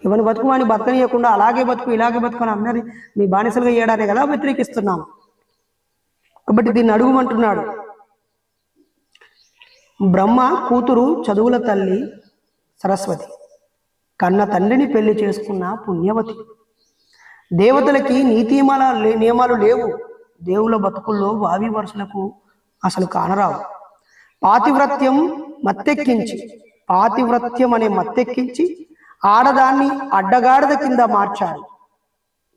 ఎవరిని బతుకు వాడిని బతకనియకుండా అలాగే బతుకు ఇలాగే బతుకుని అందరినీ మీ బానిసలుగా చేయడానే కదా వ్యతిరేకిస్తున్నాం. కాబట్టి దీన్ని అడుగుమంటున్నాడు. బ్రహ్మ కూతురు చదువుల తల్లి సరస్వతి, కన్న తండ్రిని పెళ్లి చేసుకున్న పుణ్యవతి. దేవతలకి నియమాలు లేవు. దేవుళ్ళ బతుకుల్లో వావి వరుసలకు అసలు కానరావు. పాతివ్రత్యం అనే మత్తెక్కించి ఆడదాన్ని అడ్డగాడిద కింద మార్చాడు.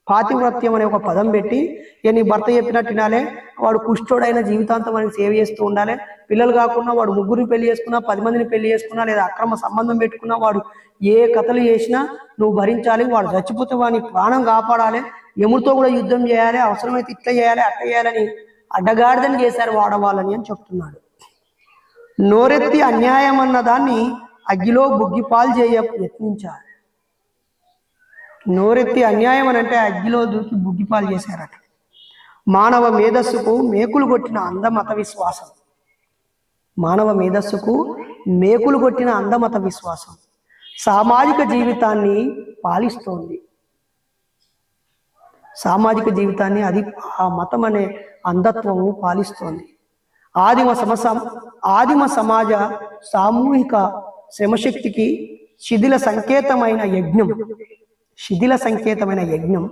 పాతివ్రత్యం అనే ఒక పదం పెట్టి, నీ భర్త చెప్పినట్టు వినాలే, వాడు కుష్ఠోడైన జీవితాంతం మనకి సేవ చేస్తూ ఉండాలి, పిల్లలు కాకుండా వాడు 3 పెళ్లి చేసుకున్నా 10 మందిని పెళ్లి చేసుకున్నా లేదా అక్రమ సంబంధం పెట్టుకున్నా వాడు ఏ కథలు చేసినా నువ్వు భరించాలి, వాడు చచ్చిపోతే వాడిని ప్రాణం కాపాడాలి, యముడితో కూడా యుద్ధం చేయాలి, అవసరమైతే ఇట్లా చేయాలి అట్లా చేయాలని అడ్డగాడిదని చేశారు వాడవాళ్ళని అని చెప్తున్నాడు. నోరెత్తి అన్యాయం అన్న దాన్ని అగ్గిలో బుగ్గిపాలు యత్నించారు. నోరెత్తి అన్యాయం అని అంటే అగ్గిలో దూకి బుగ్గిపాలు చేశారట. మానవ మేధస్సుకు మేకులు కొట్టిన అందమత విశ్వాసం సామాజిక జీవితాన్ని పాలిస్తోంది. అది ఆ మతం అనే అంధత్వము పాలిస్తోంది. ఆదిమ సమాజ సామూహిక శ్రమశక్తికి శిథిల సంకేతమైన యజ్ఞం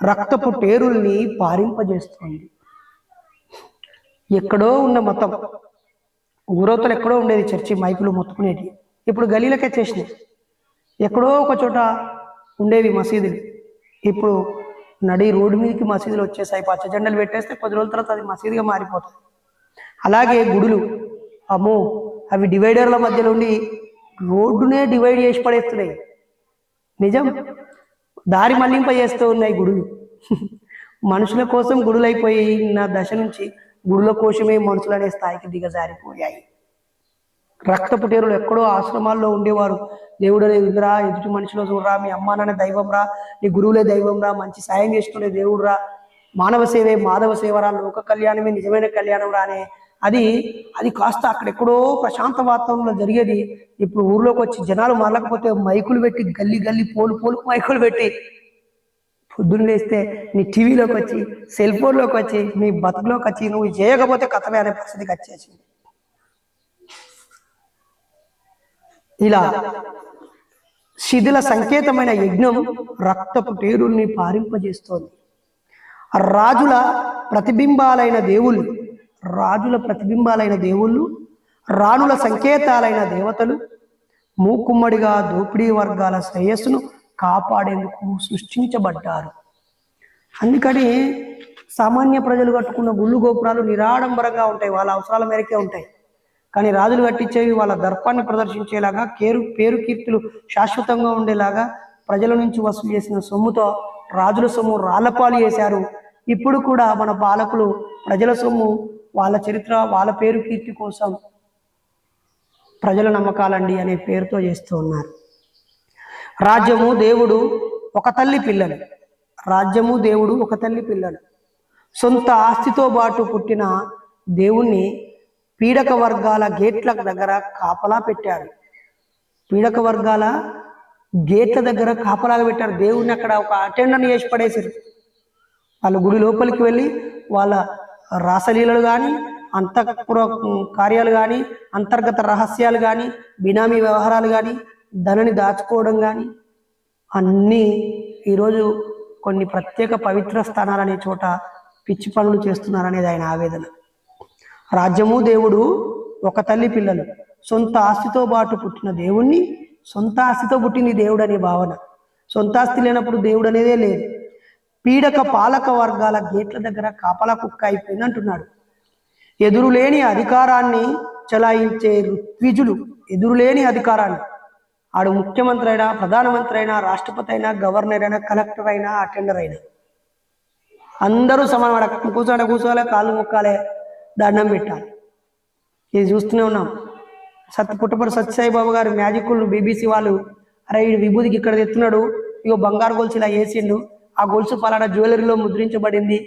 రక్తపు టేరుల్ని పారింపజేస్తోంది. ఎక్కడో ఉన్న మతం, ఊరోతలు ఎక్కడో ఉండేది చర్చి మైకులు మొత్తుకునేటి, ఇప్పుడు గలీలకి వచ్చేసినాయి. ఎక్కడో ఒక చోట ఉండేవి మసీదులు, ఇప్పుడు నడి రోడ్డు మీదకి మసీదులు వచ్చేసాయి. పచ్చ జెండలు పెట్టేస్తే 10 రోజుల తర్వాత అది మసీదుగా మారిపోతుంది. అలాగే గుడులు, అమ్మో అవి డివైడర్ల మధ్యలో ఉండి రోడ్డునే డివైడ్ చేసి పడేస్తున్నాయి. నిజం, దారి మళ్లింప చేస్తూ ఉన్నాయి గుడులు. మనుషుల కోసం గుడులైపోయిన దశ నుంచి గుడుల కోసమే మనుషులు అనే స్థాయికి దిగజారిపోయాయి. రక్తపుటేరులు ఎక్కడో ఆశ్రమాల్లో ఉండేవారు. దేవుడు అనే ఇంద్రా, ఎదుటి మనిషిలో చూడరా, మీ అమ్మ నాన్న దైవం రా, నీ గురువులే దైవం రా, మంచి సాయం చేసుకునే దేవుడు రా, మానవ సేవే మాధవ సేవరా, లోక కళ్యాణమే నిజమైన కళ్యాణం రా అనే అది కాస్త అక్కడెక్కడో ప్రశాంత వాతావరణంలో జరిగేది. ఇప్పుడు ఊర్లోకి వచ్చి జనాలు మారలేకపోతే మైకులు పెట్టి గల్లీ పోలుకు మైకులు పెట్టి పొద్దున్న లేస్తే నీ టీవీలోకి వచ్చి, సెల్ ఫోన్లోకి వచ్చి, నీ బతుకులోకి వచ్చి నువ్వు చేయకపోతే కథమే అనే పరిస్థితికి వచ్చేసింది. ఇలా శిథిల సంకేతమైన యజ్ఞం రక్తపు టేరుల్ని పారింపజేస్తోంది. రాజుల ప్రతిబింబాలైన దేవుళ్ళు, రాణుల సంకేతాలైన దేవతలు మూకుమ్మడిగా దోపిడీ వర్గాల శ్రేయస్సును కాపాడేందుకు సృష్టించబడ్డారు. అందుకని సామాన్య ప్రజలు కట్టుకున్న గుళ్ళు గోపురాలు నిరాడంబరంగా ఉంటాయి, వాళ్ళ అవసరాల మేరకే ఉంటాయి. కానీ రాజులు కట్టించేవి వాళ్ళ దర్పాన్ని ప్రదర్శించేలాగా, పేరు కీర్తులు శాశ్వతంగా ఉండేలాగా ప్రజల నుంచి వసూలు చేసిన సొమ్ముతో రాజుల సొమ్ము రాళ్లపాలు చేశారు. ఇప్పుడు కూడా మన పాలకులు ప్రజల సొమ్ము, వాళ్ళ చరిత్ర, వాళ్ళ పేరు కీర్తి కోసం ప్రజల నమ్మకాలండి అనే పేరుతో చేస్తూ ఉన్నారు. రాజ్యము దేవుడు ఒక తల్లి పిల్లలు. సొంత ఆస్తితో పాటు పుట్టిన దేవుణ్ణి పీడక వర్గాల గేట్ల దగ్గర కాపలా పెట్టారు. దేవుణ్ణి అక్కడ ఒక అటెండర్ని చేసి పడేశారు. వాళ్ళు గుడి లోపలికి వెళ్ళి వాళ్ళ రాసలీలలు కానీ, అంతఃపుర కార్యాలు కానీ, అంతర్గత రహస్యాలు కానీ, బినామీ వ్యవహారాలు కానీ, ధనని దాచుకోవడం కానీ అన్నీ ఈరోజు కొన్ని ప్రత్యేక పవిత్ర స్థానాలనే చోట పిచ్చి పనులు చేస్తున్నారనేది ఆయన ఆవేదన. రాజ్యము దేవుడు ఒక తల్లి పిల్లలు. సొంత ఆస్తితో పాటు పుట్టిన దేవుణ్ణి, సొంత ఆస్తితో పుట్టింది దేవుడు అనే భావన. సొంత ఆస్తి లేనప్పుడు దేవుడు అనేదే లేదు. పీడక పాలక వర్గాల గేట్ల దగ్గర కాపలా కుక్క అయిపోయింది అంటున్నాడు. ఎదురులేని అధికారాన్ని చలాయించే ఋత్విజులు, ఎదురులేని అధికారాన్ని, ఆడు ముఖ్యమంత్రి అయినా, ప్రధానమంత్రి అయినా, రాష్ట్రపతి అయినా, గవర్నర్ అయినా, కలెక్టర్ అయినా, అటెండర్ అయినా అందరూ సమాన. కూర్చోలే, కాళ్ళు మొక్కాలే, దండం పెట్టాలి. ఇది చూస్తూనే ఉన్నాం. పుట్టపడి సత్యసాయిబాబు గారు మ్యాజిక్లు BBC వాళ్ళు, అరే వీడు విభూతికి ఇక్కడ తెస్తున్నాడు, ఇగో బంగారు గొలుసు ఇలా వేసిండు, ఆ గొలుసు పలానా జ్యువెలరీలో ముద్రించబడింది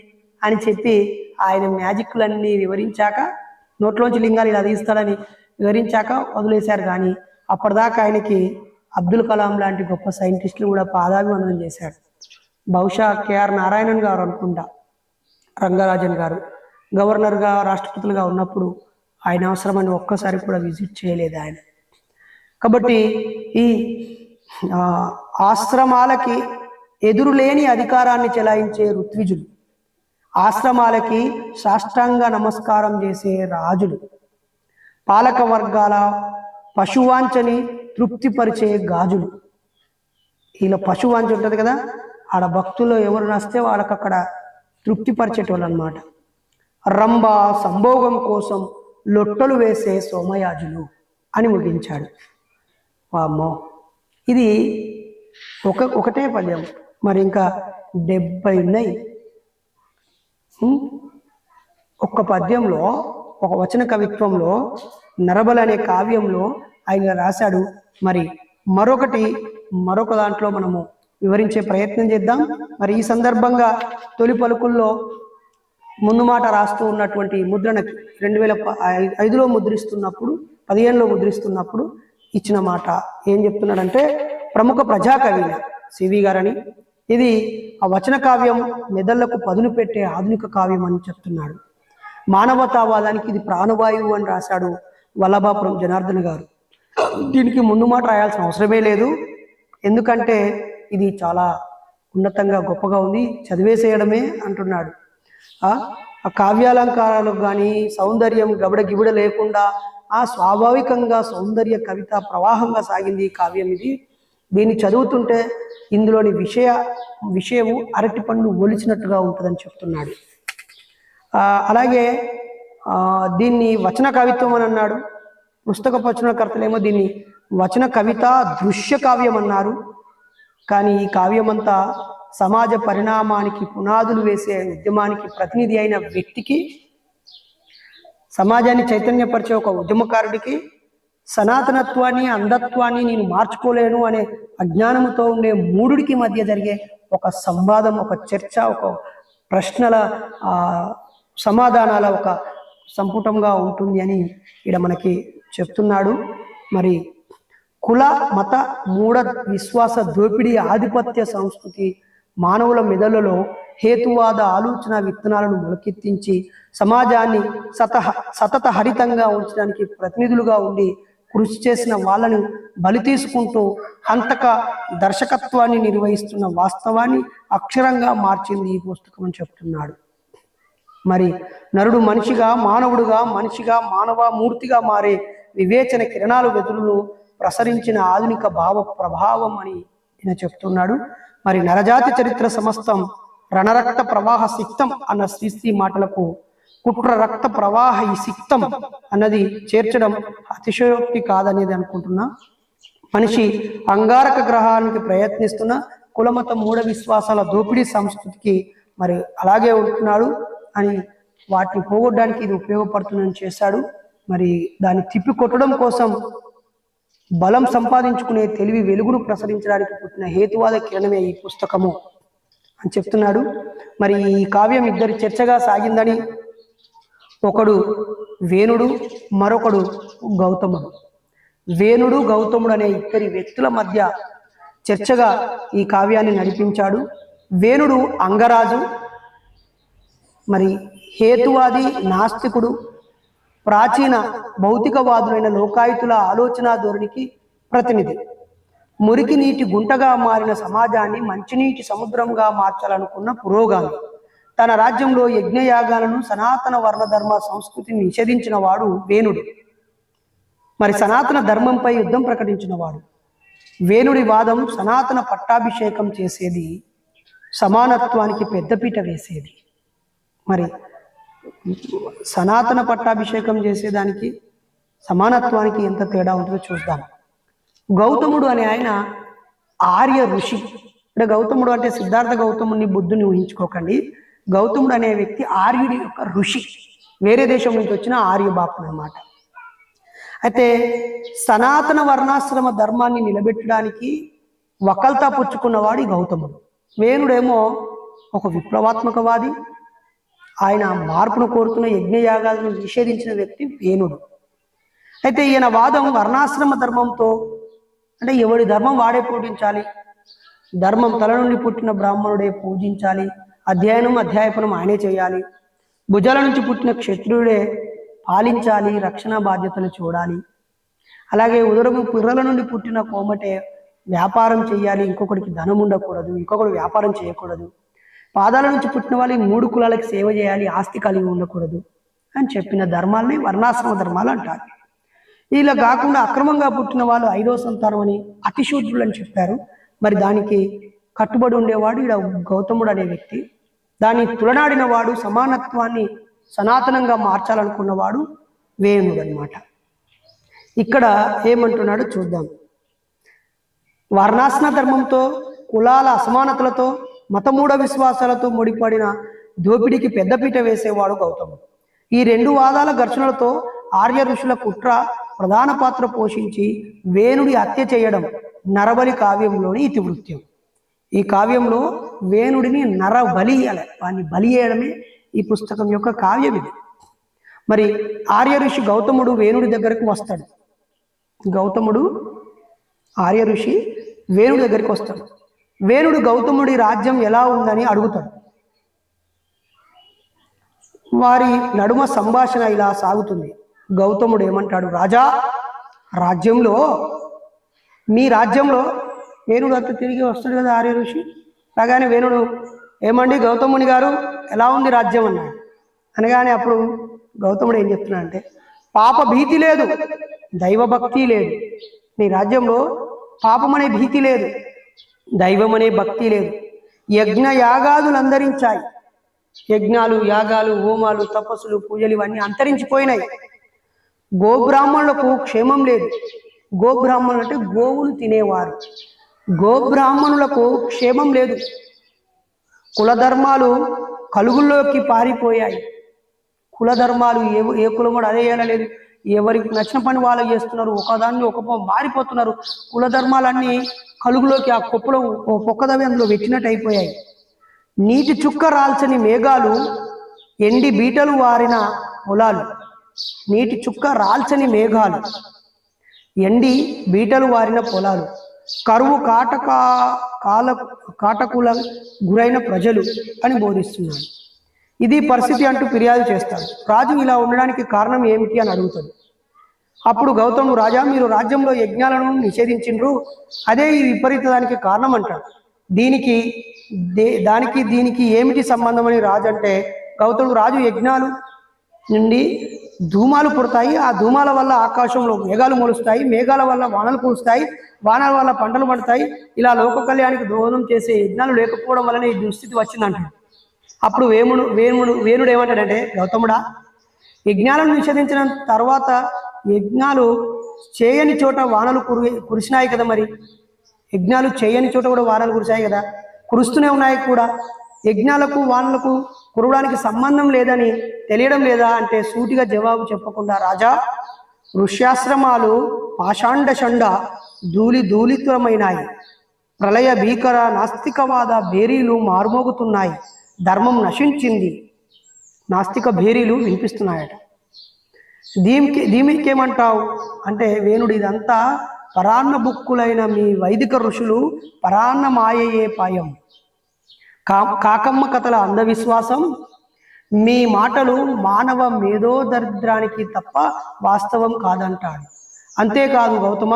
అని చెప్పి ఆయన మ్యాజిక్లన్నీ వివరించాక, నోట్లోంచి లింగాలు ఇలా తీస్తాడని వివరించాక వదిలేశారు. కానీ అప్పటిదాకా ఆయనకి అబ్దుల్ కలాం లాంటి గొప్ప సైంటిస్టులు కూడా పాదాభివందనం చేశాడు. బహుశా కేఆర్ నారాయణన్ గారు అనుకుంటా, రంగరాజన్ గారు గవర్నర్గా రాష్ట్రపతులుగా ఉన్నప్పుడు ఆయన అవసరమని ఒక్కసారి కూడా విజిట్ చేయలేదు ఆయన. కాబట్టి ఈ ఆశ్రమాలకి ఎదురులేని అధికారాన్ని చెలాయించే ఋత్విజులు, ఆశ్రమాలకి సాష్టాంగ నమస్కారం చేసే రాజులు, పాలక వర్గాల పశువాంచని తృప్తిపరిచే గాజులు. ఇలా పశువాంచ ఉంటుంది కదా, ఆడ భక్తుల్లో ఎవరు నస్తే వాళ్ళకి అక్కడ తృప్తిపరిచేటోళ్ళు అనమాట. రంభ సంభోగం కోసం లొట్టలు వేసే సోమయాజులు అని ముగించాడు. వామ్మో, ఇది ఒకటే పద్యం, మరి ఇంకా 70 ఉన్నాయి. ఒక్క పద్యంలో, ఒక వచన కవిత్వంలో, నరబల అనే కావ్యంలో ఆయన రాశాడు. మరి మరొక దాంట్లో మనము వివరించే ప్రయత్నం చేద్దాం. మరి ఈ సందర్భంగా తొలి పలుకుల్లో ముందు మాట రాస్తూ ఉన్నటువంటి ముద్రణకి 2005లో ముద్రిస్తున్నప్పుడు, 15లో ముద్రిస్తున్నప్పుడు ఇచ్చిన మాట ఏం చెప్తున్నాడంటే, ప్రముఖ ప్రజాకవి సివి గారని, ఇది ఆ వచన కావ్యం మెదళ్లకు పదును పెట్టే ఆధునిక కావ్యం అని చెప్తున్నాడు. మానవతావాదానికి ఇది ప్రాణవాయువు అని రాశాడు వల్లభాపురం జనార్దన్ గారు. దీనికి ముందు మాట రాయాల్సిన అవసరమే లేదు, ఎందుకంటే ఇది చాలా ఉన్నతంగా గొప్పగా ఉంది, చదివేసేయడమే అంటున్నాడు. ఆ కావ్యాలంకారాలకు కానీ సౌందర్యం గబడ గిబిడ లేకుండా స్వాభావికంగా సౌందర్య కవిత ప్రవాహంగా సాగింది ఈ కావ్యం. దీన్ని చదువుతుంటే ఇందులోని విషయము అరటి పండు ఒలిచినట్టుగా ఉంటుందని చెప్తున్నాడు. అలాగే దీన్ని వచన కవిత్వం అని అన్నాడు. పుస్తక వచనకర్తలేమో దీన్ని వచన కవిత దృశ్య కావ్యం అన్నారు. కానీ ఈ కావ్యమంతా సమాజ పరిణామానికి పునాదులు వేసే ఉద్యమానికి ప్రతినిధి అయిన వ్యక్తికి, సమాజాన్ని చైతన్యపరిచే ఒక ఉద్యమకారుడికి, సనాతనత్వాన్ని అంధత్వాన్ని నేను మార్చుకోలేను అనే అజ్ఞానముతో ఉండే మూడుడికి మధ్య జరిగే ఒక సంవాదం, ఒక చర్చ, ఒక ప్రశ్నల సమాధానాల ఒక సంపుటంగా ఉంటుంది అని ఇక్కడ మనకి చెప్తున్నాడు. మరి కుల మత మూఢ విశ్వాస దోపిడీ ఆధిపత్య సంస్కృతి మానవుల మెదళ్లలో హేతువాద ఆలోచన విత్తనాలను మొలకెత్తించి సమాజాన్ని సతత హరితంగా ఉంచడానికి ప్రతినిధులుగా ఉండి కృషి చేసిన వాళ్ళను బలి తీసుకుంటూ హంతక దర్శకత్వాన్ని నిర్వహిస్తున్న వాస్తవాన్ని అక్షరంగా మార్చింది ఈ పుస్తకం అని చెప్తున్నాడు. మరి నరుడు మనిషిగా, మానవుడుగా, మనిషిగా మానవమూర్తిగా మారే వివేచన కిరణాలు వెతులను ప్రసరించిన ఆధునిక భావ ప్రభావం అని ఈయన చెప్తున్నాడు. మరి నరజాతి చరిత్ర సమస్తం రణరక్త ప్రవాహ సిక్తం అన్న శ్రీశ్రీ మాటలకు కుట్ర రక్త ప్రవాహ ఈ సిక్తం అన్నది చేర్చడం అతిశయోక్తి కాదనేది అనుకుంటున్నా. మనిషి అంగారక గ్రహానికి ప్రయత్నిస్తున్న కులమత మూఢ విశ్వాసాల దోపిడీ సంస్కృతికి మరి అలాగే ఉంటున్నాడు అని, వాటిని పోగొట్టడానికి ఇది ఉపయోగపడుతుందని చేశాడు. మరి దాన్ని తిప్పి కొట్టడం కోసం బలం సంపాదించుకునే తెలివి వెలుగును ప్రసరించడానికి పుట్టిన హేతువాద కిరణమే ఈ పుస్తకము అని చెప్తున్నాడు. మరి ఈ కావ్యం ఇద్దరి చర్చగా సాగిందని, ఒకడు వేణుడు, మరొకడు గౌతముడు. వేణుడు గౌతముడు అనే ఇద్దరి వ్యక్తుల మధ్య చర్చగా ఈ కావ్యాన్ని నడిపించాడు. వేణుడు అంగరాజు, మరి హేతువాది, నాస్తికుడు, ప్రాచీన భౌతికవాదులైన లోకాయుతుల ఆలోచన ధోరణికి ప్రతినిధి. మురికి నీటి గుంటగా మారిన సమాజాన్ని మంచినీటి సముద్రంగా మార్చాలనుకున్న పురోగామి. తన రాజ్యంలో యజ్ఞయాగాలను, సనాతన వర్ణధర్మ సంస్కృతిని నిషేధించిన వాడు వేణుడు. మరి సనాతన ధర్మంపై యుద్ధం ప్రకటించిన వాడు. వేణుడి వాదం సనాతన పట్టాభిషేకం చేసేది, సమానత్వానికి పెద్దపీట వేసేది. మరి సనాతన పట్టాభిషేకం చేసేదానికి సమానత్వానికి ఎంత తేడా ఉంటుందో చూద్దాం. గౌతముడు అనే ఆయన ఆర్య ఋషి. అంటే గౌతముడు అంటే సిద్ధార్థ గౌతముని బుద్ధుని ఊహించుకోకండి. గౌతముడు అనే వ్యక్తి ఆర్యుడి యొక్క ఋషి, వేరే దేశం నుంచి వచ్చిన ఆర్యబాపు అన్నమాట. అయితే సనాతన వర్ణాశ్రమ ధర్మాన్ని నిలబెట్టడానికి వకల్తా పుచ్చుకున్నవాడు గౌతముడు. వేణుడేమో ఒక విప్లవాత్మకవాది, ఆయన మార్పును కోరుతున్న యజ్ఞయాగాలను నిషేధించిన వ్యక్తి వేణుడు. అయితే ఈయన వాదం వర్ణాశ్రమ ధర్మంతో అంటే ఎవడి ధర్మం వాడే పూజించాలి, ధర్మం తల నుండి పుట్టిన బ్రాహ్మణుడే పూజించాలి, అధ్యయనం అధ్యాయపనం ఆయనే చేయాలి, భుజాల నుంచి పుట్టిన క్షత్రియుడే పాలించాలి, రక్షణ బాధ్యతలు చూడాలి. అలాగే ఉదరము పిర్రల నుండి పుట్టిన కోమటే వ్యాపారం చేయాలి, ఇంకొకరికి ధనం ఉండకూడదు, ఇంకొకరు వ్యాపారం చేయకూడదు. పాదాల నుంచి పుట్టిన వాళ్ళు 3 కులాలకు సేవ చేయాలి, ఆస్తి కలిగి ఉండకూడదు అని చెప్పిన ధర్మాలని వర్ణాశ్రమ ధర్మాలు అంటారు. ఇలా కాకుండా అక్రమంగా పుట్టిన వాళ్ళు 5వ సంతానం అని అతిశూద్రులు అని చెప్పారు. మరి దానికి కట్టుబడి ఉండేవాడు ఇక్కడ గౌతముడు అనే వ్యక్తి. దాన్ని తులనాడిన వాడు, సమానత్వాన్ని సనాతనంగా మార్చాలనుకున్నవాడు వేణుడు అనమాట. ఇక్కడ ఏమంటున్నాడు చూద్దాం. వర్ణాశ్రమ ధర్మంతో, కులాల అసమానతలతో, మతమూఢ విశ్వాసాలతో ముడిపడిన దోపిడీకి పెద్దపీట వేసేవాడు గౌతముడు. ఈ 2 వాదాల ఘర్షణలతో ఆర్య ఋషుల కుట్ర ప్రధాన పాత్ర పోషించి వేణుడి హత్య చేయడం నరబలి కావ్యంలోని ఇతివృత్యం. ఈ కావ్యంలో వేణుడిని నరబలి అలా వాడిని బలి చేయడమే ఈ పుస్తకం యొక్క కావ్యం ఇది. మరి ఆర్య ఋషి గౌతముడు వేణుడి దగ్గరకు వస్తాడు. గౌతముడు ఆర్య ఋషి వేణుడి దగ్గరికి వస్తాడు. వేణుడు గౌతముడి రాజ్యం ఎలా ఉందని అడుగుతాడు. వారి నడుమ సంభాషణ ఇలా సాగుతుంది. గౌతముడు ఏమంటాడు, రాజా, మీ రాజ్యంలో వేణుడు అంత తిరిగి వస్తాడు కదా ఆర్య ఋషి. రాగానే వేణుడు, ఏమండి గౌతముని గారు, ఎలా ఉంది రాజ్యం అన్నాడు. అనగానే అప్పుడు గౌతముడు ఏం చెప్తున్నాడు అంటే, పాప భీతి లేదు, దైవభక్తి లేదు. నీ రాజ్యంలో పాపం అనే భీతి లేదు, దైవం అనే భక్తి లేదు. యజ్ఞ యాగాదులు అంతరించాయి. యజ్ఞాలు, యాగాలు, హోమాలు, తపస్సులు, పూజలు ఇవన్నీ అంతరించిపోయినాయి. గోబ్రాహ్మణులకు క్షేమం లేదు. గోబ్రాహ్మణులు అంటే గోవులు తినేవారు. గోబ్రాహ్మణులకు క్షేమం లేదు. కులధర్మాలు కలుగుల్లోకి పారిపోయాయి. కులధర్మాలు ఏ కులం కూడా అదే చేయలేదు. ఎవరికి నచ్చిన పని వాళ్ళు చేస్తున్నారు, ఒకదాన్ని ఒక మారిపోతున్నారు. కులధర్మాలన్నీ కలుగులోకి, ఆ కుప్పలో పొక్కదవి అందులో పెట్టినట్టు అయిపోయాయి. నీటి చుక్క రాల్చని మేఘాలు, ఎండి బీటలు వారిన పొలాలు. నీటి చుక్క రాల్చని మేఘాలు, ఎండి బీటలు వారిన పొలాలు, కరువు కాటకుల గురైన ప్రజలు అని బోధిస్తున్నారు. ఇది పరిస్థితి అంటూ ఫిర్యాదు చేస్తాడు. రాజు ఇలా ఉండడానికి కారణం ఏమిటి అని అడుగుతాడు. అప్పుడు గౌతముడు, రాజా, మీరు రాజ్యంలో యజ్ఞాలను నిషేధించిండ్రు, అదే ఈ విపరీతానికి కారణం అంటాడు. దీనికి ఏమిటి సంబంధం అని రాజు అంటే, గౌతముడు, రాజు యజ్ఞాలు నుండి ధూమాలు పుడతాయి, ఆ ధూమాల వల్ల ఆకాశంలో మేఘాలు మొలుస్తాయి, మేఘాల వల్ల వానలు కురుస్తాయి, వానల వల్ల పంటలు పండుతాయి. ఇలా లోక కళ్యాణానికి దోహదం చేసే యజ్ఞాలు లేకపోవడం వల్లనే ఈ దుస్థితి వచ్చిందంటాడు. అప్పుడు వేణుడు ఏమంటాడంటే, గౌతముడా, యజ్ఞాలను నిషేధించిన తర్వాత యజ్ఞాలు చేయని చోట వానలు కురిసినాయి కదా. మరి యజ్ఞాలు చేయని చోట కూడా వానలు కురిశాయి కదా, కురుస్తూనే ఉన్నాయి కూడా. యజ్ఞాలకు వానలకు కురవడానికి సంబంధం లేదని తెలియడం లేదా అంటే సూటిగా జవాబు చెప్పకుండా, రాజా, ఋష్యాశ్రమాలు పాషాండ షండ ధూళితులమైనాయి. ప్రళయ భీకర నాస్తికవాద భేరీలు మారుమోగుతున్నాయి. ధర్మం నశించింది. నాస్తిక భేరీలు వినిపిస్తున్నాయట. దీనికేమంటావు అంటే, వేణుడు, ఇదంతా పరాన్న బుక్కులైన మీ వైదిక ఋషులు పరాన్న మాయయే పాయం, కాకమ్మ కథల అంధవిశ్వాసం, మీ మాటలు మానవ మేధోదరిద్రానికి తప్ప వాస్తవం కాదంటాడు. అంతేకాదు గౌతమ,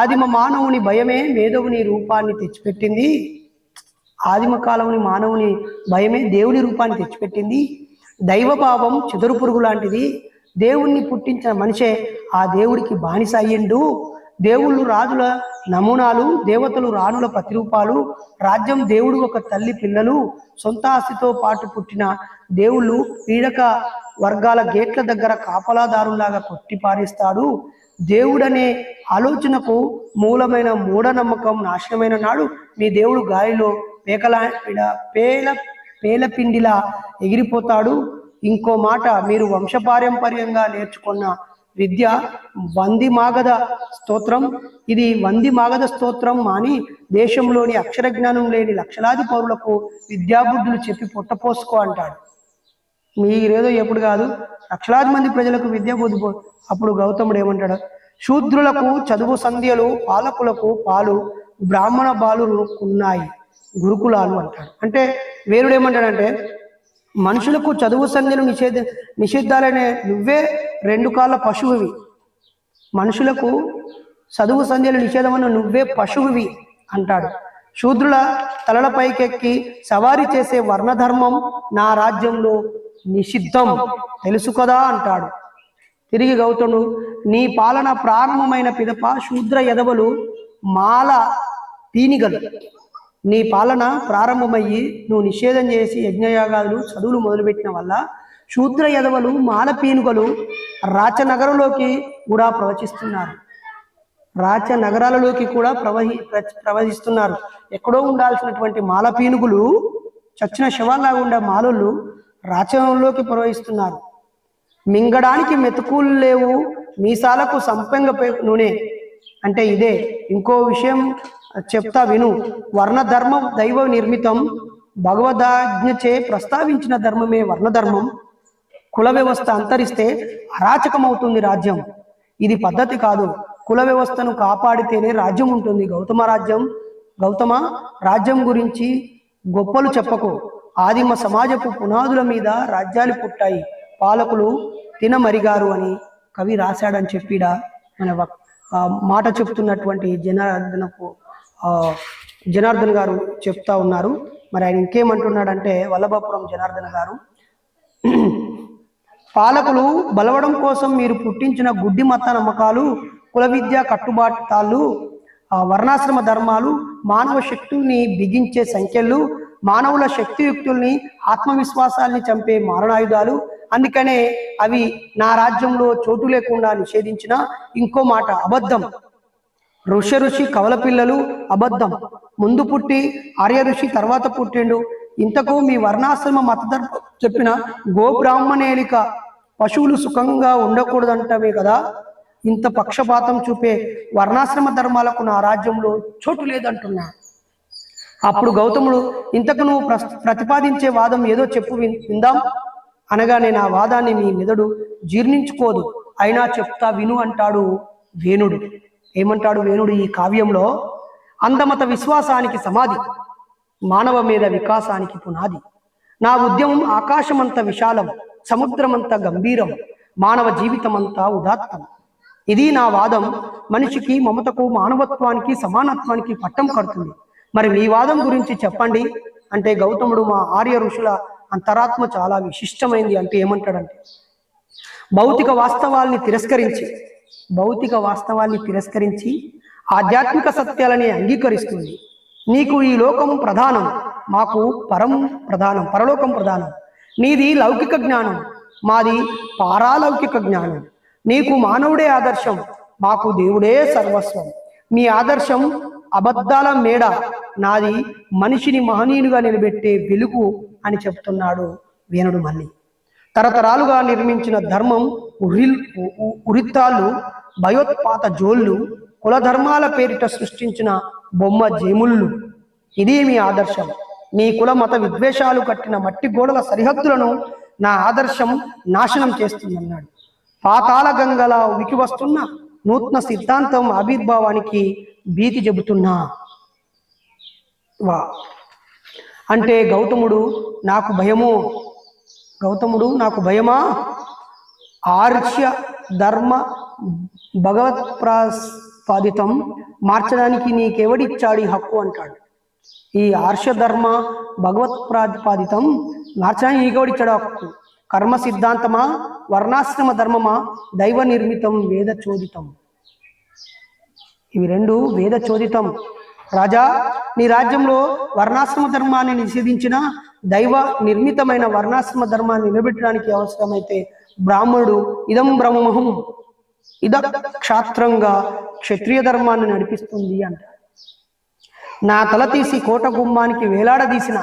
ఆదిమ మానవుని భయమే మేధవుని రూపాన్ని తెచ్చిపెట్టింది. ఆదిమ కాలముని మానవుని భయమే దేవుని రూపాన్ని తెచ్చిపెట్టింది. దైవభావం చెదురు పురుగు లాంటిది. దేవుణ్ణి పుట్టించిన మనిషే ఆ దేవుడికి బానిస అయ్యిండు. దేవుళ్ళు రాజుల నమూనాలు, దేవతలు రాణుల ప్రతిరూపాలు, రాజ్యం దేవుడు ఒక తల్లి పిల్లలు. సొంత ఆస్తితో పాటు పుట్టిన దేవుళ్ళు పీడక వర్గాల గేట్ల దగ్గర కాపలాదారులాగా కొట్టి పారేస్తాడు. దేవుడనే ఆలోచనకు మూలమైన మూఢనమ్మకం నాశనమైన నాడు మీ దేవుడు గాలిలో పేలపిండిలా ఎగిరిపోతాడు. ఇంకో మాట, మీరు వంశపారంపర్యంగా నేర్చుకున్న విద్య వందిమాగధ స్తోత్రం. ఇది వందిమాగధ స్తోత్రం మాని దేశంలోని అక్షర జ్ఞానం లేని లక్షలాది పౌరులకు విద్యాబుద్ధులు చెప్పి పొట్టపోసుకో అంటాడు. మీరేదో ఎప్పుడు కాదు, లక్షలాది మంది ప్రజలకు విద్యాబుద్ధి అప్పుడు గౌతముడు ఏమంటాడు, శూద్రులకు చదువు సంధ్యలు, పాలకులకు పాలు, బ్రాహ్మణ బాలురుకున్నాయి గురుకులాలు అంటాడు. అంటే వేరుడు ఏమంటాడంటే, మనుషులకు చదువు సంధ్యలు నిషిద్ధాలనే నువ్వే 2 కాళ్ళ పశువువి, మనుషులకు చదువు సంధ్యలు నిషేధమన్న నువ్వే పశువువి అంటాడు. శూద్రుల తలలపైకెక్కి సవారీ చేసే వర్ణధర్మం నా రాజ్యంలో నిషిద్ధం తెలుసు కదా అంటాడు. తిరిగి గౌతముడు, నీ పాలన ప్రారంభమైన పిదప శూద్ర యదవలు మాల పీనిగలు. నీ పాలన ప్రారంభమయ్యి నువ్వు నిషేధం చేసి యజ్ఞయాగాదులు చదువులు మొదలుపెట్టిన వల్ల శూద్ర యదవలు మాల పీనుగలు రాచనగరంలోకి కూడా ప్రవచిస్తున్నారు. రాచ నగరాలలోకి కూడా ప్రవహిస్తున్నారు. ఎక్కడో ఉండాల్సినటువంటి మాల పీనుగులు, చచ్చిన శవాల్లాగా ఉండే మాలలు రాచంలోకి ప్రవహిస్తున్నారు. మింగడానికి మెతుకులు లేవు, మీసాలకు సంపెంగ నూనె. అంటే ఇదే. ఇంకో విషయం చెప్తా విను. వర్ణధర్మం దైవ నిర్మితం, భగవదాజ్ఞచే ప్రస్తావించిన ధర్మమే వర్ణధర్మం. కుల వ్యవస్థ అంతరిస్తే అరాచకమవుతుంది రాజ్యం. ఇది పద్ధతి కాదు. కుల వ్యవస్థను కాపాడితేనే రాజ్యం ఉంటుంది. గౌతమ రాజ్యం గురించి గొప్పలు చెప్పకు. ఆదిమ సమాజపు పునాదుల మీద రాజ్యాలు పుట్టాయి, పాలకులు తినమరిగారు అని కవి రాశాడని చెప్పిడా మన మాట చెప్తున్నటువంటి జనార్దన్ గారు చెప్తా ఉన్నారు. మరి ఆయన ఇంకేమంటున్నాడంటే, వల్లభపురం జనార్దన్ గారు, పాలకులు బలవడం కోసం మీరు పుట్టించిన గుడ్డి మత నమ్మకాలు, కుల విద్య కట్టుబాటాలు, వర్ణాశ్రమ ధర్మాలు మానవ శక్తుల్ని బిగించే సంఖ్యలు, మానవుల శక్తియుక్తుల్ని ఆత్మవిశ్వాసాల్ని చంపే మారణాయుధాలు. అందుకనే అవి నా రాజ్యంలో చోటు లేకుండా నిషేధించిన. ఇంకో మాట అబద్ధం. ఋషి కవల పిల్లలు అబద్ధం. ముందు పుట్టి ఆర్య ఋషి తర్వాత పుట్టిండు. ఇంతకు మీ వర్ణాశ్రమ మతధర్మం చెప్పిన గోబ్రాహ్మణేలిక పశువులు సుఖంగా ఉండకూడదంటవే కదా. ఇంత పక్షపాతం చూపే వర్ణాశ్రమ ధర్మాలకు నా రాజ్యంలో చోటు లేదంటున్నా. అప్పుడు గౌతముడు, ఇంతకు నువ్వు ప్రతిపాదించే వాదం ఏదో చెప్పు విందాం అనగానే, నా వాదాన్ని నీ మెదడు జీర్ణించుకోదు, అయినా చెప్తా విను అంటాడు వేణుడు. ఏమంటాడు వేణుడు ఈ కావ్యంలో? అందమత విశ్వాసానికి సమాధి, మానవ మీద వికాసానికి పునాది. నా ఉద్యమం ఆకాశమంత విశాలం, సముద్రమంత గంభీరం, మానవ జీవితమంతా ఉదాత్తం. ఇది నా వాదం. మనిషికి, మమతకు, మానవత్వానికి, సమానత్వానికి పట్టం కడుతుంది. మరి మీ వాదం గురించి చెప్పండి అంటే, గౌతముడు, మా ఆర్య ఋషుల అంతరాత్మ చాలా విశిష్టమైంది అంటే ఏమంటాడంటే, భౌతిక వాస్తవాల్ని తిరస్కరించి ఆధ్యాత్మిక సత్యాలని అంగీకరిస్తుంది. నీకు ఈ లోకం ప్రధానం, మాకు పరలోకం ప్రధానం. నీది లౌకిక జ్ఞానం, మాది పారాలౌకిక జ్ఞానం. నీకు మానవుడే ఆదర్శం, మాకు దేవుడే సర్వస్వం. మీ ఆదర్శం అబద్ధాల మేడ, నాది మనిషిని మహనీయునిగా నిలబెట్టే వెలుగు అని చెప్తున్నాడు వేణుడు. మళ్ళీ తరతరాలుగా నిర్మించిన ధర్మం ఉరిత్తాళ్ళు, భయోత్పాత జోళ్ళు, కుల ధర్మాల పేరిట సృష్టించిన బొమ్మ జేముళ్ళు. ఇది మీ ఆదర్శం. మీ కుల మత విద్వేషాలు కట్టిన మట్టి గోడల సరిహద్దులను నా ఆదర్శం నాశనం చేస్తుందన్నాడు. పాతాళ గంగలా ఉనికి వస్తున్న నూతన సిద్ధాంతం ఆవిర్భావానికి భీతి చెబుతున్నా. అంటే గౌతముడు నాకు భయమా? ఆర్ష ధర్మ భగవత్ప్రతిపాదితం మార్చడానికి నీకెవడిచ్చాడు హక్కు అంటాడు. ఈ ఆర్ష ధర్మ భగవత్ప్రతిపాదితం మార్చడానికి నీకెవడిచ్చాడు హక్కు? కర్మ సిద్ధాంతమా, వర్ణాశ్రమ ధర్మమా, దైవ నిర్మితం, వేద చోదితం. ఇవి రెండు వేద చోదితం. రాజా, నీ రాజ్యంలో వర్ణాశ్రమ ధర్మాన్ని నిషేధించిన, దైవ నిర్మితమైన వర్ణాశ్రమ ధర్మాన్ని నిలబెట్టడానికి అవసరమైతే బ్రాహ్మణుడు ఇదం బ్రహ్మహం, ఇద క్షాత్రంగా క్షత్రియ ధర్మాన్ని నడిపిస్తుంది అంటాడు. నా తల తీసి కోట గుమ్మానికి వేలాడదీసిన,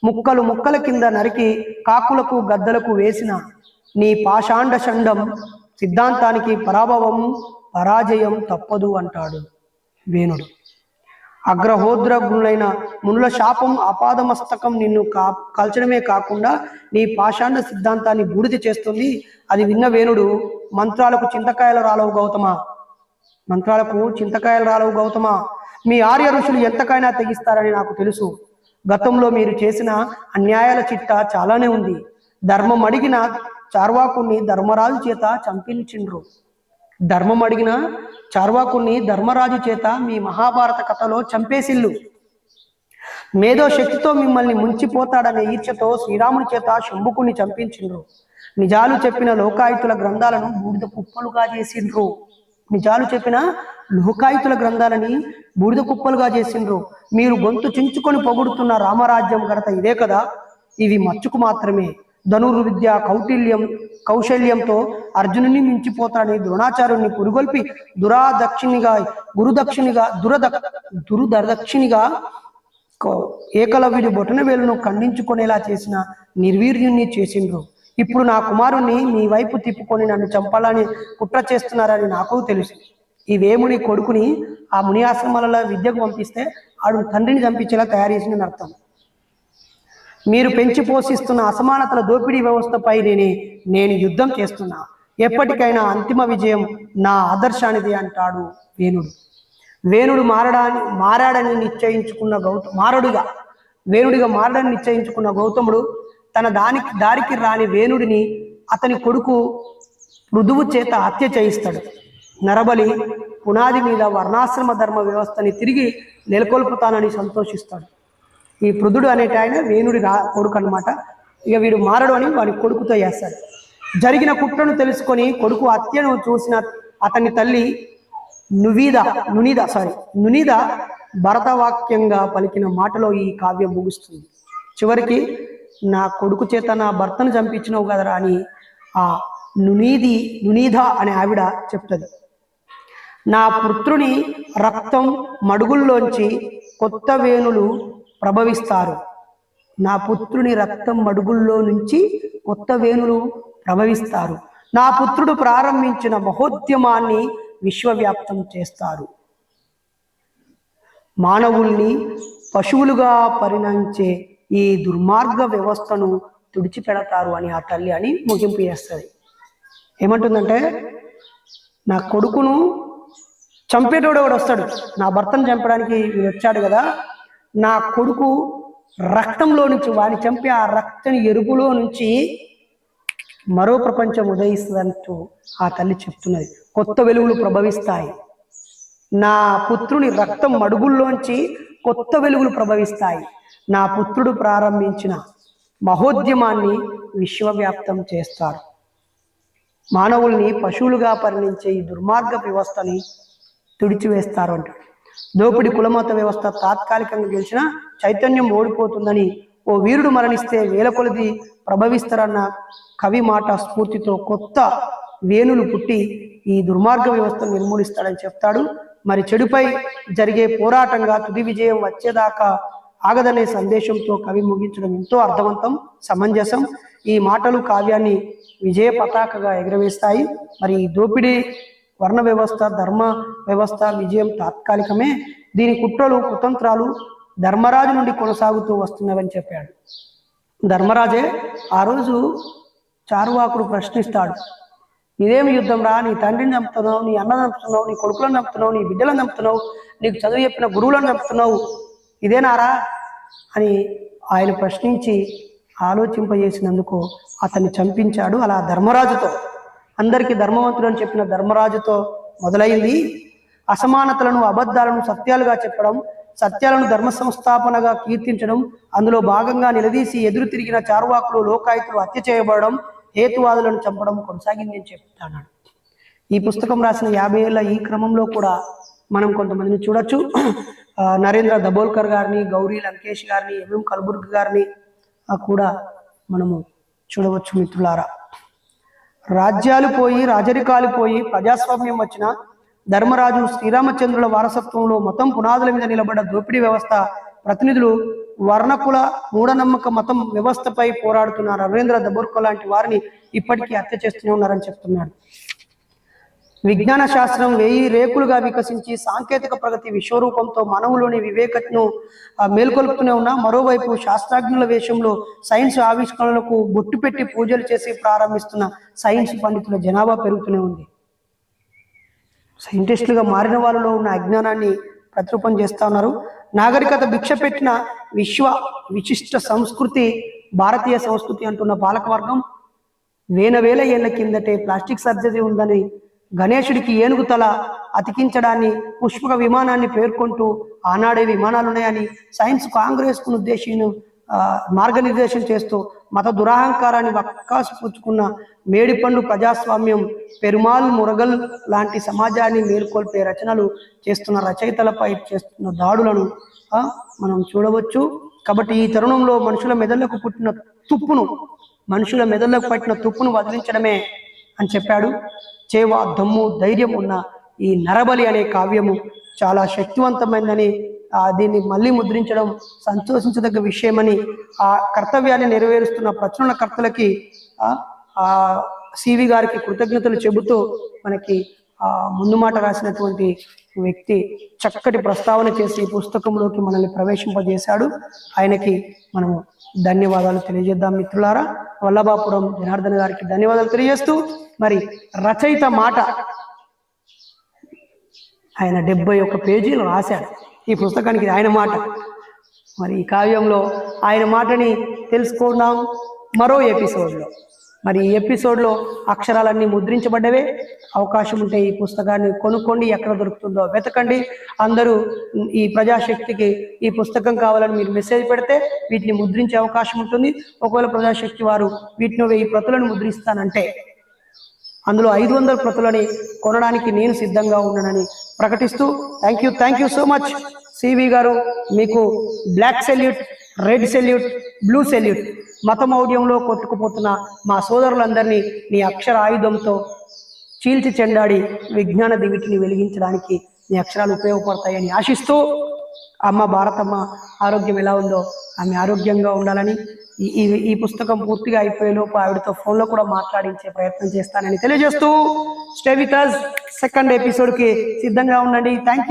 ముక్కల కింద నరికి కాకులకు గద్దలకు వేసిన నీ పాషాండ షండం సిద్ధాంతానికి పరాజయం తప్పదు అంటాడు వేణుడు. అగ్రహోద్రగులైన మునుల శాపం ఆపాదమస్తకం నిన్ను కాల్చడమే కాకుండా నీ పాషాండ సిద్ధాంతాన్ని బూడిద చేస్తుంది. అది విన్న వేణుడు, మంత్రాలకు చింతకాయల రాలవు గౌతమ, మంత్రాలకు చింతకాయలు రాలవు గౌతమ. మీ ఆర్య ఋషులు ఎంతకైనా తెగిస్తారని నాకు తెలుసు. గతంలో మీరు చేసిన అన్యాయాల చిట్టా చాలానే ఉంది. ధర్మం అడిగిన చార్వాకుణ్ణి ధర్మరాజు చేత చంపించిండ్రు. ధర్మం అడిగిన చార్వాకుణ్ణి ధర్మరాజు చేత మీ మహాభారత కథలో చంపేసిల్లు. మేధో శక్తితో మిమ్మల్ని ముంచిపోతాడనే ఈర్ష్యతో శ్రీరాముని చేత శంభుకుని చంపించిండ్రు. నిజాలు చెప్పిన లోకాయుతుల గ్రంథాలను బూడిద కుప్పలుగా చేసిండ్రు. నిజాలు చెప్పిన లోకాయుతుల గ్రంథాలని బూడిద కుప్పలుగా చేసిండ్రు. మీరు గొంతు చించుకొని పొగుడుతున్న రామరాజ్యం ఘనత ఇదే కదా. ఇవి మచ్చుకు మాత్రమే. ధనుర్విద్య కౌశల్యంతో అర్జునుని మించిపోతాడని ద్రోణాచార్యుని పురుగొల్పి దురదక్షిణిగా ఏకలవ్యుడి బొటన వేలును ఖండించుకునేలా చేసిన నిర్వీర్యుణ్ణి చేసిండ్రు. ఇప్పుడు నా కుమారుణ్ణి మీ వైపు తిప్పుకొని నన్ను చంపాలని కుట్ర చేస్తున్నారని నాకు తెలుసు. ఈ వేముని కొడుకుని ఆ ముని ఆశ్రమాలలో విద్యకు పంపిస్తే ఆడు తండ్రిని చంపించేలా తయారు చేసిన అర్థం. మీరు పెంచి పోషిస్తున్న అసమానతల దోపిడీ వ్యవస్థపై నేను యుద్ధం చేస్తున్నా. ఎప్పటికైనా అంతిమ విజయం నా ఆదర్శానిది అంటాడు వేణుడు. వేణుడిగా మారడాన్ని నిశ్చయించుకున్న గౌతముడు తన దారికి రాని వేణుడిని అతని కొడుకు పృథువు చేత హత్య చేయిస్తాడు. నరబలి పునాది మీద వర్ణాశ్రమ ధర్మ వ్యవస్థని తిరిగి నెలకొల్పుతానని సంతోషిస్తాడు. ఈ పృథుడు అనేటి ఆయన వేణుడి కొడుకు అనమాట. ఇక వీడు మారడు అని వాడి కొడుకుతో చేస్తాడు. జరిగిన కుట్రను తెలుసుకొని కొడుకు హత్యను చూసిన అతని తల్లి నునీద భరతవాక్యంగా పలికిన మాటలో ఈ కావ్యం ముగుస్తుంది. చివరికి నా కొడుకు చేత నా భర్తను చంపించినవు కదరా అని ఆ నునీద అనే ఆవిడ చెప్తుంది. నా పుత్రుని రక్తం మడుగుల్లోంచి కొత్త వేణులు ప్రభవిస్తారు. నా పుత్రుని రక్తం మడుగుల్లో నుంచి కొత్త వేణులు ప్రభవిస్తారు. నా పుత్రుడు ప్రారంభించిన మహోద్యమాన్ని విశ్వవ్యాప్తం చేస్తారు. మానవుల్ని పశువులుగా పరిణమించే ఈ దుర్మార్గ వ్యవస్థను తుడిచిపెడతారు అని ఆ తల్లి అని ముగింపు చేస్తుంది. ఏమంటుందంటే, నా కొడుకును చంపేటోడు ఎవడు వస్తాడు, నా భర్తను చంపడానికి వచ్చాడు కదా, నా కొడుకు రక్తంలో నుంచి వాడిని చంపి ఆ రక్తం ఎరుపులో నుంచి మరో ప్రపంచం ఉదయిస్తుందంటూ ఆ తల్లి చెప్తున్నది. కొత్త వెలుగులు ప్రభవిస్తాయి. నా పుత్రుని రక్తం మడుగుల్లోంచి కొత్త వెలుగులు ప్రభవిస్తాయి. నా పుత్రుడు ప్రారంభించిన మహోద్యమాన్ని విశ్వవ్యాప్తం చేస్తారు. మానవుల్ని పశువులుగా పరిణించే ఈ దుర్మార్గ వ్యవస్థని తుడిచివేస్తారు అంటాడు. దోపిడి కులమత వ్యవస్థ తాత్కాలికంగా గెలిచిన చైతన్యం ఓడిపోతుందని, ఓ వీరుడు మరణిస్తే వేల కొలది ప్రభవిస్తారన్న కవి మాట స్ఫూర్తితో కొత్త వేణులు పుట్టి ఈ దుర్మార్గ వ్యవస్థను నిర్మూలిస్తాడని చెప్తాడు. మరి చెడుపై జరిగే పోరాటంగా తుది విజయం వచ్చేదాకా ఆగదనే సందేశంతో కవి ముగించడం ఎంతో అర్థవంతం, సమంజసం. ఈ మాటలు కావ్యాన్ని విజయ పతాకగా ఎగురవేస్తాయి. మరి ఈ దోపిడీ వర్ణ వ్యవస్థ, ధర్మ వ్యవస్థ విజయం తాత్కాలికమే. దీని కుట్రలు కుతంత్రాలు ధర్మరాజు నుండి కొనసాగుతూ వస్తున్నవని చెప్పాడు. ధర్మరాజే ఆ రోజు చారువాకుడు ప్రశ్నిస్తాడు, నీదేమి యుద్ధం రా, నీ తండ్రిని చంపుతున్నావు, నీ అన్నను చంపుతున్నావు, నీ కొడుకులను చంపుతున్నావు, నీ బిడ్డలను చంపుతున్నావు, నీకు చదువు చెప్పిన గురువులను చంపుతున్నావు, ఇదేనారా అని ఆయన ప్రశ్నించి ఆలోచింపజేసినందుకు అతన్ని చంపించాడు. అలా ధర్మరాజుతో, అందరికీ ధర్మవంతుడు అని చెప్పిన ధర్మరాజుతో మొదలైంది. అసమానతలను అబద్ధాలను సత్యాలుగా చెప్పడం, సత్యాలను ధర్మ సంస్థాపనగా కీర్తించడం, అందులో భాగంగా నిలదీసి ఎదురు తిరిగిన చార్వాకులు లోకాయుతులు హత్య చేయబడడం, హేతువాదులను చంపడం కొనసాగింది అని చెప్తాడు. ఈ పుస్తకం రాసిన 50 ఏళ్ళ ఈ క్రమంలో కూడా మనం కొంతమందిని చూడొచ్చు. నరేంద్ర దబోల్కర్ గారిని, గౌరీ లంకేష్ గారిని, ఎంఎం కల్బుర్గి గారిని కూడా మనము చూడవచ్చు. మిత్రులారా, రాజ్యాలు పోయి రాజరికాలు పోయి ప్రజాస్వామ్యం వచ్చిన ధర్మరాజు శ్రీరామచంద్రుల వారసత్వంలో మతం పునాదుల మీద నిలబడ్డ దోపిడీ వ్యవస్థ ప్రతినిధులు వర్ణకుల మూఢనమ్మక మతం వ్యవస్థపై పోరాడుతున్న నరేంద్ర దబోల్కర్ లాంటి వారిని ఇప్పటికీ హత్య చేస్తూనే ఉన్నారని చెప్తున్నాడు. విజ్ఞాన శాస్త్రం 1000 రేకులుగా వికసించి సాంకేతిక ప్రగతి విశ్వరూపంతో మానవులోని వివేకతను మేల్కొల్పుతూనే ఉన్నా, మరోవైపు శాస్త్రజ్ఞుల వేషంలో సైన్స్ ఆవిష్కరణలకు బొట్టు పెట్టి పూజలు చేసి ప్రారంభిస్తున్న సైన్స్ పండితుల జనాభా పెరుగుతూనే ఉంది. సైంటిస్టులుగా మారిన వాళ్ళలో ఉన్న అజ్ఞానాన్ని ప్రతిరూపం చేస్తూ ఉన్నారు. నాగరికత భిక్ష పెట్టిన విశిష్ట సంస్కృతి భారతీయ సంస్కృతి అంటున్న పాలకవర్గం వేల ఏళ్ల కిందటే ప్లాస్టిక్ సర్జరీ ఉందని, గణేశుడికి ఏనుగు తల అతికించడాన్ని, పుష్పక విమానాన్ని పేర్కొంటూ ఆనాడే విమానాలు ఉన్నాయని సైన్స్ కాంగ్రెస్కు మార్గనిర్దేశం చేస్తూ మత దురహంకారాన్ని వక్కాసు పుచ్చుకున్న మేడిపండు ప్రజాస్వామ్యం, పెరుమాల్ మురగల్ లాంటి సమాజాన్ని మేల్కొల్పే రచనలు చేస్తున్న రచయితలపై చేస్తున్న దాడులను మనం చూడవచ్చు. కాబట్టి ఈ తరుణంలో మనుషుల మెదళ్లకు పట్టిన తుప్పును వదిలించడమే అని చెప్పాడు. చేవ, దమ్ము, ధైర్యం ఉన్న ఈ నరబలి అనే కావ్యము చాలా శక్తివంతమైందని, దీన్ని మళ్ళీ ముద్రించడం సంతోషించదగ్గ విషయమని, ఆ కర్తవ్యాన్ని నెరవేరుస్తున్న ప్రచురణకర్తలకి సివి గారికి కృతజ్ఞతలు చెబుతూ మనకి ముందు మాట రాసినటువంటి వ్యక్తి చక్కటి ప్రస్తావన చేసి పుస్తకంలోకి మనల్ని ప్రవేశింపజేశాడు. ఆయనకి మనము ధన్యవాదాలు తెలియజేద్దాం. మిత్రులారా, వల్లభాపురం జనార్దన్ గారికి ధన్యవాదాలు తెలియజేస్తూ, మరి రచయిత మాట ఆయన 71 పేజీలు రాశాడు ఈ పుస్తకానికి, ఆయన మాట. మరి ఈ కావ్యంలో ఆయన మాటని తెలుసుకుందాం మరో ఎపిసోడ్లో. మరి ఈ ఎపిసోడ్లో అక్షరాలన్నీ ముద్రించబడ్డవే. అవకాశం ఉంటే ఈ పుస్తకాన్ని కొనుక్కోండి, ఎక్కడ దొరుకుతుందో వెతకండి. అందరూ ఈ ప్రజాశక్తికి ఈ పుస్తకం కావాలని మీరు మెసేజ్ పెడితే వీటిని ముద్రించే అవకాశం ఉంటుంది. ఒకవేళ ప్రజాశక్తి వారు వీటిని 1000 ప్రతులను ముద్రిస్తానంటే అందులో 500 ప్రతులని కొనడానికి నేను సిద్ధంగా ఉన్నానని ప్రకటిస్తూ thank you so much CV గారు. మీకు black salute, red salute, blue salute. మతమౌఢ్యంలో కొట్టుకుపోతున్న మా సోదరులందరినీ నీ అక్షర ఆయుధంతో చీల్చి చెండాడి విజ్ఞాన దివిటిని వెలిగించడానికి నీ అక్షరాలు ఉపయోగపడతాయని ఆశిస్తూ, అమ్మ భారతమ్మ ఆరోగ్యం ఎలా ఉందో ఆమె ఆరోగ్యంగా ఉండాలని, ఈ పుస్తకం పూర్తిగా అయిపోయేలోపు ఆవిడతో ఫోన్లో కూడా మాట్లాడించే ప్రయత్నం చేస్తానని తెలియజేస్తూ, స్టే విత్ us, సెకండ్ ఎపిసోడ్కి సిద్ధంగా ఉండండి. Thank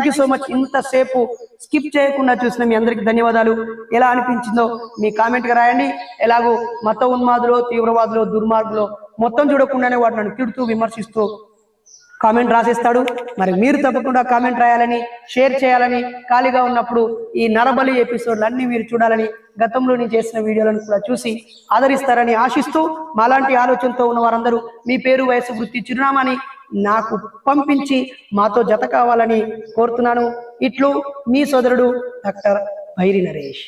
you so much. ఇంతసేపు స్కిప్ చేయకుండా చూసిన మీ అందరికీ ధన్యవాదాలు. ఎలా అనిపించిందో మీ కామెంట్గా రాయండి. ఎలాగో మత ఉన్మాదులో, తీవ్రవాదులో, దుర్మార్గులో మొత్తం చూడకుండానే వాటిని నన్ను తిడుతూ విమర్శిస్తూ కామెంట్ రాసేస్తాడు. మరి మీరు తప్పకుండా కామెంట్ రాయాలని, షేర్ చేయాలని, ఖాళీగా ఉన్నప్పుడు ఈ నరబలి ఎపిసోడ్లు అన్నీ మీరు చూడాలని, గతంలో నేను చేసిన వీడియోలను కూడా చూసి ఆదరిస్తారని ఆశిస్తూ, మాలాంటి ఆలోచనతో ఉన్న వారందరూ మీ పేరు, వయసు, వృత్తి, చిరునామాని నాకు పంపించి మాతో జత కావాలని కోరుతున్నాను. ఇట్లు మీ సోదరుడు డాక్టర్ భైరి నరేష్.